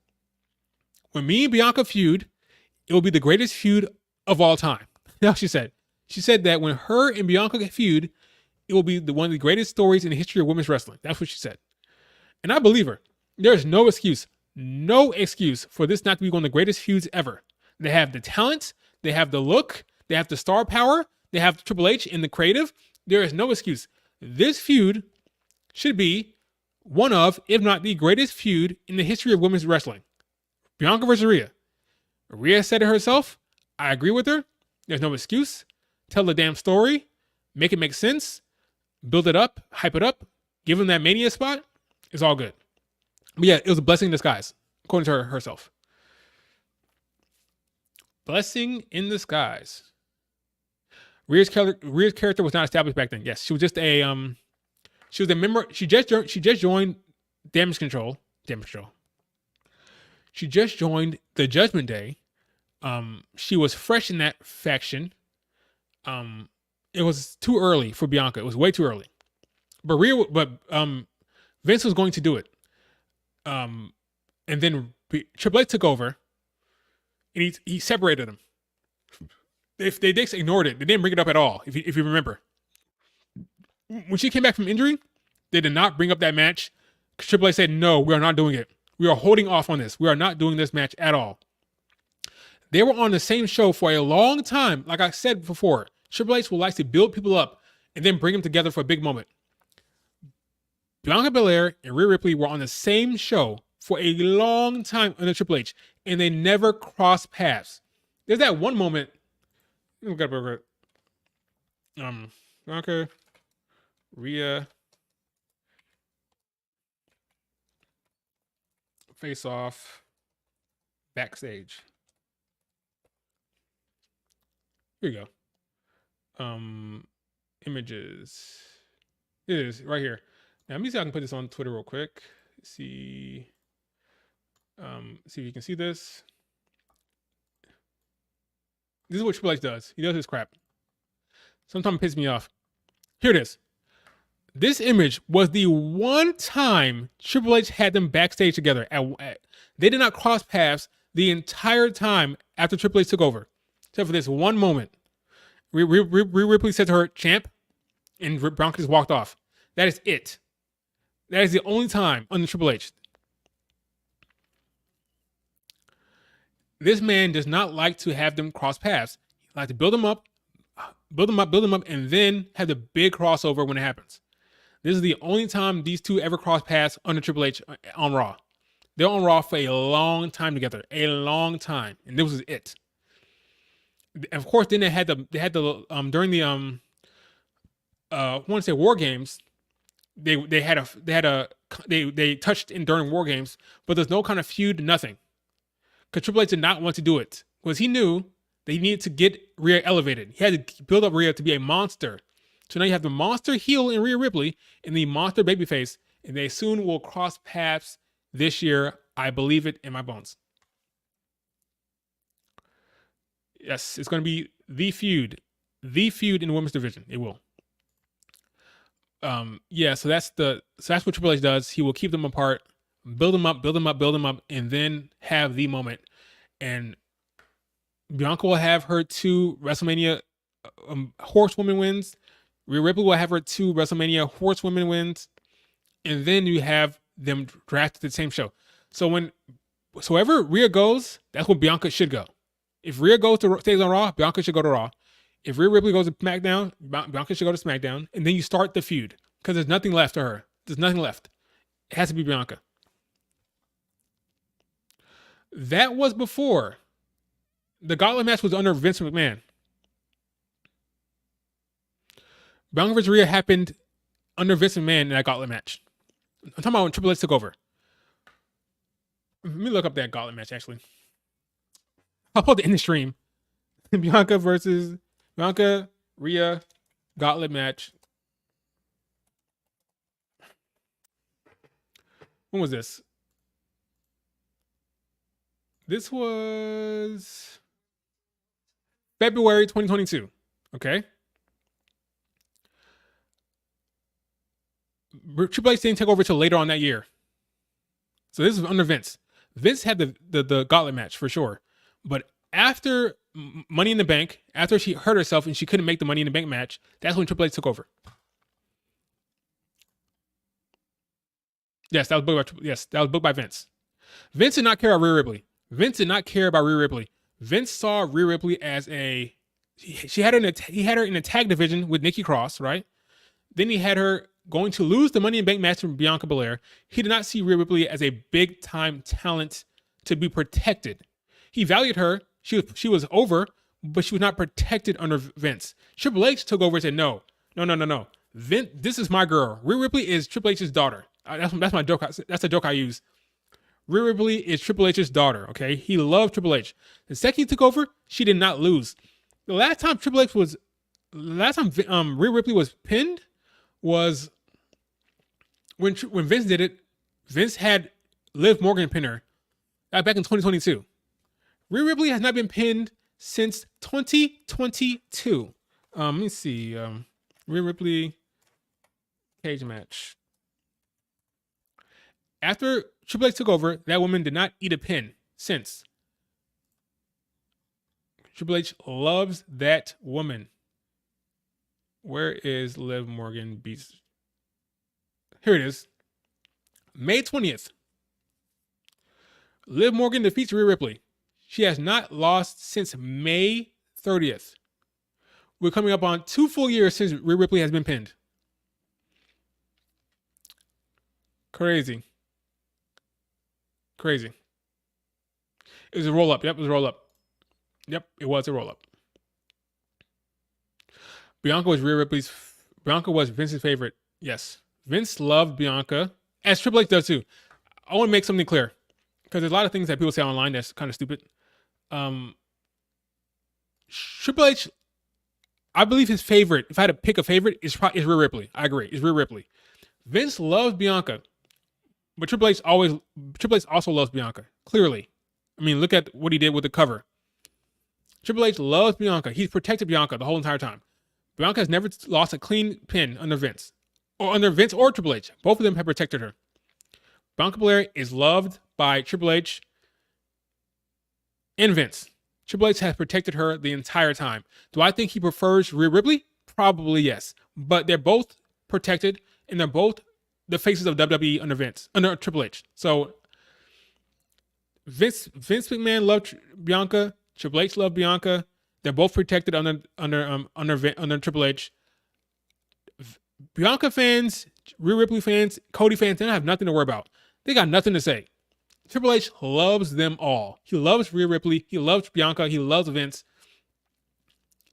Speaker 1: "When me and Bianca feud, it will be the greatest feud of all time." Now she said that when her and Bianca feud, it will be one of the greatest stories in the history of women's wrestling. That's what she said. And I believe her. There's no excuse for this not to be one of the greatest feuds ever. They have the talent, they have the look, they have the star power, they have Triple H in the creative. There is no excuse. This feud should be one of, if not the greatest feud in the history of women's wrestling. Bianca versus Rhea. Rhea said it herself. I agree with her. There's no excuse. Tell the damn story. Make it make sense. Build it up. Hype it up. Give him that Mania spot. It's all good. But yeah, it was a blessing in disguise, according to her herself. Blessing in disguise. Rhea's character was not established back then. Yes, she was just a she was a member. She just joined Damage Control. She just joined the Judgment Day. She was fresh in that faction. It was too early for Bianca. It was way too early. But Vince was going to do it. And then Triple H took over, and he separated them. They just ignored it. They didn't bring it up at all, if you remember. When she came back from injury, they did not bring up that match. Triple H said, "No, we are not doing it. We are holding off on this. We are not doing this match at all." They were on the same show for a long time. Like I said before, Triple H will like to build people up and then bring them together for a big moment. Bianca Belair and Rhea Ripley were on the same show for a long time under Triple H, and they never crossed paths. There's that one moment. Bianca, Rhea, face off, backstage. Here you go. Images. It is right here. Now let me see if I can put this on Twitter real quick. See if you can see this. This is what Triple H does. He does his crap. Sometimes it pisses me off. Here it is. This image was the one time Triple H had them backstage together. They did not cross paths the entire time after Triple H took over, except for this one moment. Rhea Ripley said to her, "Champ," and Bianca just walked off. That is it. That is the only time under Triple H. This man does not like to have them cross paths. He likes to build them up, and then have the big crossover when it happens. This is the only time these two ever cross paths under Triple H on Raw. They're on Raw for a long time together, a long time, and this was it. And of course, then they had the during the I want to say War Games. They touched in during War Games, but there's no kind of feud, nothing. because Triple H did not want to do it because he knew that he needed to get Rhea elevated. He had to build up Rhea to be a monster. So now you have the monster heel in Rhea Ripley and the monster babyface, and they soon will cross paths this year. I believe it in my bones. Yes, it's going to be the feud in the women's division. It will. So that's what Triple H does. He will keep them apart, build them up, and then have the moment. And Bianca will have her 2 WrestleMania horsewoman wins. Rhea Ripley will have her 2 WrestleMania horsewoman wins, and then you have them drafted the same show. So wherever Rhea goes, that's where Bianca should go. If Rhea stays on Raw, Bianca should go to Raw. If Rhea Ripley goes to SmackDown, Bianca should go to SmackDown, and then you start the feud because there's nothing left to her. There's nothing left. It has to be Bianca. That was before the Gauntlet match was under Vince McMahon. Bianca vs. Rhea happened under Vince McMahon in that Gauntlet match. I'm talking about when Triple H took over. Let me look up that Gauntlet match, actually. I'll put it in the stream. Bianca, Rhea, Gauntlet match. When was this? This was February 2022. Okay. Triple H didn't take over till later on that year. So this is under Vince. Vince had the Gauntlet match for sure. But after Money in the Bank, after she hurt herself and she couldn't make the Money in the Bank match, that's when Triple H took over. Yes, that was booked by Vince. Vince did not care about Rhea Ripley. Vince saw Rhea Ripley as he had her in a tag division with Nikki Cross, right? Then he had her going to lose the Money in the Bank match from Bianca Belair. He did not see Rhea Ripley as a big time talent to be protected. He valued her. She was over, but she was not protected under Vince. Triple H took over and said, no. Vince, this is my girl. Rhea Ripley is Triple H's daughter. That's my joke. That's a joke I use. Rhea Ripley is Triple H's daughter, okay? He loved Triple H. The second he took over, she did not lose. The last time Rhea Ripley was pinned was when Vince did it. Vince had Liv Morgan pin her back in 2022. Rhea Ripley has not been pinned since 2022. Let me see. Rhea Ripley cage match. After Triple H took over, that woman did not eat a pin since. Triple H loves that woman. Where is Liv Morgan beats? Here it is. May 20th. Liv Morgan defeats Rhea Ripley. She has not lost since May 30th. We're coming up on 2 full years since Rhea Ripley has been pinned. Crazy. It was a roll up. Yep, it was a roll up. Yep, it was a roll up. Bianca was Vince's favorite. Yes. Vince loved Bianca, as Triple H does too. I want to make something clear, because there's a lot of things that people say online that's kind of stupid. Triple H, I believe his favorite, if I had to pick a favorite, is Rhea Ripley. I agree, it's Rhea Ripley. Vince loves Bianca, but Triple H also loves Bianca. Clearly, I mean, look at what he did with the cover. Triple H loves Bianca. He's protected Bianca the whole entire time. Bianca has never lost a clean pin under Vince or Triple H. Both of them have protected her. Bianca Belair is loved by Triple H and Vince. Triple H has protected her the entire time. Do I think he prefers Rhea Ripley? Probably yes. But they're both protected, and they're both the faces of WWE under Triple H. So Vince McMahon loved Bianca. Triple H loved Bianca. They're both protected under Triple H. Bianca fans, Rhea Ripley fans, Cody fans, they don't have nothing to worry about. They got nothing to say. Triple H loves them all. He loves Rhea Ripley. He loves Bianca. He loves Vince.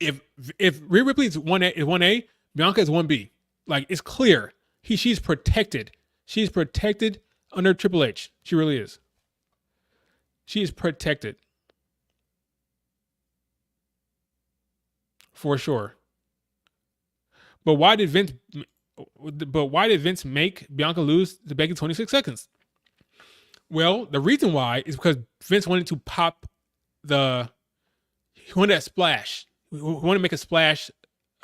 Speaker 1: If Rhea Ripley is 1A, Bianca is 1B. Like, it's clear. She's protected. She's protected under Triple H. She really is. She is protected. For sure. But why did Vince make Bianca lose to Becky 26 seconds? Well, the reason why is because Vince wanted to pop he wanted that splash. He wanted to make a splash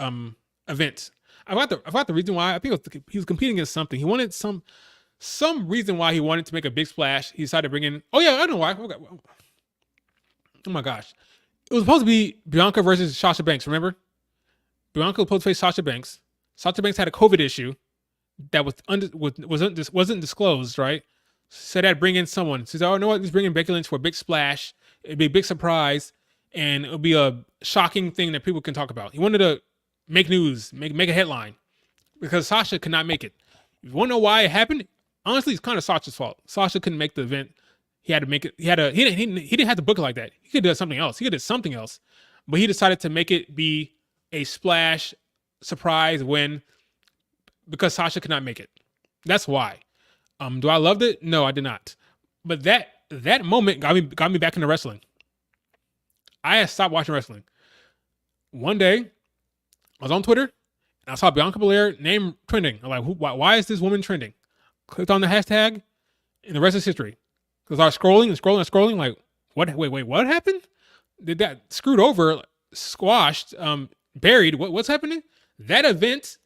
Speaker 1: event. I forgot the reason why. I think he was competing against something. He wanted some reason why he wanted to make a big splash. He decided to bring in. Oh yeah, I know why. Oh my gosh, it was supposed to be Bianca versus Sasha Banks. Remember, Bianca was supposed to face Sasha Banks. Sasha Banks had a COVID issue that wasn't disclosed, right? So that bring in someone. She said, "Oh, you know what? Let's bring in Becky Lynch for a big splash. It'd be a big surprise, and it'll be a shocking thing that people can talk about." He wanted to make news, make a headline, because Sasha could not make it. If you want to know why it happened, honestly, it's kind of Sasha's fault. Sasha couldn't make the event. He had to make it. He didn't have to book it like that. He could do something else. But he decided to make it be a splash surprise win because Sasha could not make it. That's why. Do I loved it? No, I did not. But that moment got me back into wrestling. I had stopped watching wrestling. One day, I was on Twitter and I saw Bianca Belair name trending. I'm like, why is this woman trending? Clicked on the hashtag, and the rest is history. Because I was scrolling, like, what? Wait, what happened? Did that screwed over, squashed, buried? What's happening? That event,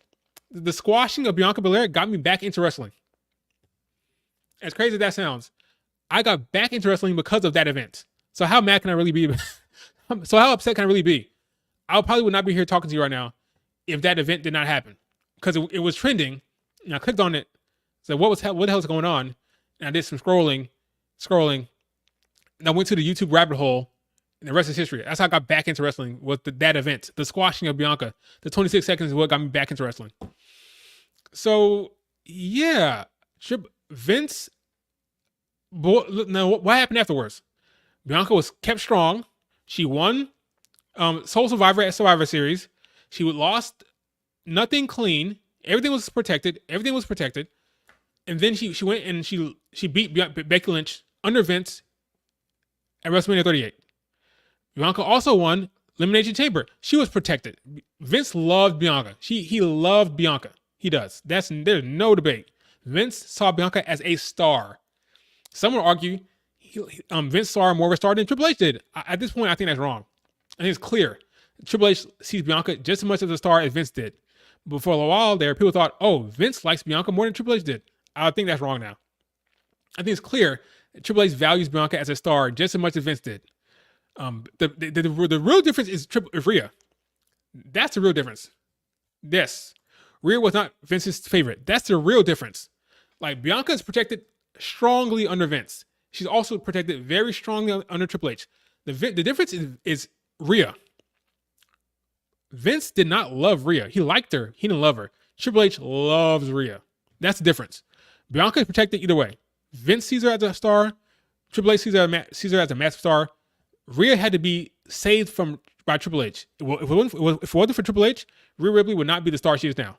Speaker 1: the squashing of Bianca Belair, got me back into wrestling. As crazy as that sounds, I got back into wrestling because of that event. So how mad can I really be? So how upset can I really be? I probably would not be here talking to you right now if that event did not happen, because it was trending, and I clicked on it. So what the hell is going on? And I did some scrolling, and I went to the YouTube rabbit hole, and the rest is history. That's how I got back into wrestling, was that event, the squashing of Bianca. The 26 seconds is what got me back into wrestling. So yeah, Vince. Now what happened afterwards? Bianca was kept strong. She won Soul Survivor at Survivor Series. She lost nothing clean. Everything was protected. And then she went and she beat Becky Lynch under Vince at WrestleMania 38. Bianca also won Elimination Chamber. She was protected. Vince loved Bianca. He loved Bianca. He does. There's no debate. Vince saw Bianca as a star. Some would argue Vince saw her more of a star than Triple H did. At this point, I think that's wrong. I think it's clear. Triple H sees Bianca just as much as a star as Vince did. But for a while there, people thought, oh, Vince likes Bianca more than Triple H did. I think that's wrong now. I think it's clear that Triple H values Bianca as a star just as much as Vince did. The real difference is Rhea. That's the real difference. Yes. Rhea was not Vince's favorite. That's the real difference. Like, Bianca is protected strongly under Vince. She's also protected very strongly under Triple H. The difference is Rhea. Vince did not love Rhea. He liked her. He didn't love her. Triple H loves Rhea. That's the difference. Bianca is protected either way. Vince sees her as a star. Triple H sees her as a massive star. Rhea had to be saved by Triple H. If it wasn't for Triple H, Rhea Ripley would not be the star she is now.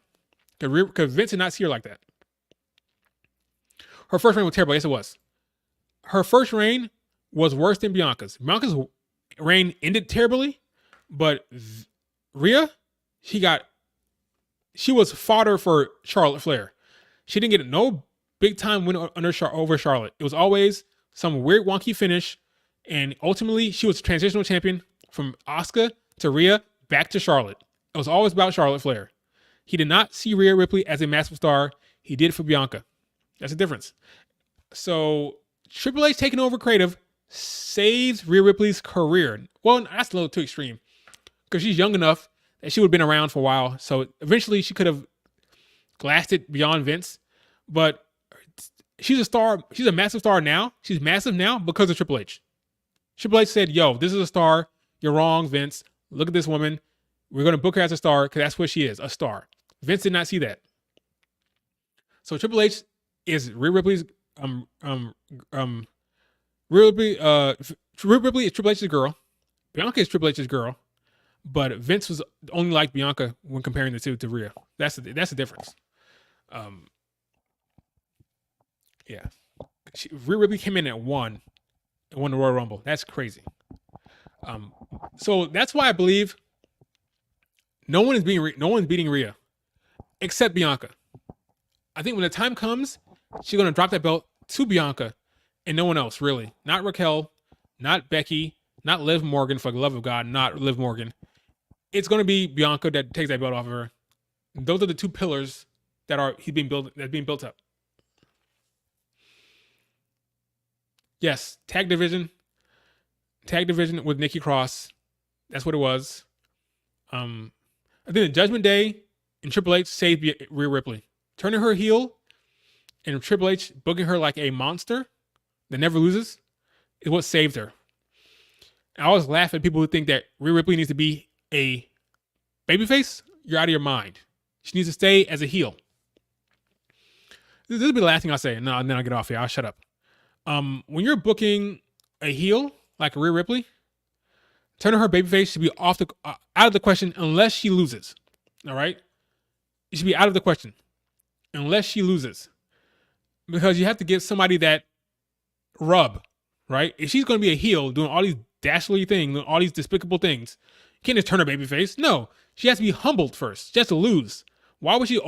Speaker 1: Because Vince did not see her like that. Her first reign was terrible. Yes, it was. Her first reign was worse than Bianca's. Bianca's reign ended terribly, but Rhea, she was fodder for Charlotte Flair. She didn't get no big time win over Charlotte. It was always some weird wonky finish, and ultimately she was a transitional champion from Asuka to Rhea back to Charlotte. It was always about Charlotte Flair. He did not see Rhea Ripley as a massive star. He did it for Bianca. That's the difference. So Triple H taking over creative saves Rhea Ripley's career. Well, that's a little too extreme, because she's young enough that she would have been around for a while. So eventually she could have lasted beyond Vince. But she's a star. She's a massive star now. She's massive now because of Triple H. Triple H said, yo, this is a star. You're wrong, Vince. Look at this woman. We're going to book her as a star because that's what she is, a star. Vince did not see that. So Triple H is Rhea Ripley's Rhea Ripley is Triple H's girl. Bianca is Triple H's girl. But Vince was only like Bianca when comparing the two to Rhea. That's the difference. Yeah. Rhea Ripley came in at 1, and won the Royal Rumble. That's crazy. So that's why I believe no one is beating Rhea except Bianca. I think when the time comes, she's gonna drop that belt to Bianca and no one else, really. Not Raquel, not Becky, not Liv Morgan, for the love of God, not Liv Morgan. It's gonna be Bianca that takes that belt off of her. Those are the two pillars that's being built up. Yes, tag division with Nikki Cross. That's what it was. I think the Judgment Day and Triple H saved Rhea Ripley. Turning her heel and Triple H booking her like a monster that never loses is what saved her. I always laugh at people who think that Rhea Ripley needs to be a babyface. You're out of your mind. She needs to stay as a heel. This will be the last thing I'll say, and then I'll get off here. I'll shut up. When you're booking a heel like Rhea Ripley, turning her babyface should be out of the question unless she loses. All right, it should be out of the question unless she loses, because you have to give somebody that rub, right? If she's going to be a heel doing all these dastardly things, doing all these despicable things, you can't just turn her babyface. No, she has to be humbled first. She has to lose. Why would she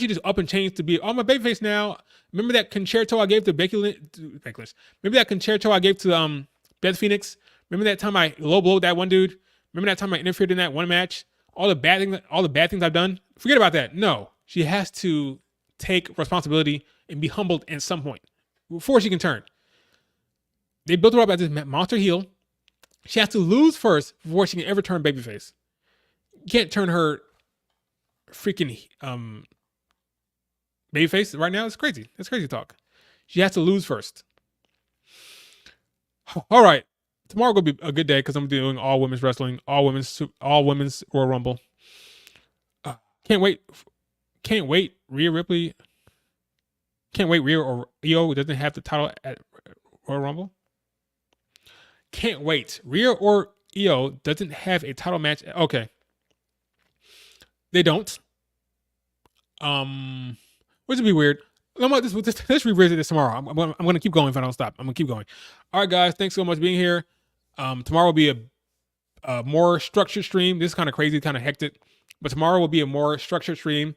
Speaker 1: just up and change to be, oh, I'm a babyface now? Remember that concerto I gave to Becky Lynch? Remember that concerto I gave to Beth Phoenix? Remember that time I low blowed that one dude? Remember that time I interfered in that one match? All the bad things I've done? Forget about that. No, she has to take responsibility and be humbled at some point before she can turn. They built her up as this monster heel. She has to lose first before she can ever turn babyface. You can't turn her freaking babyface right now. It's crazy. That's crazy talk. She has to lose first. All right. Tomorrow will be a good day because I'm doing all women's wrestling, all women's Royal Rumble. Can't wait. Rhea Ripley. Can't wait. Rhea or Io doesn't have the title at Royal Rumble. Can't wait. Rhea or Io doesn't have a title match. Okay. They don't. Which would be weird. Let's revisit this tomorrow. I'm going to keep going if I don't stop. I'm going to keep going. All right, guys. Thanks so much for being here. Tomorrow will be a more structured stream. This is kind of crazy, kind of hectic. But tomorrow will be a more structured stream.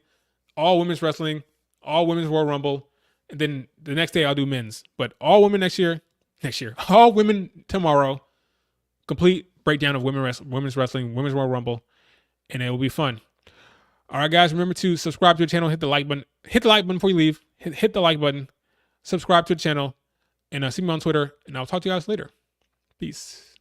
Speaker 1: All women's wrestling, all women's Royal Rumble. And then the next day I'll do men's. But all women next year. All women tomorrow. Complete breakdown of women's wrestling, women's Royal Rumble. And it will be fun. All right, guys, remember to subscribe to the channel. Hit the like button. Hit the like button before you leave. Hit the like button. Subscribe to the channel. And see me on Twitter. And I'll talk to you guys later. Peace.